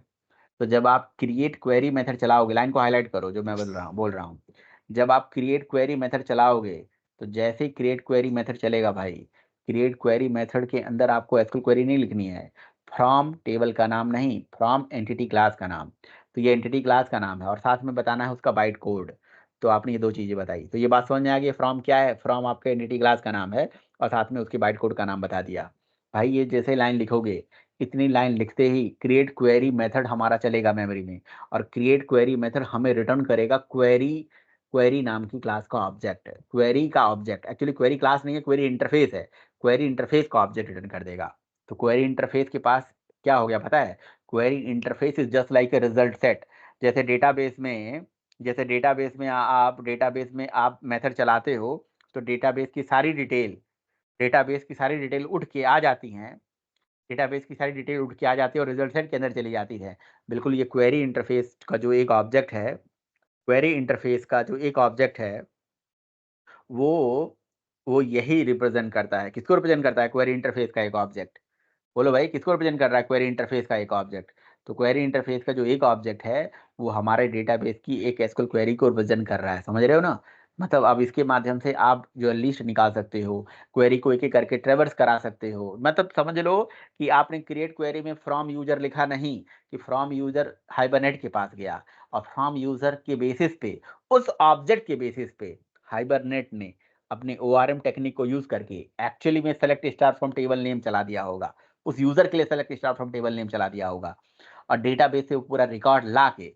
S1: तो जब आप क्रिएट क्वेरी मेथड चलाओगे, लाइन को हाईलाइट करो जो मैं बोल रहा हूँ। जब आप क्रिएट क्वेरी मेथड चलाओगे, तो जैसे ही क्रिएट क्वेरी मेथड चलेगा भाई, क्रिएट क्वेरी मेथड के अंदर आपको एसक्यूएल क्वेरी नहीं लिखनी है, फ्रॉम टेबल का नाम नहीं, फ्रॉम एंटिटी क्लास का नाम। तो ये एंटिटी क्लास का नाम है, और साथ में बताना है उसका बाइट कोड। तो आपने ये दो चीज़ें बताई, तो ये बात समझ में आ गई। फ्रॉम क्या है? फ्रॉम आपके एंटिटी क्लास का नाम है, और साथ में उसकी बाइट कोड का नाम बता दिया। भाई ये जैसे लाइन लिखोगे, इतनी लाइन लिखते ही क्रिएट क्वेरी मेथड हमारा चलेगा मेमोरी में, और क्रिएट क्वेरी मेथड हमें रिटर्न करेगा क्वेरी नाम की क्लास का ऑब्जेक्ट। क्वेरी का ऑब्जेक्ट, एक्चुअली क्वेरी क्लास नहीं है, क्वेरी इंटरफेस है। क्वेरी इंटरफेस का ऑब्जेक्ट रिटर्न कर देगा। तो क्वेरी इंटरफेस के पास क्या हो गया पता है? Query interface is just like a result set. जैसे डेटाबेस में आप मेथड चलाते हो, तो डेटाबेस की सारी डिटेल उठ के आ जाती हैं, डेटाबेस की सारी डिटेल उठ के आ जाती है और रिजल्ट सेट के अंदर चली जाती है। बिल्कुल, ये क्वेरी इंटरफेस का जो एक ऑब्जेक्ट है, क्वेरी इंटरफेस का जो एक ऑब्जेक्ट है, वो वो यही रिप्रेजेंट करता है। किसको रिप्रेजेंट करता है? क्वेरी इंटरफेस का एक ऑब्जेक्ट। बोलो भाई, किसको रिप्रेजेंट कर रहा है? क्वेरी इंटरफेस का एक ऑब्जेक्ट। तो क्वेरी इंटरफेस का जो एक ऑब्जेक्ट है, वो हमारे डेटाबेस की एक एसक्यूएल क्वेरी को रिप्रेजेंट कर रहा है। समझ रहे हो ना? मतलब अब इसके माध्यम से आप जो लिस्ट निकाल सकते हो, क्वेरी को एक एक करके ट्रेवर्स करा सकते हो। मतलब समझ लो कि आपने क्रिएट क्वेरी में फ्रॉम यूजर लिखा नहीं, कि फ्रॉम यूजर हाइबरनेट के पास गया, और फ्रॉम यूजर के बेसिस पे, उस ऑब्जेक्ट के बेसिस पे हाइबरनेट ने अपने ओआरएम टेक्निक को यूज करके एक्चुअली में select star from table name चला दिया होगा। उस यूजर के लिए select star from table name चला दिया होगा, और डेटाबेस से वो पूरा रिकॉर्ड ला के,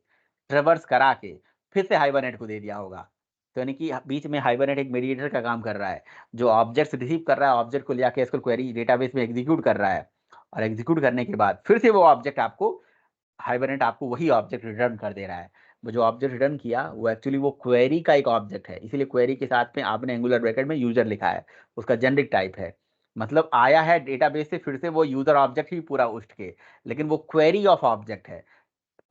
S1: ट्रेवर्स करा के, फिर से हाइबरनेट को दे दिया होगा। तो यानी कि बीच में हाइबरनेट एक मीडिएटर का काम कर रहा है, जो ऑब्जेक्ट रिसीव कर रहा है, ऑब्जेक्ट को ले जाके एसक्यूएल क्वेरी डेटाबेस में एग्जीक्यूट कर रहा है, और एग्जीक्यूट करने के बाद फिर से वो ऑब्जेक्ट आपको, हाइबरनेट आपको वही ऑब्जेक्ट रिटर्न कर दे रहा है। वो जो ऑब्जेक्ट रिटर्न किया, वो एक्चुअली वो क्वेरी का एक ऑब्जेक्ट है, इसीलिए क्वेरी के साथ में आपने एंगुलर ब्रैकेट में यूजर लिखा है, उसका जेनेरिक टाइप है। मतलब आया है डेटाबेस से फिर से वो यूजर ऑब्जेक्ट ही पूरा उठ के, लेकिन वो क्वेरी ऑफ ऑब्जेक्ट है।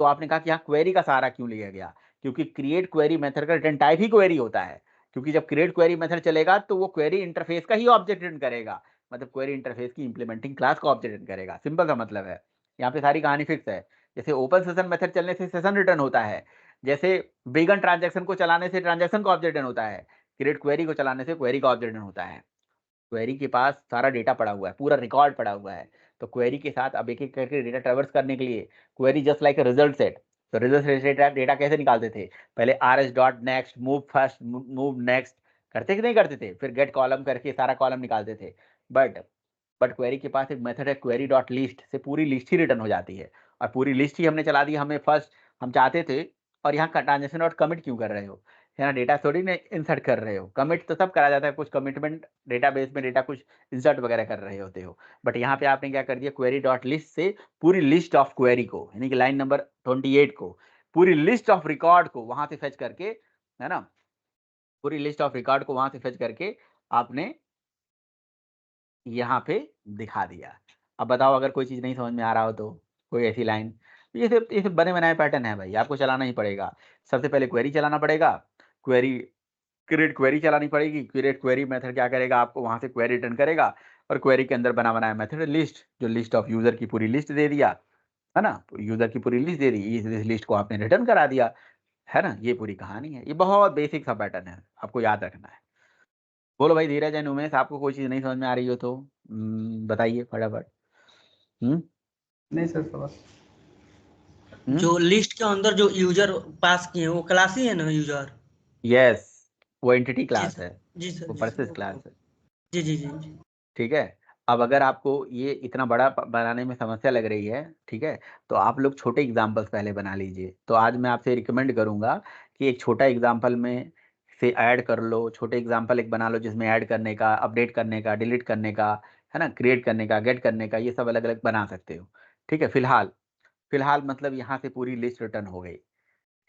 S1: तो आपने कहा कि यहाँ क्वेरी का सहारा क्यों लिया गया? क्योंकि क्रिएट क्वेरी मेथड का रिटर्न टाइप ही क्वेरी होता है। क्योंकि जब क्रिएट क्वेरी मेथड चलेगा, तो वो क्वेरी इंटरफेस का ही ऑब्जेक्ट रिटर्न करेगा, मतलब क्वेरी इंटरफेस की इंप्लीमेंटिंग क्लास का ऑब्जेक्ट रिटर्न करेगा। सिंपल सा मतलब है, यहाँ पे सारी कहानी फिक्स है। जैसे ओपन सेशन मेथड चलने से सेशन रिटर्न होता है, जैसे बिगन ट्रांजैक्शन को चलाने से ट्रांजैक्शन का ऑब्जेक्ट रिटर्न होता है, क्रिएट क्वेरी को चलाने से क्वेरी का ऑब्जेक्ट रिटर्न होता है। क्वेरी के पास सारा डेटा पड़ा हुआ है, पूरा रिकॉर्ड पड़ा हुआ है। तो क्वेरी के साथ अब एक एक करके डेटा ट्रेवर्स करने के लिए, query just like result set. तो रिजल्ट सेट डेटा कैसे निकालते थे? पहले R S dot next, move first, move next करते कि नहीं करते थे? फिर गेट कॉलम करके सारा कॉलम निकालते थे। बट क्वेरी के पास एक मेथड है, क्वेरी डॉट लिस्ट से पूरी लिस्ट ही रिटर्न हो जाती है, और पूरी लिस्ट ही हमने चला दी। हमें फर्स्ट हम चाहते थे, और यहाँ ट्रांजेक्शन डॉट कमिट क्यों कर रहे हो? है ना, डेटा थोड़ी ना इंसर्ट कर रहे हो। कमिट तो सब करा जाता है, कुछ कमिटमेंट डेटाबेस में डेटा कुछ इंसर्ट वगैरह कर रहे होते हो। बट यहाँ पे आपने क्या कर दिया? क्वेरी डॉट लिस्ट से पूरी लिस्ट ऑफ क्वेरी को, यानी कि लाइन नंबर 28 को, पूरी लिस्ट ऑफ रिकॉर्ड को वहां से फेच करके, है ना, पूरी लिस्ट ऑफ रिकॉर्ड को वहां से फेच करके आपने यहाँ पे दिखा दिया। अब बताओ अगर कोई चीज़ नहीं समझ में आ रहा हो तो कोई ऐसी लाइन, ये सिर्फ बने बनाए पैटर्न है भाई, आपको चलाना ही पड़ेगा। सबसे पहले क्वेरी चलाना पड़ेगा, क्वेरी क्रिएट क्वेरी चलानी पड़ेगी। क्रिएट क्वेरी मेथड क्या करेगा, आपको वहां से क्वेरी रिटर्न करेगा, और क्वेरी के अंदर बना बनाया मेथड लिस्ट, जो लिस्ट ऑफ यूजर की पूरी लिस्ट दे दिया है ना, तो यूजर की पूरी लिस्ट दे दी, इस लिस्ट को आपने रिटर्न करा दिया है ना। ये पूरी कहानी है, ये बहुत बेसिक सा पैटर्न है, आपको याद रखना है। बोलो भाई धीरज एंड उमेश, आपको कोई चीज नहीं समझ में आ रही हो तो बताइए फटाफट।
S2: नहीं सर समझ।
S3: जो लिस्ट के अंदर जो यूजर पास किए वो क्लास ही है ना यूजर?
S1: यस, वो एंटिटी
S3: जी
S1: क्लास
S3: सर,
S1: है,
S3: जी सर,
S1: वो
S3: जी
S1: प्रोसेस
S3: सर,
S1: क्लास है।
S3: जी जी जी जी।
S1: ठीक है, अब अगर आपको ये इतना बड़ा बनाने में समस्या लग रही है, ठीक है, तो आप लोग छोटे एग्जाम्पल्स पहले बना लीजिए। तो आज मैं आपसे रिकमेंड करूंगा कि एक छोटा एग्जाम्पल में से ऐड कर लो, छोटे एग्जाम्पल एक बना लो जिसमें ऐड करने का, अपडेट करने का, डिलीट करने का, है ना, क्रिएट करने का, गेट करने का, ये सब अलग अलग बना सकते हो। ठीक है, फिलहाल फिलहाल मतलब यहाँ से पूरी लिस्ट रिटर्न हो गई।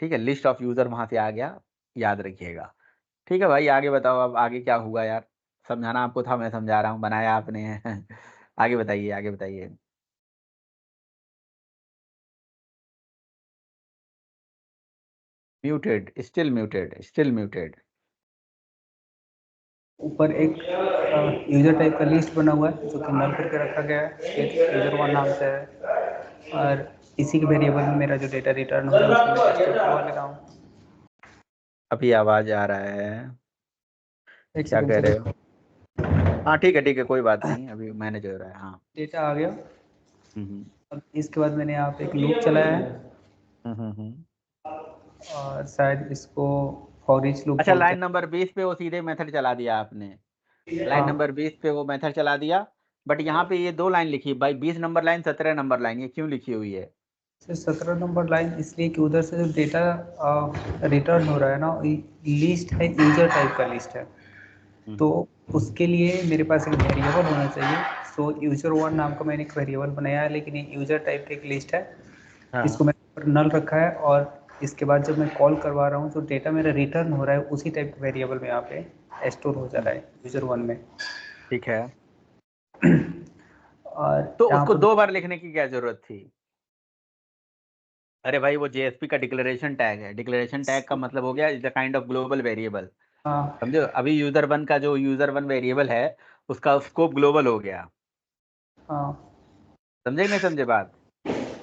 S1: ठीक है, लिस्ट ऑफ यूजर वहां से आ गया, याद रखिएगा। ठीक है भाई, आगे बताओ अब आगे क्या हुआ यार, समझाना आपको था, मैं समझा रहा हूँ, बनाया आपने आगे बताइए, आगे बताइए। Muted, still muted, still muted.
S2: ऊपर एक यूजर टाइप का लिस्ट बना हुआ है जो कि नल करके रखा गया है, यूजर वन नाम से है, और इसी के वेरिएबल में मेरा जो डेटा रिटर्न हो रहा है उसमें मैं स्टेप करवा ले रहा हूँ।
S1: अभी आवाज आ रहा है,
S2: एक
S1: क्या
S2: सेकंड
S1: कह
S2: सर,
S1: रहे हो? हाँ ठीक है, कोई बात नहीं, अभी मैनेज हो रहा है। हाँ।
S2: डेटा आ गया।
S1: हम्म
S2: अब इसके बाद मैंने यहाँ पे एक लूप चलाया है,
S1: हम्म।
S2: और शायद इसको फॉर ईच लूप
S1: अच्छा,
S2: बोलते
S1: लाइन नंबर 20 पे वो सीधे मेथड चला दिया आपने,
S2: हैं।
S1: लाइन
S2: हाँ
S1: नंबर 20 पे वो मेथड चला दिया, बट यहाँ पे ये 2 लाइन लिखी भाई, 20 नंबर लाइन, 17 नंबर लाइन, ये क्यों लिखी हुई है?
S2: सर 17 नंबर लाइन इसलिए कि उधर से जो डेटा रिटर्न हो रहा है ना, लिस्ट है, यूजर टाइप का लिस्ट है, तो उसके लिए मेरे पास एक वेरिएबल होना चाहिए। सो यूजर वन नाम का मैंने एक वेरिएबल बनाया है, लेकिन ये यूजर टाइप की एक लिस्ट है,
S1: हाँ।
S2: इसको मैंने नल रखा है, और इसके बाद जब मैं कॉल करवा रहा हूँ जो डेटा मेरा रिटर्न हो रहा है उसी टाइप का वेरिएबल में यहाँ पे स्टोर हो जा रहा है यूजर वन में।
S1: ठीक है,
S2: और
S1: तो
S2: यहाँ
S1: उसको
S2: पर
S1: 2 बार लिखने की क्या जरूरत थी? अरे भाई वो जेएसपी का डिक्लेरेशन टैग है, डिक्लेरेशन टैग का मतलब हो गया is the kind of global variable.
S2: हाँ
S1: समझो, अभी यूजर वन का जो यूजर वन वेरिएबल है उसका स्कोप ग्लोबल हो गया।
S2: हाँ
S1: समझे कि नहीं समझे बात?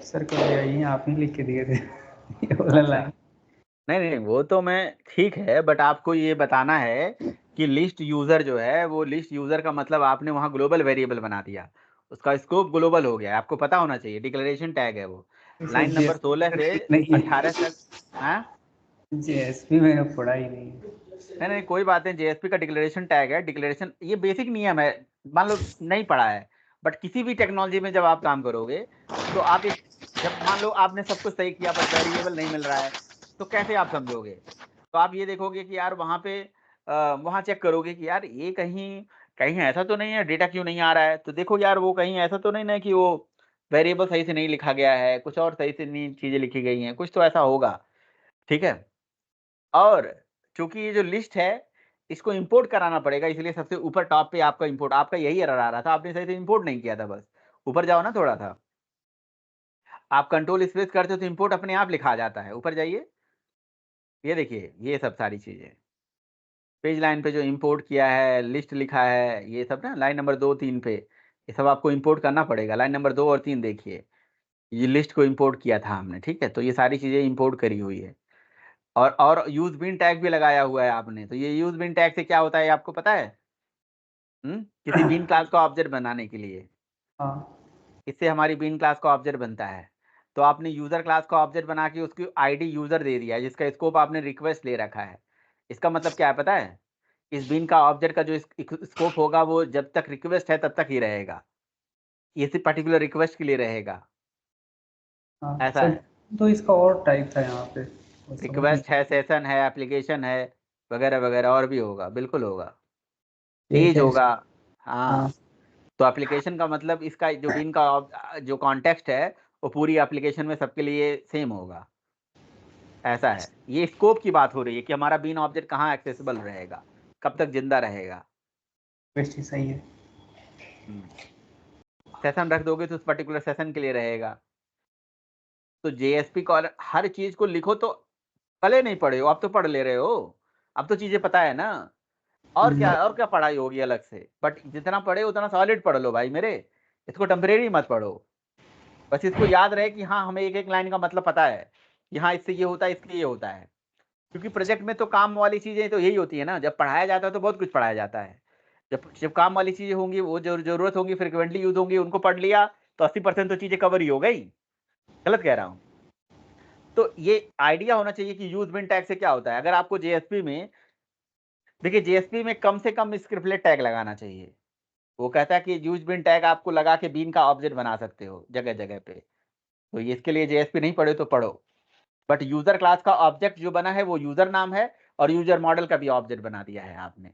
S2: सर, कब यही आप ही लिख के दिए थे ये वाला
S1: अच्छा,
S2: लाइन।
S1: नहीं नहीं वो तो मैं ठीक है, बट आपको ये बताना है कि लिस्ट यूजर जो है, वो लिस्ट यूजर का मतलब आपने वहां ग्लोबल वेरिएबल बना दिया, उसका स्कोप ग्लोबल हो गया, आपको पता होना चाहिए, डिक्लेरेशन टैग है वो।
S2: सर
S1: लाइन नंबर 16
S2: जेएसपी
S1: से
S2: नहीं
S1: 18
S2: है,
S1: तक। हाँ,
S2: जेएसपी मैंने पढ़ा ही नहीं है।
S1: नहीं नहीं कोई बात नहीं, जेएसपी का डिक्लेरेशन टैग है, डिक्लेरेशन ये बेसिक नियम है, मान लो नहीं पढ़ा है, बट किसी भी टेक्नोलॉजी में जब आप काम करोगे, तो आप एक, जब मान लो आपने सब कुछ सही किया बट वेरिएबल नहीं मिल रहा है, तो कैसे आप समझोगे? तो आप ये देखोगे कि यार वहाँ पे वहाँ चेक करोगे कि यार ये कहीं कहीं ऐसा तो नहीं है, डेटा क्यों नहीं आ रहा है, तो देखो यार वो कहीं ऐसा तो नहीं ना कि वो वेरिएबल सही से नहीं लिखा गया है, कुछ और सही से नहीं चीजें लिखी गई हैं, कुछ तो ऐसा होगा। ठीक है, और चूंकि ये जो लिस्ट है इसको इंपोर्ट कराना पड़ेगा, इसलिए सबसे ऊपर टॉप पे आपका इंपोर्ट, आपका यही एरर आ रहा था, आपने सही से इंपोर्ट नहीं किया था, बस ऊपर जाओ ना थोड़ा सा, आप कंट्रोल स्पेस करते हो तो इंपोर्ट अपने आप लिखा जाता है, ऊपर जाइए, ये देखिए ये सब सारी चीजें, पेज लाइन पे जो इंपोर्ट किया है, लिस्ट लिखा है, ये सब ना लाइन नंबर 2 3 पे, ये सब आपको इंपोर्ट करना पड़ेगा। लाइन नंबर 2 और 3 देखिए, ये लिस्ट को इंपोर्ट किया था हमने, ठीक है, तो ये सारी चीजें इंपोर्ट करी हुई है, और यूज बिन टैग भी लगाया हुआ है आपने, तो ये यूज बिन टैग से क्या होता है आपको पता है? किसी बीन क्लास का ऑब्जेक्ट बनाने के लिए,
S2: हाँ
S1: इससे हमारी बीन क्लास का ऑब्जेक्ट बनता है, तो आपने यूजर क्लास का ऑब्जेक्ट बना के उसकी आईडी यूजर दे दिया है, जिसका स्कोप आपने रिक्वेस्ट ले रखा है। इसका मतलब क्या है पता है? इस बीन का ऑब्जेक्ट का जो स्कोप होगा वो जब तक रिक्वेस्ट है तब तक ही रहेगा, ये सिर्फ पर्टिकुलर रिक्वेस्ट के लिए रहेगा,
S2: हाँ
S1: ऐसा
S2: सर,
S1: है।
S2: तो इसका और टाइप था यहाँ पे, वो समझ नहीं।
S1: रिक्वेस्ट है, सेशन है, एप्लीकेशन है, वगैरह वगैरह, और भी होगा, बिल्कुल होगा,
S2: ठीक
S1: पेज
S2: है।
S1: होगा।
S2: हाँ
S1: हाँ, तो एप्लीकेशन का मतलब इसका जो बीन का जो कॉन्टेक्स्ट है वो पूरी एप्लीकेशन में सबके लिए सेम होगा, ऐसा है। ये स्कोप की बात हो रही है कि हमारा बीन ऑब्जेक्ट कहाँ एक्सेसिबल रहेगा, कब तक जिंदा रहेगा।
S2: बेस्ट ही सही है।
S1: हम्म। सेशन रख दोगे तो उस पर्टिकुलर सेशन के लिए रहेगा। तो जेएसपी कॉल हर चीज को लिखो तो पहले नहीं पढ़े हो, अब तो पढ़ ले रहे हो, अब तो चीजें पता है ना। और क्या पढ़ाई होगी अलग से, बट जितना पढ़े उतना सॉलिड पढ़ लो भाई मेरे, इसको टेम्परेरी मत पढ़ो। बस इसको याद रहे कि हाँ हमें एक एक लाइन का मतलब पता है, यहाँ इससे ये होता है, इसके ये होता है। क्योंकि प्रोजेक्ट में तो काम वाली चीजें तो यही होती है ना, जब पढ़ाया जाता है तो बहुत कुछ पढ़ाया जाता है। जब जब काम वाली चीजें होंगी, वो जरूरत होंगी, फ्रिक्वेंटली यूज होंगी, उनको पढ़ लिया तो 80% तो चीजें कवर ही हो गई। गलत कह रहा हूँ? तो ये आइडिया होना चाहिए कि यूज बिन टैग से क्या होता है। अगर आपको जेएसपी में, देखिए जेएसपी में कम से कम स्क्रिप्टलेट टैग लगाना चाहिए। वो कहता है कि यूज बिन टैग आपको लगा के बीन का ऑब्जेक्ट बना सकते हो जगह जगह पे। तो इसके लिए जेएसपी नहीं पढ़े तो पढ़ो। बट यूजर क्लास का ऑब्जेक्ट जो बना है वो यूजर नाम है, और यूजर मॉडल का भी ऑब्जेक्ट बना दिया है आपने।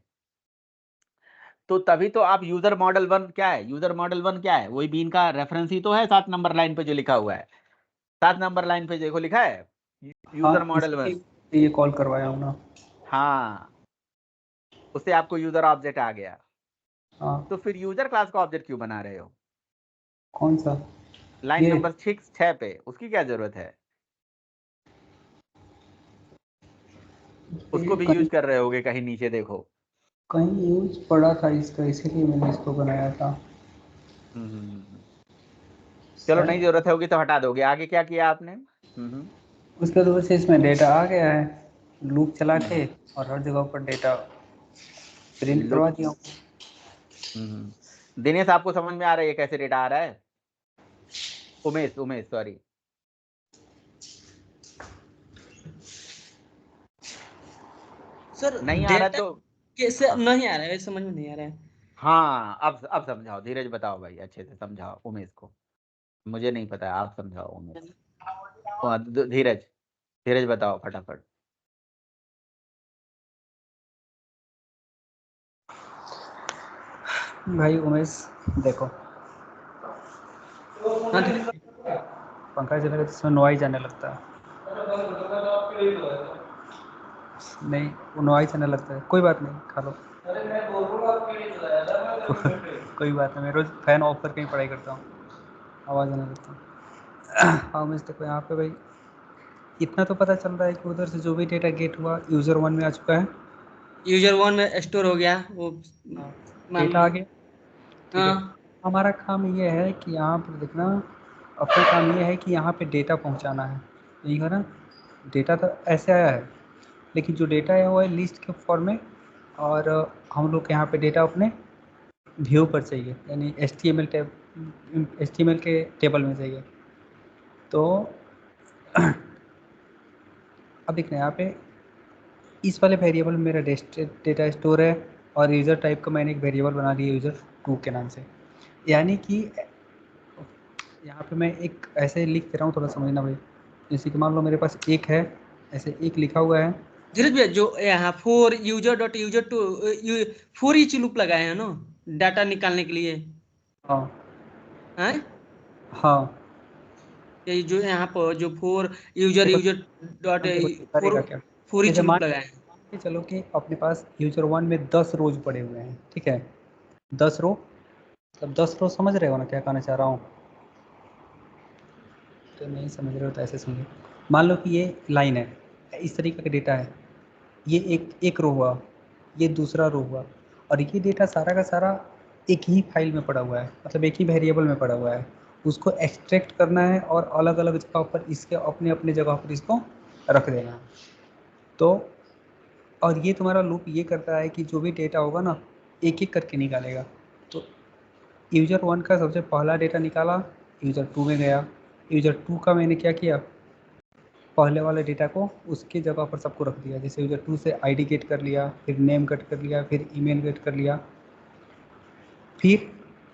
S1: तो तभी तो आप यूजर मॉडल 1 क्या है, यूजर मॉडल 1 क्या है, वही बीन का रेफरेंस ही तो है 7 नंबर लाइन पे जो लिखा हुआ है। 7 नंबर लाइन पे देखो लिखा है यूजर मॉडल 1।
S2: ये कॉल करवाया हूँ ना।
S1: हाँ, उससे आपको यूजर ऑब्जेक्ट आ गया।
S2: हाँ,
S1: तो फिर यूजर क्लास का ऑब्जेक्ट क्यों बना रहे हो?
S2: कौन सा?
S1: लाइन
S2: ये
S1: नंबर 6 पे उसकी क्या जरूरत है? उसको भी यूज कर रहे होगे कहीं नीचे देखो।
S2: कहीं यूज पड़ा था इसका, इसीलिए मैंने इसको बनाया था।
S1: चलो नहीं जरूरत होगी तो हटा दोगे। आगे क्या किया आपने?
S2: उसके बाद से इसमें डेटा आ गया है, लूप चला के और हर जगह पर डेटा प्रिंट करवा दिया।
S1: दिनेश आपको समझ में आ रहा है ये कैसे डेटा आ रहा है? उमेश सॉरी।
S3: सर
S1: नहीं आ रहा
S3: डेटा
S1: तो
S3: कैसे
S1: हाँ
S3: नहीं आ रहा है, समझ में नहीं आ रहा है।
S1: हाँ, अब समझाओ। धीरज बताओ भाई, अच्छे से समझाओ उमेश को। मुझे नहीं पता है, आप समझाओ उमेश। धीरज धीरज बताओ फटाफट।
S2: भाई उमेश देखो,
S3: हाँ धीरे
S2: पंखा चलेगा तो इसमें नॉइज आने लगता है। नहीं, वो नॉइज आने लगता है। कोई बात नहीं, खा लो। कोई बात नहीं, मैं रोज फैन ऑफ करके ही पढ़ाई करता हूँ, आवाज़ आने लगता है। हाँ उमेश देखो, यहाँ पे भाई इतना तो पता चल रहा है कि उधर से जो भी डेटा गेट हुआ यूज़र 1 में आ चुका है।
S3: यूजर 1 में स्टोर हो गया वो, मान
S2: डेटा आ
S3: लीजिए।
S2: गया, ठीक है।
S3: हाँ
S2: हमारा काम ये है कि यहाँ पर देखना, अपना काम ये है कि यहाँ पे डेटा पहुँचाना है, यही है ना। डेटा तो ऐसे आया है, लेकिन जो डेटा है वो है लिस्ट के फॉर्म में, और हम लोग के यहाँ पे डेटा अपने व्यू पर चाहिए, यानी HTML के टेबल में चाहिए। तो अब देखना यहाँ पे इस वाले वेरिएबल में मेरा डेटा स्टोर है, और यूज़र टाइप का मैंने एक वेरिएबल बना दिया यूज़र 2 के नाम से। यानी कि यहाँ पे मैं एक ऐसे लिख दे रहा हूँ, थोड़ा समझना भाई। जैसे कि मान लो मेरे पास एक है, ऐसे एक लिखा हुआ है।
S3: धीरज भैया, जो यहाँ for user dot user two for each loop लगाए हैं ना डाटा निकालने के लिए,
S2: हाँ
S3: हैं?
S2: हाँ,
S3: ये जो यहाँ पर जो फॉर यूजर
S2: देखो
S3: डॉट
S2: देखो
S3: फॉर
S2: करेगा क्या।
S3: फॉर ईच
S2: जैसे मान
S3: लूप लगाए हैं।
S2: के चलो कि अपने पास यूजर 1 में 10 रोज पड़े हुए हैं, ठीक है। 10 रो, तब 10 रो समझ रहे हो ना क्या कहना चाह रहा हूँ? तो नहीं समझ रहे हो तो ऐसे समझो। मान लो कि ये लाइन है, इस तरीके का डेटा है, ये एक रो हुआ, ये दूसरा रो हुआ, और ये डेटा सारा का सारा एक ही फाइल में पड़ा हुआ है, मतलब एक ही वेरिएबल में पड़ा हुआ है। उसको एक्सट्रैक्ट करना है और अलग अलग जगह पर इसके अपने अपने जगह पर इसको रख देना है। तो और ये तुम्हारा लूप ये करता है कि जो भी डेटा होगा ना, एक एक करके निकालेगा। तो यूजर 1 का सबसे पहला डेटा निकाला, यूजर 2 में गया, यूजर 2 का मैंने क्या किया, पहले वाले डेटा को उसकी जगह पर सबको रख दिया। जैसे यूजर 2 से आईडी गेट कर लिया, फिर नेम गेट कर लिया, फिर ईमेल गेट कर लिया, फिर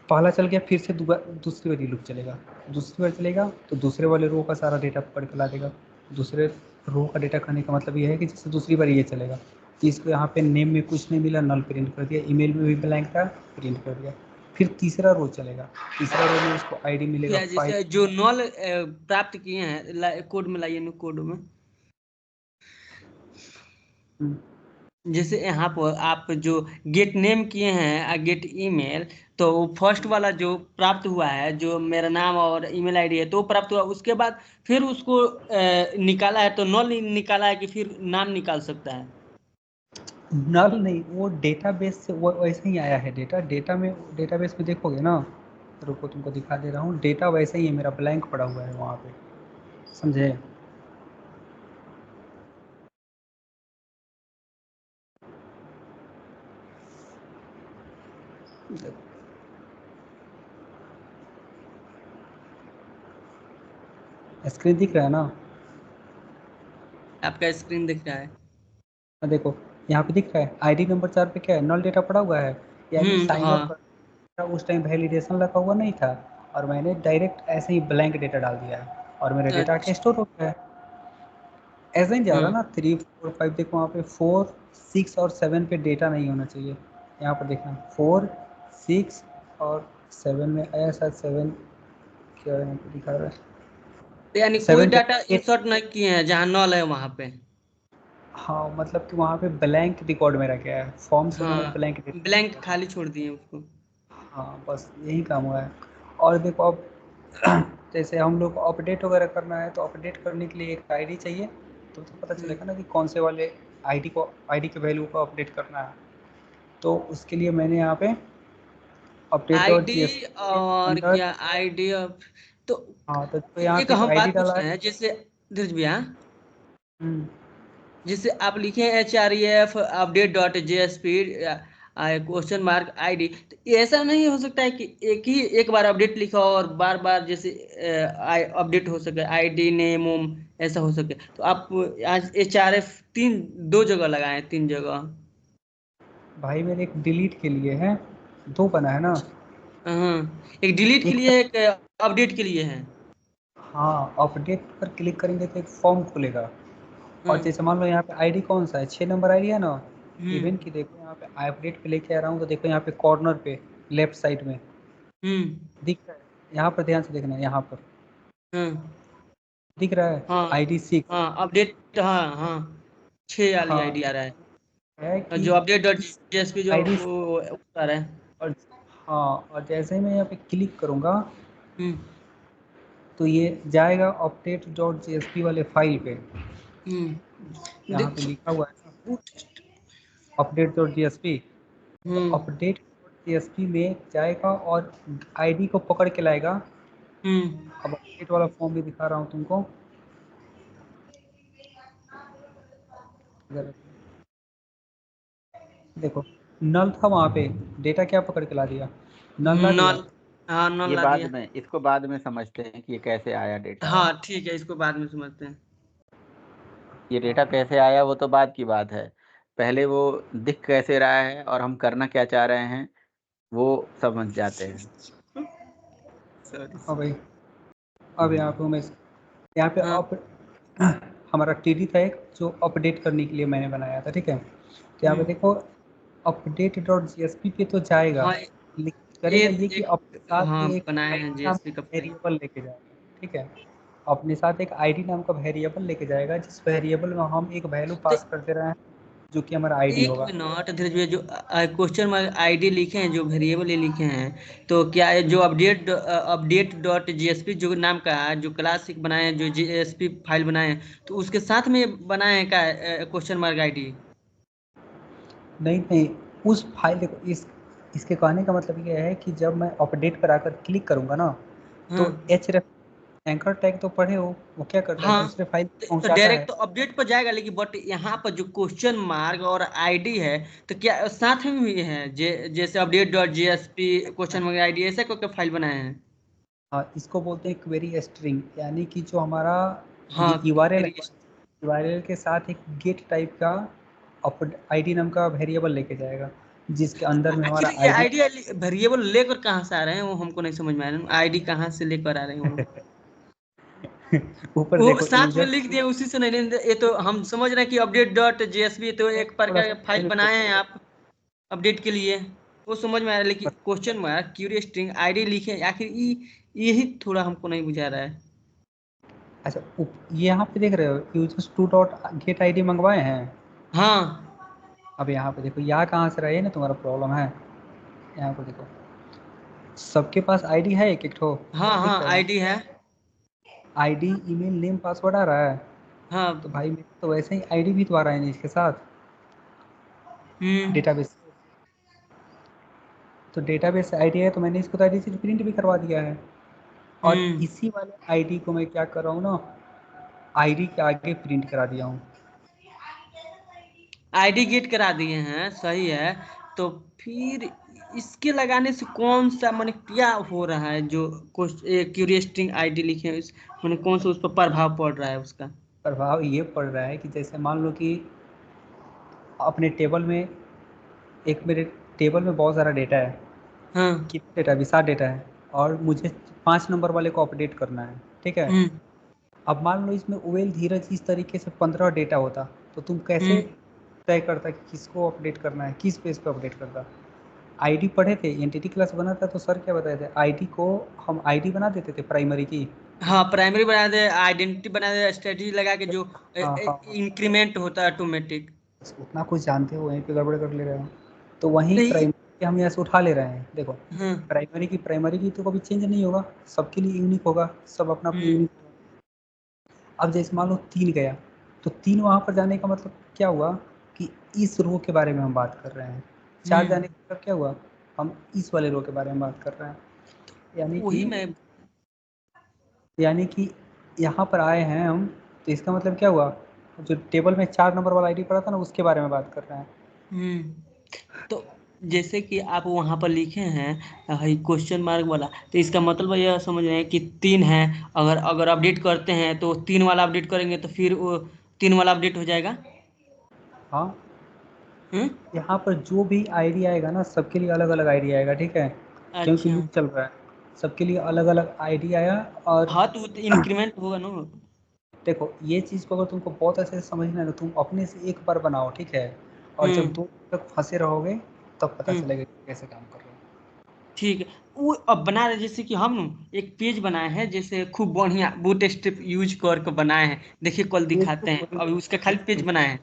S2: पहला चल गया, फिर से दूसरी वाली लूप चलेगा। दूसरी बार चलेगा तो दूसरे वाले रो का सारा डेटा पकड़ के ला देगा। दूसरे रो का डेटा खाने का मतलब ये है कि जैसे दूसरी बार ये चलेगा, तो इसको यहाँ पे नेम में कुछ नहीं मिला, नल प्रिंट कर दिया, ईमेल में भी ब्लैंक था, प्रिंट कर दिया। फिर तीसरा रो चलेगा, तीसरा रो में उसको आईडी मिलेगा
S3: भैया
S2: 5।
S3: जैसे जो नॉल प्राप्त किए हैं कोड में लाइए, कोड में जैसे यहाँ पर आप जो गेट नेम किए हैं गेट ईमेल, तो फर्स्ट वाला जो प्राप्त हुआ है, जो मेरा नाम और ईमेल आईडी है, तो प्राप्त हुआ, उसके बाद फिर उसको निकाला है, तो नल निकाला है कि फिर नाम निकाल सकता है?
S2: नल नहीं, वो डेटाबेस से वो वैसे ही आया है डेटा। डेटाबेस में देखोगे ना, रुको तुमको दिखा दे रहा हूँ, डेटा वैसे ही है, मेरा ब्लैंक पड़ा हुआ है वहाँ पे, समझे? स्क्रीन दिख रहा है ना?
S3: आपका स्क्रीन दिख रहा है?
S2: देखो यहाँ पे दिख रहा है आईडी नंबर 4 पे क्या है, नल डेटा पड़ा हुआ है, यानी साइन
S3: हाँ।
S2: अप कर उस टाइम वैलिडेशन लगा हुआ नहीं था, और मैंने डायरेक्ट ऐसे ही ब्लैंक डेटा डाल दिया है, और मेरा डेटा
S3: अच्छा।
S2: आके स्टोर हो गया है। ऐसे ही जा रहा
S3: हाँ।
S2: ना, 3 4 5, देखो वहाँ पे 4 6 और 7 पे डेटा नहीं होना चाहिए। यहाँ पर देखना 4 6 और 7 में आया, शायद 7 क्या यहाँ पे दिखा रहा है,
S3: तो यानी कोई
S2: 7 पे
S3: डाटा
S2: 8।
S3: इंसर्ट नहीं किए हैं जहाँ नल है वहाँ पे?
S2: हाँ, मतलब कि वहाँ पे ब्लैंक रिकॉर्ड मेरा क्या है, फॉर्म से मैंने
S3: हाँ,
S2: ब्लैंक
S3: ब्लैंक खाली छोड़ दिए उसको।
S2: हाँ, बस यही काम हुआ है। और देखो अब जैसे हम लोग को अपडेट वगैरह करना है, तो अपडेट करने के लिए एक आईडी चाहिए, तो पता चलेगा ना कि कौन से वाले आईडी के वैल्यू को अपडेट करना है। तो उसके लिए मैंने यहाँ पे update dot G S
S3: ID
S2: के
S3: और
S2: अंदर,
S3: क्या आईडी ऑफ, तो
S2: हाँ तो यहाँ
S3: एक
S2: पे एक
S3: हम
S2: आईडी
S3: बात पूछ
S2: डाला
S3: रहे
S2: है।
S3: हैं, जैसे धीरज भैया,
S2: हम्म,
S3: जैसे आप लिखे HREF update dot JSP question mark ID, तो ये ऐसा नहीं हो सकता है कि एक बार अपडेट लिखा और बार बार जैसे अपडेट हो सके, ID नेम उम ऐसा हो सके? तो आप आज HRF 2 जगह लगाए, 3 जगह।
S2: भाई मेरे एक डिलीट के लिए है, 2 बना है ना,
S3: हाँ, एक डिलीट के
S2: एक
S3: लिए, एक अपडेट के लिए है।
S2: हाँ, अपडेट पर क्लिक करेंगे तो एक फॉर्म खुलेगा, और
S3: हाँ।
S2: जैसे मान लो यहाँ पे आईडी कौन सा है, 6 नंबर आईडी है ना, इवन
S3: हम्म।
S2: की देखो यहाँ पे अपडेट पे लेके आ रहा हूँ, तो देखो यहाँ पे कॉर्नर पे लेफ्ट साइड में
S3: हम्म।
S2: दिख रहा है, यहाँ पर ध्यान से देखना, यहाँ पर
S3: हाँ।
S2: दिख रहा है
S3: हाँ।
S2: आईडी 6।
S3: हाँ अपडेट, हाँ हाँ, 6 वाली
S2: हाँ,
S3: ID आ रहा है,
S2: है
S3: और
S2: कि
S3: जो अपडेट डॉट JSP जो
S2: आईडी,
S3: वो आ रहा है।
S2: और हाँ, और जैसे ही मैं यहाँ पे क्लिक करूँगा,
S3: हम्म।
S2: तो ये जाएगा अपडेट डॉट JSP वाले फाइल पे, यहाँ पे
S3: देखो।
S2: लिखा हुआ है ना अपडेट डॉट JSP, तो
S3: हम्म।
S2: अपडेट JSP में जाएगा और आईडी को पकड़ के लाएगा।
S3: हम्म।
S2: अब अपडेट वाला फॉर्म भी दिखा रहा हूँ तुमको, इधर देखो, नल था वहाँ पे, डेटा क्या पकड़ के ला दिया, नल ला दिया।
S3: नल, हाँ नल
S1: ये
S3: ला
S1: बाद
S3: दिया।
S1: में, इसको बाद में समझते हैं कि ये कैसे आया डेटा।
S3: हाँ ठीक है, इसको बाद में समझते हैं।
S1: ये डेटा
S2: हाँ,
S1: कैसे आया वो तो बाद की बात है, पहले वो दिख कैसे रहा है और हम करना क्या चाह रहे हैं वो समझ जाते हैं।
S3: सॉरी।
S2: हाँ भाई, अब यहाँ पे मैं यहाँ पे
S3: हाँ।
S2: अप हमारा टीडी था एक, जो अपडेट करने के लिए मैंने बनाया था, ठीक है। तो यहाँ पे
S3: हम्म।
S2: देखो अपडेट डॉट JSP पे तो जाएगा,
S3: हाँ,
S2: लेकिन करेगा ये कि
S3: एक,
S2: अपने साथ
S3: हाँ
S2: में एक
S3: बनाए हैं
S2: आईडी नाम
S3: JSP का
S2: का
S3: फाइल।
S2: वेरिएबल लेके जाएगा, ठीक है। अपने साथ एक आईडी नाम का वेरिएबल लेके जाएगा, जिस वेरिएबल में हम एक वैल्यू
S3: तो
S2: पास करते रहे हैं, जो कि हमारा आईडी
S3: एक
S2: होगा।
S3: मिनट धीरज भैया, जो क्वेश्चन मार्क ID लिखे हैं, जो वेरिएबल ये लिखे हैं, तो क्या ये जो अपडेट डॉट JSP जो नाम का है, जो क्लास एक बनाए हैं, जो JSP फाइल बनाए हैं, तो उसके साथ में बनाए हैं क्या क्वेश्चन मार्क ID?
S2: नहीं नहीं, उस फाइल देखो, इसके कहने का मतलब ये है कि जब मैं अपडेट पर आकर क्लिक करूंगा ना,
S3: हाँ।
S2: तो href एंकर टैग तो पढ़े हो, वो क्या करता है,
S3: हाँ,
S2: दूसरे फाइल
S3: तो
S2: पहुंचाता है।
S3: डायरेक्ट तो अपडेट पर जाएगा, लेकिन बट यहाँ पर जो क्वेश्चन मार्क और ID है, तो क्या साथ में भी है? जैसे update dot JSP question mark ID ऐसा करके फाइल बनाए हैं?
S2: हाँ, इसको बोलते हैं क्वेरी स्ट्रिंग, यानी कि जो हमारा
S3: हाँ
S2: ये URL के साथ एक गेट टाइप का आईडी नाम का वेरिएबल लेके जाएगा, जिसके अंदर में हमारा
S3: एक्चुअली ये
S2: आईडी
S3: आइडिया वेरिएबल लेकर कहाँ से आ रहे हैं, वो हमको नहीं समझ में आ रहा है। ID कहाँ से लेकर आ रहे हैं वो लोग?
S2: ऊपर
S3: वो
S2: देखो
S3: साथ में
S2: यूजर,
S3: लिख दिए, उसी से नहीं लेंगे। ये तो हम समझ रहे हैं कि अपडेट डॉट JSP तो एक
S2: थोड़ा
S3: प्रकार
S2: सा
S3: का फाइल बनाए हैं आप अपडेट के लिए, वो समझ में आ रहा है, लेकिन
S2: पर-
S3: question mark query string ID लिखे आखिर, यही थोड़ा हमको नहीं बुझा रहा है।
S2: अच्छा, ये यहाँ पे देख रहे हो यूजर्स 2 डॉट गेट आईडी मंगवाए हैं।
S3: हाँ।
S2: अब यहाँ पे देखो, यहाँ कहाँ से रहा है ना तुम्हारा प्रॉब्लम है, यहाँ पे देखो सबके पास आईडी है एक एक ठो?
S3: हाँ हाँ आईडी है।
S2: आईडी, ईमेल, नेम, पासवर्ड आ रहा है।
S3: हाँ।
S2: तो भाई मेरे तो वैसे ही आईडी भी तो आ रहा है इसके साथ डेटाबेस। तो डेटाबेस से आईडी है तो मैंने इसको तो आईडी से प्रिंट भी करवा दिया है। और इसी वाले आईडी को मैं क्या कर रहा हूँ ना, आईडी के आगे प्रिंट करा दिया हूँ।
S3: आईडी गेट करा दिए हैं, सही है। तो फिर इसके लगाने से कौन सा माने क्या हो रहा है, जो क्यूरियस स्ट्रिंग आईडी लिखे हैं माने कौन सा उस पर प्रभाव पड़ रहा है उसका?
S2: प्रभाव ये पड़ रहा है कि जैसे मान लो कि अपने टेबल में, एक मेरे टेबल में बहुत सारा डेटा है।
S3: हाँ।
S2: कितना डेटा है? 20 डेटा है। और मुझे 5 नंबर वाले को अपडेट करना है, ठीक है। अब मान लो इसमें उवेल धीरज इस तरीके से 15 डेटा होता, तो तुम कैसे तय करता कि किसको अपडेट करना है, किस पेज पे अपडेट करता? आईडी पढ़े थे, एंटिटी क्लास बना था, तो सर क्या बताए थे, आईडी को हम आईडी बना देते थे प्राइमरी की।
S3: हाँ प्राइमरी बना दे, आइडेंटिटी बना दे, स्ट्रेटजी लगा के जो
S2: हाँ।
S3: इंक्रीमेंट होता है ऑटोमेटिक।
S2: उतना कुछ जानते हो, वहीं पे गड़बड़ कर ले रहे हो। तो वहीं
S3: नहीं।
S2: प्राइमरी हम यहाँ से उठा ले रहे हैं। देखो प्राइमरी की तो कभी चेंज नहीं होगा, सबके लिए यूनिक होगा, सब अपना अपना यूनिक होगा। अब जैसे मान लो 3 गया, तो 3 वहाँ पर जाने का मतलब क्या हुआ कि इस रो के बारे में हम बात कर रहे हैं। 4 जाने का मतलब क्या हुआ, हम इस वाले रो के बारे में बात कर रहे हैं। यानी कि यहाँ पर आए हैं हम, तो इसका मतलब क्या हुआ, जो टेबल में 4 नंबर वाला आईडी पड़ा था ना, उसके बारे में बात कर रहे हैं।
S3: तो जैसे कि आप वहाँ पर लिखे हैं क्वेश्चन मार्क वाला, तो इसका मतलब यह समझ रहे हैं कि 3 है, अगर अपडेट करते हैं तो 3 वाला अपडेट करेंगे तो फिर वो 3 वाला अपडेट हो जाएगा।
S2: हाँ। यहाँ पर जो भी आईडी आएगा ना, सबके लिए अलग अलग आईडी आएगा, ठीक है। क्योंकि लूप चल रहा है, सबके लिए अलग अलग आईडी आया। और
S3: हाँ तो इंक्रीमेंट होगा ना।
S2: देखो ये चीज़ को अगर तुमको बहुत अच्छे से समझना है तो तुम अपने से एक बार बनाओ, ठीक है। और जब 2 तक फंसे रहोगे तब पता चलेगा कैसे काम कर रहे हो।
S3: ठीक है। वो अब बना रहे, जैसे कि हम एक पेज बनाए हैं, जैसे खूब बढ़िया बूटस्ट्रैप यूज करके बनाए हैं, देखिए कल दिखाते हैं। अभी उसका खाली पेज बनाए हैं,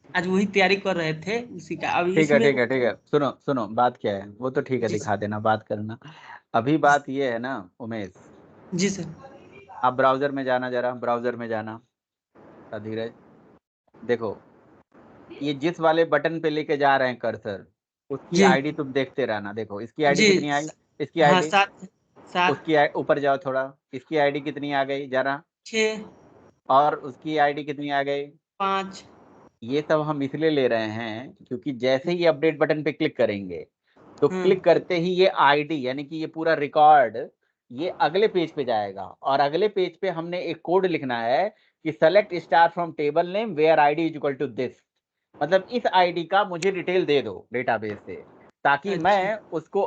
S3: आज वही तैयारी कर रहे थे उसी का। अब
S1: ठीक है
S3: इसमें
S1: ठीक है ठीक है, सुनो सुनो, बात क्या है वो तो ठीक है,
S3: जी
S1: दिखा देना, बात करना। अभी बात ये है ना उमेश,
S3: जी सर।
S1: आप ब्राउजर में जाना, जरा ब्राउजर में जाना धीरज। देखो ये जिस वाले बटन पे लेके जा रहे हैं कर्सर, उसकी
S3: जी
S1: आईडी तुम देखते रहना। देखो इसकी आईडी
S3: जी।
S1: कितनी आई, इसकी
S3: हाँ
S1: आईडी,
S3: 7
S1: उसकी ऊपर जाओ थोड़ा, इसकी आईडी कितनी आ गई जरा,
S3: 6
S1: और उसकी आईडी कितनी आ गई
S3: 5।
S1: ये सब हम इसलिए ले रहे हैं क्योंकि जैसे ही अपडेट बटन पे क्लिक करेंगे, तो क्लिक करते ही ये आईडी यानी कि ये पूरा रिकॉर्ड ये अगले पेज पे जाएगा। और अगले पेज पे हमने एक कोड लिखना है कि select star from table name where ID is equal to this, मतलब इस आईडी का मुझे डिटेल दे दो डेटाबेस से, ताकि मैं उसको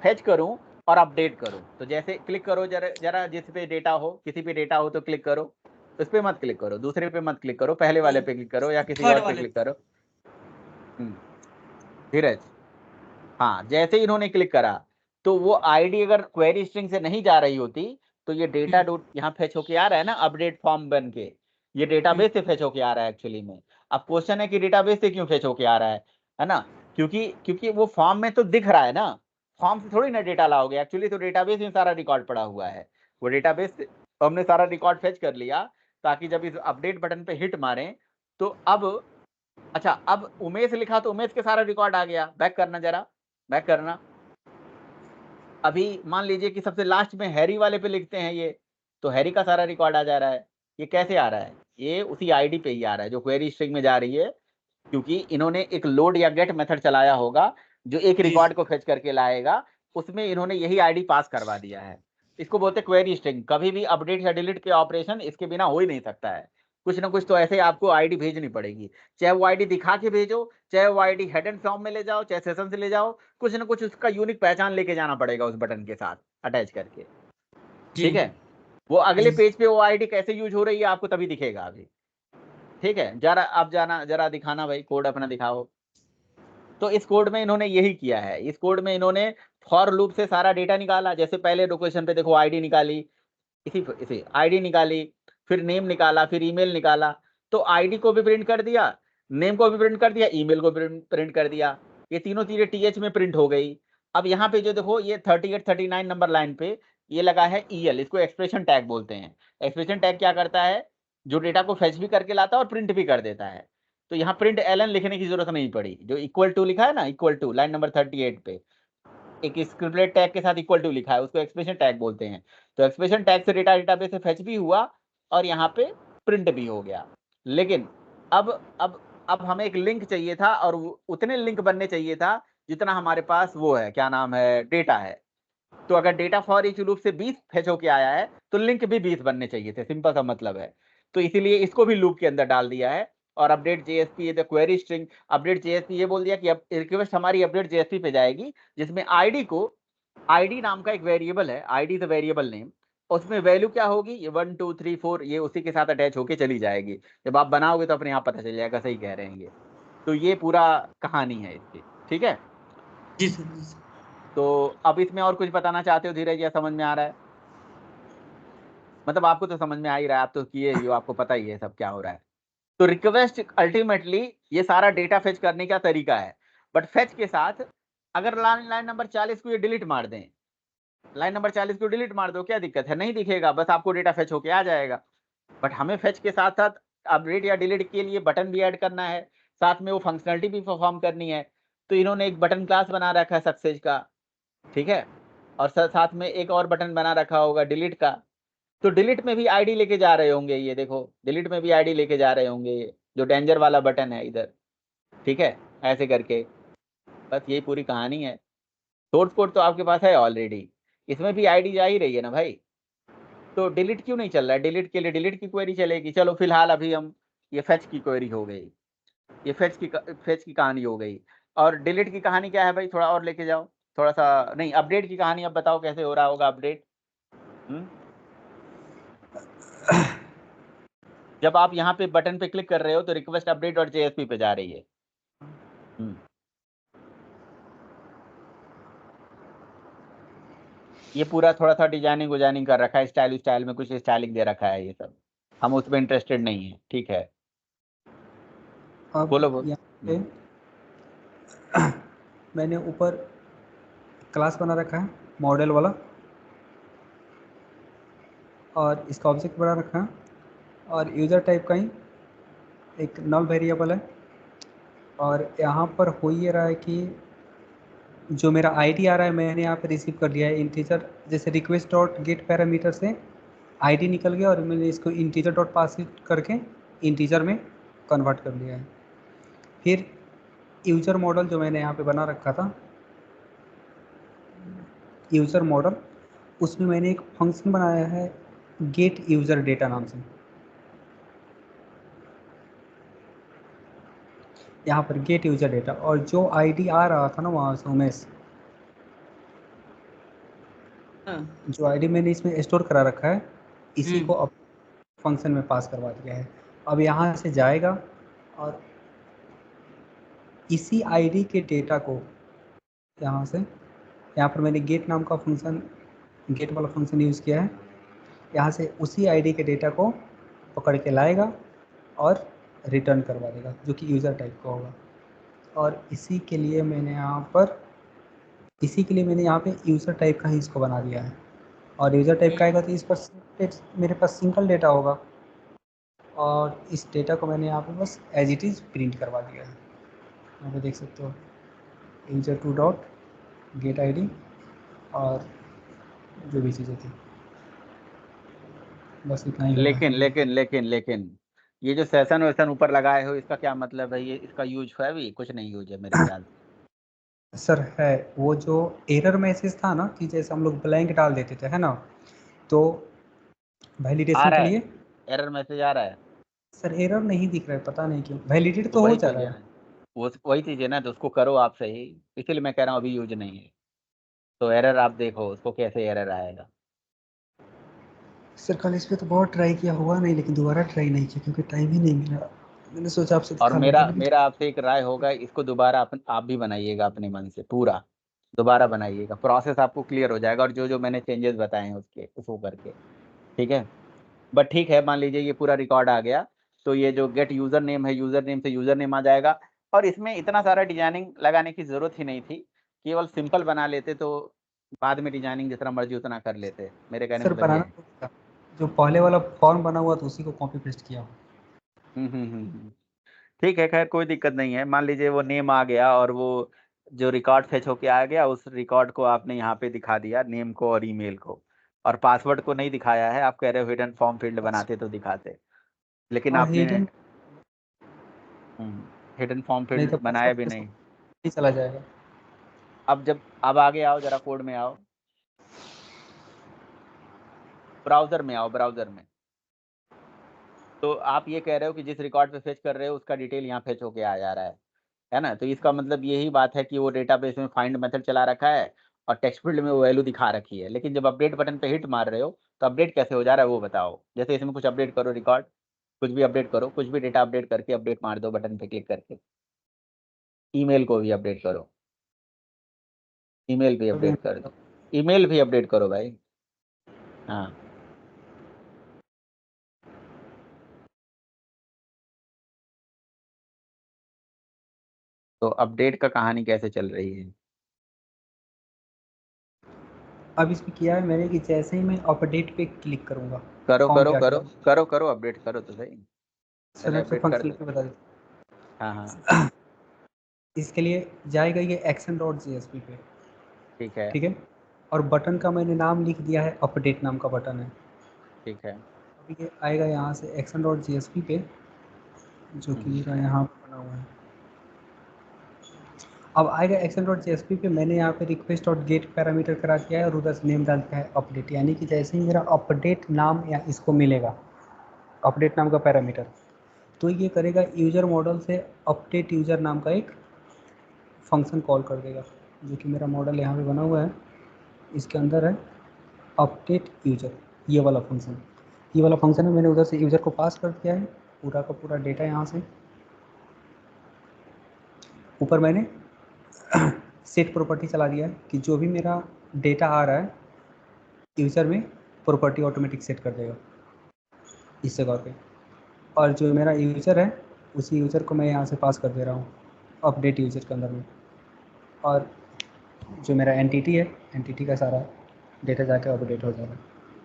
S1: फेच करूं और अपडेट करूं। तो जैसे क्लिक करो जरा जरा, जिस पे डेटा हो, किसी पे डेटा हो तो क्लिक करो, उस पे मत क्लिक करो, दूसरे पे मत क्लिक करो, पहले वाले पे क्लिक करो या किसी और पे क्लिक करो। धीरज, हाँ जैसे इन्होंने क्लिक करा तो वो आईडी अगर क्वेरी स्ट्रिंग से नहीं जा रही होती तो ये डेटा डॉट यहाँ फेच होके आ रहा है ना अपडेट फॉर्म बन के, ये डेटाबेस से फेच होके आ रहा है एक्चुअली में। अब क्वेश्चन है कि डेटाबेस से क्यों फेच होके आ रहा है ना, क्योंकि वो फॉर्म में तो दिख रहा है ना, फॉर्म से थोड़ी ना डेटा लाओगे, एक्चुअली तो डेटाबेस में सारा रिकॉर्ड पड़ा हुआ है। वो डेटाबेस से हमने सारा रिकॉर्ड फेच कर लिया ताकि जब इस अपडेट बटन पे हिट मारें तो अब, अच्छा अब उमेश लिखा तो उमेश के सारा रिकॉर्ड आ गया। बैक करना जरा, बैक करना। अभी मान लीजिए कि सबसे लास्ट में हैरी वाले पे लिखते हैं ये, तो हैरी का सारा रिकॉर्ड आ जा रहा है। ये कैसे आ रहा है, ये उसी आईडी पे ही आ रहा है जो क्वेरी स्ट्रिंग में जा रही है, क्योंकि इन्होंने एक लोड या गेट मेथड चलाया होगा जो एक रिकॉर्ड को फेच करके लाएगा, उसमें इन्होंने यही आईडी पास करवा दिया है। इसको बोलते हैं क्वेरी स्ट्रिंग। कभी भी अपडेट या डिलीट के ऑपरेशन इसके बिना हो ही नहीं सकता है, कुछ ना कुछ तो ऐसे आपको आईडी भेजनी पड़ेगी, चाहे वो आईडी दिखा के भेजो, चाहे वो आईडी हेड एंड फॉर्म में ले जाओ, चाहे सेशन से ले जाओ, कुछ ना कुछ उसका यूनिक पहचान लेके जाना पड़ेगा उस बटन के साथ अटैच करके। ठीक है, वो अगले पेज पे वो आईडी कैसे यूज हो रही है आपको तभी दिखेगा अभी। ठीक है, जरा आप जाना, जरा दिखाना भाई, कोड अपना दिखाओ। तो इस कोड में इन्होंने यही किया है, इस कोड में इन्होंने फॉर लूप से सारा डेटा निकाला। जैसे पहले लोकेशन पे देखो आईडी निकाली, इसी आईडी निकाली, फिर नेम निकाला, फिर ईमेल निकाला, तो आईडी को भी प्रिंट कर दिया, नेम को भी प्रिंट कर दिया, ईमेल को प्रिंट कर दिया, ये तीनों चीजें टीएच में प्रिंट हो गई। अब यहाँ पे जो देखो ये 38 39 नंबर लाइन पे ये लगा है EL, इसको एक्सप्रेशन टैग बोलते हैं। एक्सप्रेशन टैग क्या करता है, जो डेटा को फेच भी करके लाता है और प्रिंट भी कर देता है। तो यहाँ प्रिंट LN लिखने की जरूरत नहीं पड़ी, जो इक्वल टू लिखा है ना, इक्वल टू लाइन नंबर 38 पे एक स्क्रिप्टेड टैग के साथ इक्वल टू लिखा है, उसको एक्सप्रेशन टैग बोलते हैं। तो एक्सप्रेशन टैग से डेटा डेटाबेस से फेच भी हुआ और यहाँ पे प्रिंट भी हो गया। लेकिन अब हमें एक लिंक चाहिए था और उतने लिंक बनने चाहिए था जितना हमारे पास वो है, क्या नाम है, डेटा है। तो अगर डेटा फॉर ईच लूप से 20 फेच होके आया है तो लिंक भी 20 बनने चाहिए थे, सिंपल सा मतलब है। तो इसीलिए इसको भी लूप के अंदर डाल दिया है। और update JSP the query string update JSP ये बोल दिया कि अब रिक्वेस्ट हमारी अपडेट जेएसपी पे जाएगी, जिसमें आईडी को, आईडी नाम का एक वेरिएबल है, आईडी इज वेरिएबल नेम, उसमें वैल्यू क्या होगी, ये 1 2 3 4 ये उसी के साथ अटैच होके चली जाएगी। जब आप बनाओगे तो अपने आप पता चल जाएगा, सही कह रहे हैं ये। तो ये पूरा कहानी है इसकी, ठीक है।
S3: जी सर, जी सर।
S1: तो अब इसमें और कुछ बताना चाहते हो धीरज, या समझ में आ रहा है? मतलब आपको तो समझ में आ ही रहा है, आप तो किए ही हो, आपको पता ही है सब क्या हो रहा है। तो रिक्वेस्ट अल्टीमेटली ये सारा डेटा फेच करने का तरीका है। बट फेच के साथ अगर लाइन नंबर 40 को ये डिलीट मार दें, लाइन नंबर 40 को डिलीट मार दो, क्या दिक्कत है? नहीं दिखेगा, बस आपको डेटा फेच होके आ जाएगा। बट हमें फेच के साथ साथ अपडेट या डिलीट के लिए बटन भी ऐड करना है, साथ में वो फंक्शनलिटी भी परफॉर्म करनी है। तो इन्होंने एक बटन क्लास बना रखा है सक्सेस का, ठीक है, और साथ में एक और बटन बना रखा होगा डिलीट का। तो डिलीट में भी आईडी लेके जा रहे होंगे, ये देखो डिलीट में भी आईडी लेके जा रहे होंगे, ये जो डेंजर वाला बटन है इधर, ठीक है, ऐसे करके। बस यही पूरी कहानी है। सोर्स कोड तो आपके पास है ऑलरेडी, इसमें भी आईडी जा ही रही है ना भाई। तो डिलीट क्यों नहीं चल रहा है? डिलीट के लिए डिलीट की क्वेरी चलेगी। चलो फिलहाल अभी हम, ये फेच की क्वेरी हो गई, ये फेच की कहानी हो गई। और डिलीट की कहानी क्या है भाई, थोड़ा और लेके जाओ, थोड़ा सा नहीं, अपडेट की कहानी अब बताओ कैसे हो रहा होगा अपडेट। जब आप यहाँ पे बटन पे क्लिक कर रहे हो तो रिक्वेस्ट अपडेट और जेएसपी पे जा रही है। ये पूरा थोड़ा सा डिजाइनिंग कर रखा है, स्टाइल में कुछ स्टाइलिंग दे रखा है, ये सब हम उसमें इंटरेस्टेड नहीं है, ठीक है। बोलो
S2: मैंने ऊपर क्लास बना रखा है मॉडल वाला, और इसका ऑब्जेक्ट बना रखा है, और यूज़र टाइप का ही एक नल वेरिएबल है। और यहाँ पर हो ये रहा है कि जो मेरा आईडी आ रहा है मैंने यहाँ पे रिसीव कर लिया है इंटीजर, जैसे रिक्वेस्ट डॉट गेट पैरामीटर से आईडी निकल गया और मैंने इसको इंटीजर डॉट पास करके इंटीजर में कन्वर्ट कर लिया है। फिर यूज़र मॉडल जो मैंने यहाँ पे बना रखा था, यूज़र मॉडल, उसमें मैंने एक फंक्शन बनाया है गेट यूज़र डेटा नाम से। यहाँ पर गेट यूज़र डेटा, और जो आईडी आ रहा था ना वहाँ से उमेश, जो आईडी मैंने इसमें स्टोर करा रखा है, इसी को अब फंक्शन में पास करवा दिया है। अब यहाँ से जाएगा और इसी आईडी के डेटा को यहाँ से, यहाँ पर मैंने गेट नाम का फंक्शन, गेट वाला फंक्शन यूज़ किया है। यहाँ से उसी आईडी के डेटा को पकड़ के लाएगा और रिटर्न करवा देगा, जो कि यूज़र टाइप का होगा। और इसी के लिए मैंने यहाँ पे यूज़र टाइप का ही इसको बना दिया है। और यूज़र टाइप का आएगा तो इस पर मेरे पास सिंगल डेटा होगा, और इस डेटा को मैंने यहाँ पे बस एज इट इज़ प्रिंट करवा दिया है। यहाँ पे देख सकते हो user to dot gate ID और जो भी चीज़ें थी, बस इतना ही।
S1: लेकिन ये जो सेशन वेशन ऊपर लगाए हो, इसका क्या मतलब है? ये इसका यूज है भी कुछ नहीं यूज है मेरे ख्याल से।
S2: सर है वो जो एरर मैसेज था ना, कि जैसे हम लोग ब्लैंक डाल देते थे, है ना, तो वैलिडेशन के लिए
S1: एरर मैसेज आ रहा है।
S2: सर एरर नहीं दिख रहा है, पता नहीं क्यों, वैलिडेट तो हो जा रहा है।
S1: वो वही चीज है ना, तो उसको करो आप सही, इसीलिए मैं कह रहा हूँ अभी यूज नहीं है। तो एरर आप देखो उसको कैसे एरर आएगा।
S2: सर कल इस पे तो बहुत ट्राई किया, हुआ नहीं, लेकिन दोबारा ट्राई नहीं किया क्योंकि टाइम ही नहीं मिला। मैंने सोचा आपसे
S1: और मेरा आपसे एक राय होगा, इसको दोबारा आप भी बनाइएगा अपने मन से, पूरा दोबारा बनाइएगा, प्रोसेस आपको क्लियर हो जाएगा। और जो मैंने चेंजेस बताए हैं उसको करके, ठीक है। बट ठीक है, मान लीजिए ये पूरा रिकॉर्ड आ गया, तो ये जो गेट यूजर नेम है, यूजर नेम से यूजर नेम आ जाएगा। और इसमें इतना सारा डिजाइनिंग लगाने की जरूरत ही नहीं थी, केवल सिंपल बना लेते तो बाद में डिजाइनिंग जितना मर्जी उतना कर लेते। मेरे कहने
S2: सर
S1: मतलब ये
S2: बनाना
S1: है।
S2: तो था, जो पहले वाला फॉर्म बना हुआ था उसी को कॉपी पेस्ट किया।
S1: ठीक है, खैर कोई दिक्कत नहीं है। मान लीजिए वो नेम आ गया और वो जो रिकॉर्ड फेच होके आ गया, उस रिकॉर्ड को आपने यहाँ पे दिखा दिया, नेम को और ईमेल को, और पासवर्ड को नहीं दिखाया है। आप कह रहे हो हिडन फॉर्म फील्ड बनाते तो दिखाते, लेकिन आपने
S2: हिडन
S1: हिडन फॉर्म
S2: नहीं
S1: फील्ड
S2: तो
S1: बनाया भी
S2: पासवर्ड
S1: नहीं।
S2: ही चला जाएगा।
S1: अब आगे आओ जरा, कोड में आओ, ब्राउजर में आओ, ब्राउजर में। तो आप ये कह रहे हो कि जिस रिकॉर्ड पे फेच कर रहे हो उसका डिटेल यहाँ फेच होके आ जा रहा है ना? तो इसका मतलब यही बात है कि वो डेटाबेस में फाइंड मेथड चला रखा है और टेक्स्ट फील्ड में वो वैल्यू दिखा रखी है, लेकिन जब अपडेट बटन पे हिट मार रहे हो तो अपडेट कैसे हो जा रहा है वो बताओ। जैसे इसमें कुछ अपडेट करो, रिकॉर्ड कुछ भी अपडेट करो, कुछ भी डेटा अपडेट करके अपडेट मार दो बटन पे क्लिक करके। ईमेल को भी अपडेट करो, ईमेल भी अपडेट कर दो, ईमेल भी अपडेट करो भाई। हाँ, तो अपडेट का कहानी कैसे चल रही है?
S2: अब इसमें किया है मैंने कि जैसे ही मैं अपडेट पे क्लिक करूंगा,
S1: करो
S2: फॉर्म
S1: करो
S2: क्या
S1: करो
S2: क्या
S1: करो करो, अपडेट करो तो सही। पहले
S2: सेलेक्ट
S1: अपडेट कर
S2: फंक्शन
S1: दो।
S2: पे बता देता
S1: हाँ हाँ,
S2: हूं। इसके लिए जाएगा ये action.jsp पे,
S1: ठीक है
S2: ठीक है। और बटन का मैंने नाम लिख दिया है, अपडेट नाम का बटन है।
S1: ठीक है।
S2: अभी ये आएगा यहाँ से action.jsp पे, जो कि मेरा यहाँ पे बना हुआ है। अब आएगा action.jsp पे, मैंने यहाँ पे रिक्वेस्ट और गेट पैरामीटर करा दिया है और उधर से नेम डाल दिया है अपडेट, यानी कि जैसे ही मेरा अपडेट नाम या इसको मिलेगा अपडेट नाम का पैरामीटर, तो ये करेगा यूजर मॉडल से अपडेट यूजर नाम का एक फंक्शन कॉल कर देगा, जो कि मेरा मॉडल यहाँ पे बना हुआ है। इसके अंदर है अपडेट यूजर, ये वाला फंक्शन है। मैंने उधर से यूजर को पास कर दिया है पूरा का पूरा डेटा। यहाँ से ऊपर मैंने सेट प्रॉपर्टी चला दिया है कि जो भी मेरा डेटा आ रहा है यूजर में, प्रॉपर्टी ऑटोमेटिक सेट कर देगा इस जगह पे। और जो मेरा यूजर है उसी यूजर को मैं यहाँ से पास कर दे रहा हूँ अपडेट यूजर के अंदर में। और जो मेरा एंटिटी है, एंटिटी का सारा डेटा जाके अपडेट हो जाएगा।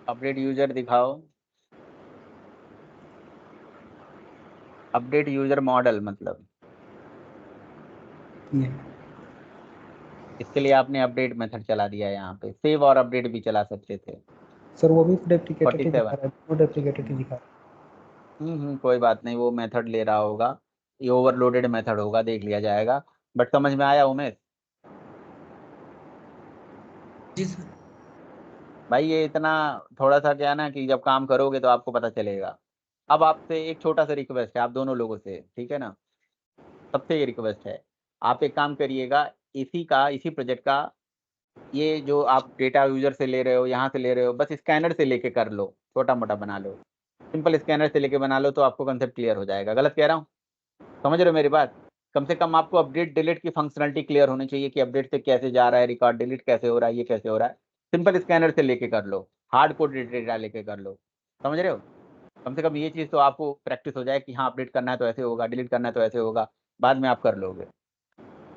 S1: अपडेट यूजर दिखाओ, अपडेट यूजर मॉडल मतलब
S2: ये
S1: इसके लिए आपने अपडेट मेथड चला दिया है। यहाँ पे सेव और अपडेट भी चला सकते थे।
S2: सर वो भी डेप्रिकेटेड ही
S1: 47।
S2: दिखा रहा है, वो डेप्रिकेटेड ही दिखा रहा
S1: कोई बात नहीं, वो मेथड ले रहा होगा, ये ओवरलोडेड मेथड होगा, देख लिया जाएगा। बट समझ में आया उमेश?
S3: जी सर।
S1: भाई ये इतना थोड़ा सा क्या ना कि जब काम करोगे तो आपको पता चलेगा। अब आपसे एक छोटा सा रिक्वेस्ट है आप दोनों लोगों से, ठीक है ना? सबसे ये रिक्वेस्ट है, आप एक काम करिएगा, इसी प्रोजेक्ट का ये जो आप डेटा यूजर से ले रहे हो, यहाँ से ले रहे हो, बस स्कैनर से लेके कर लो, छोटा मोटा बना लो, सिंपल स्कैनर से लेके बना लो तो आपको कंसेप्ट क्लियर हो जाएगा। गलत कह रहा हूँ? समझ रहे हो मेरी बात? कम से कम आपको अपडेट डिलीट की फंक्शनलिटी क्लियर होनी चाहिए कि अपडेट से कैसे जा रहा है, रिकॉर्ड डिलीट कैसे हो रहा है, ये कैसे हो रहा है। सिंपल स्कैनर से लेके कर लो, हार्ड कोड डेटा लेके कर लो। समझ रहे हो? कम से कम ये चीज़ तो आपको प्रैक्टिस हो जाए कि हाँ अपडेट करना है तो ऐसे होगा, डिलीट करना है तो ऐसे होगा, बाद में आप कर लोगे।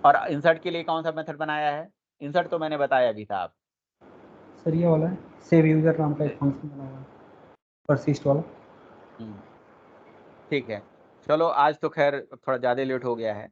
S1: और इंसर्ट के लिए कौन सा मेथड बनाया है? इंसर्ट तो मैंने बताया भी था आप।
S2: सर ये वाला है, सेव यूजर नाम का एक फंक्शन बना हुआ है, परसिस्ट वाला।
S1: ठीक है, चलो आज तो खैर थोड़ा ज़्यादा लेट हो गया है।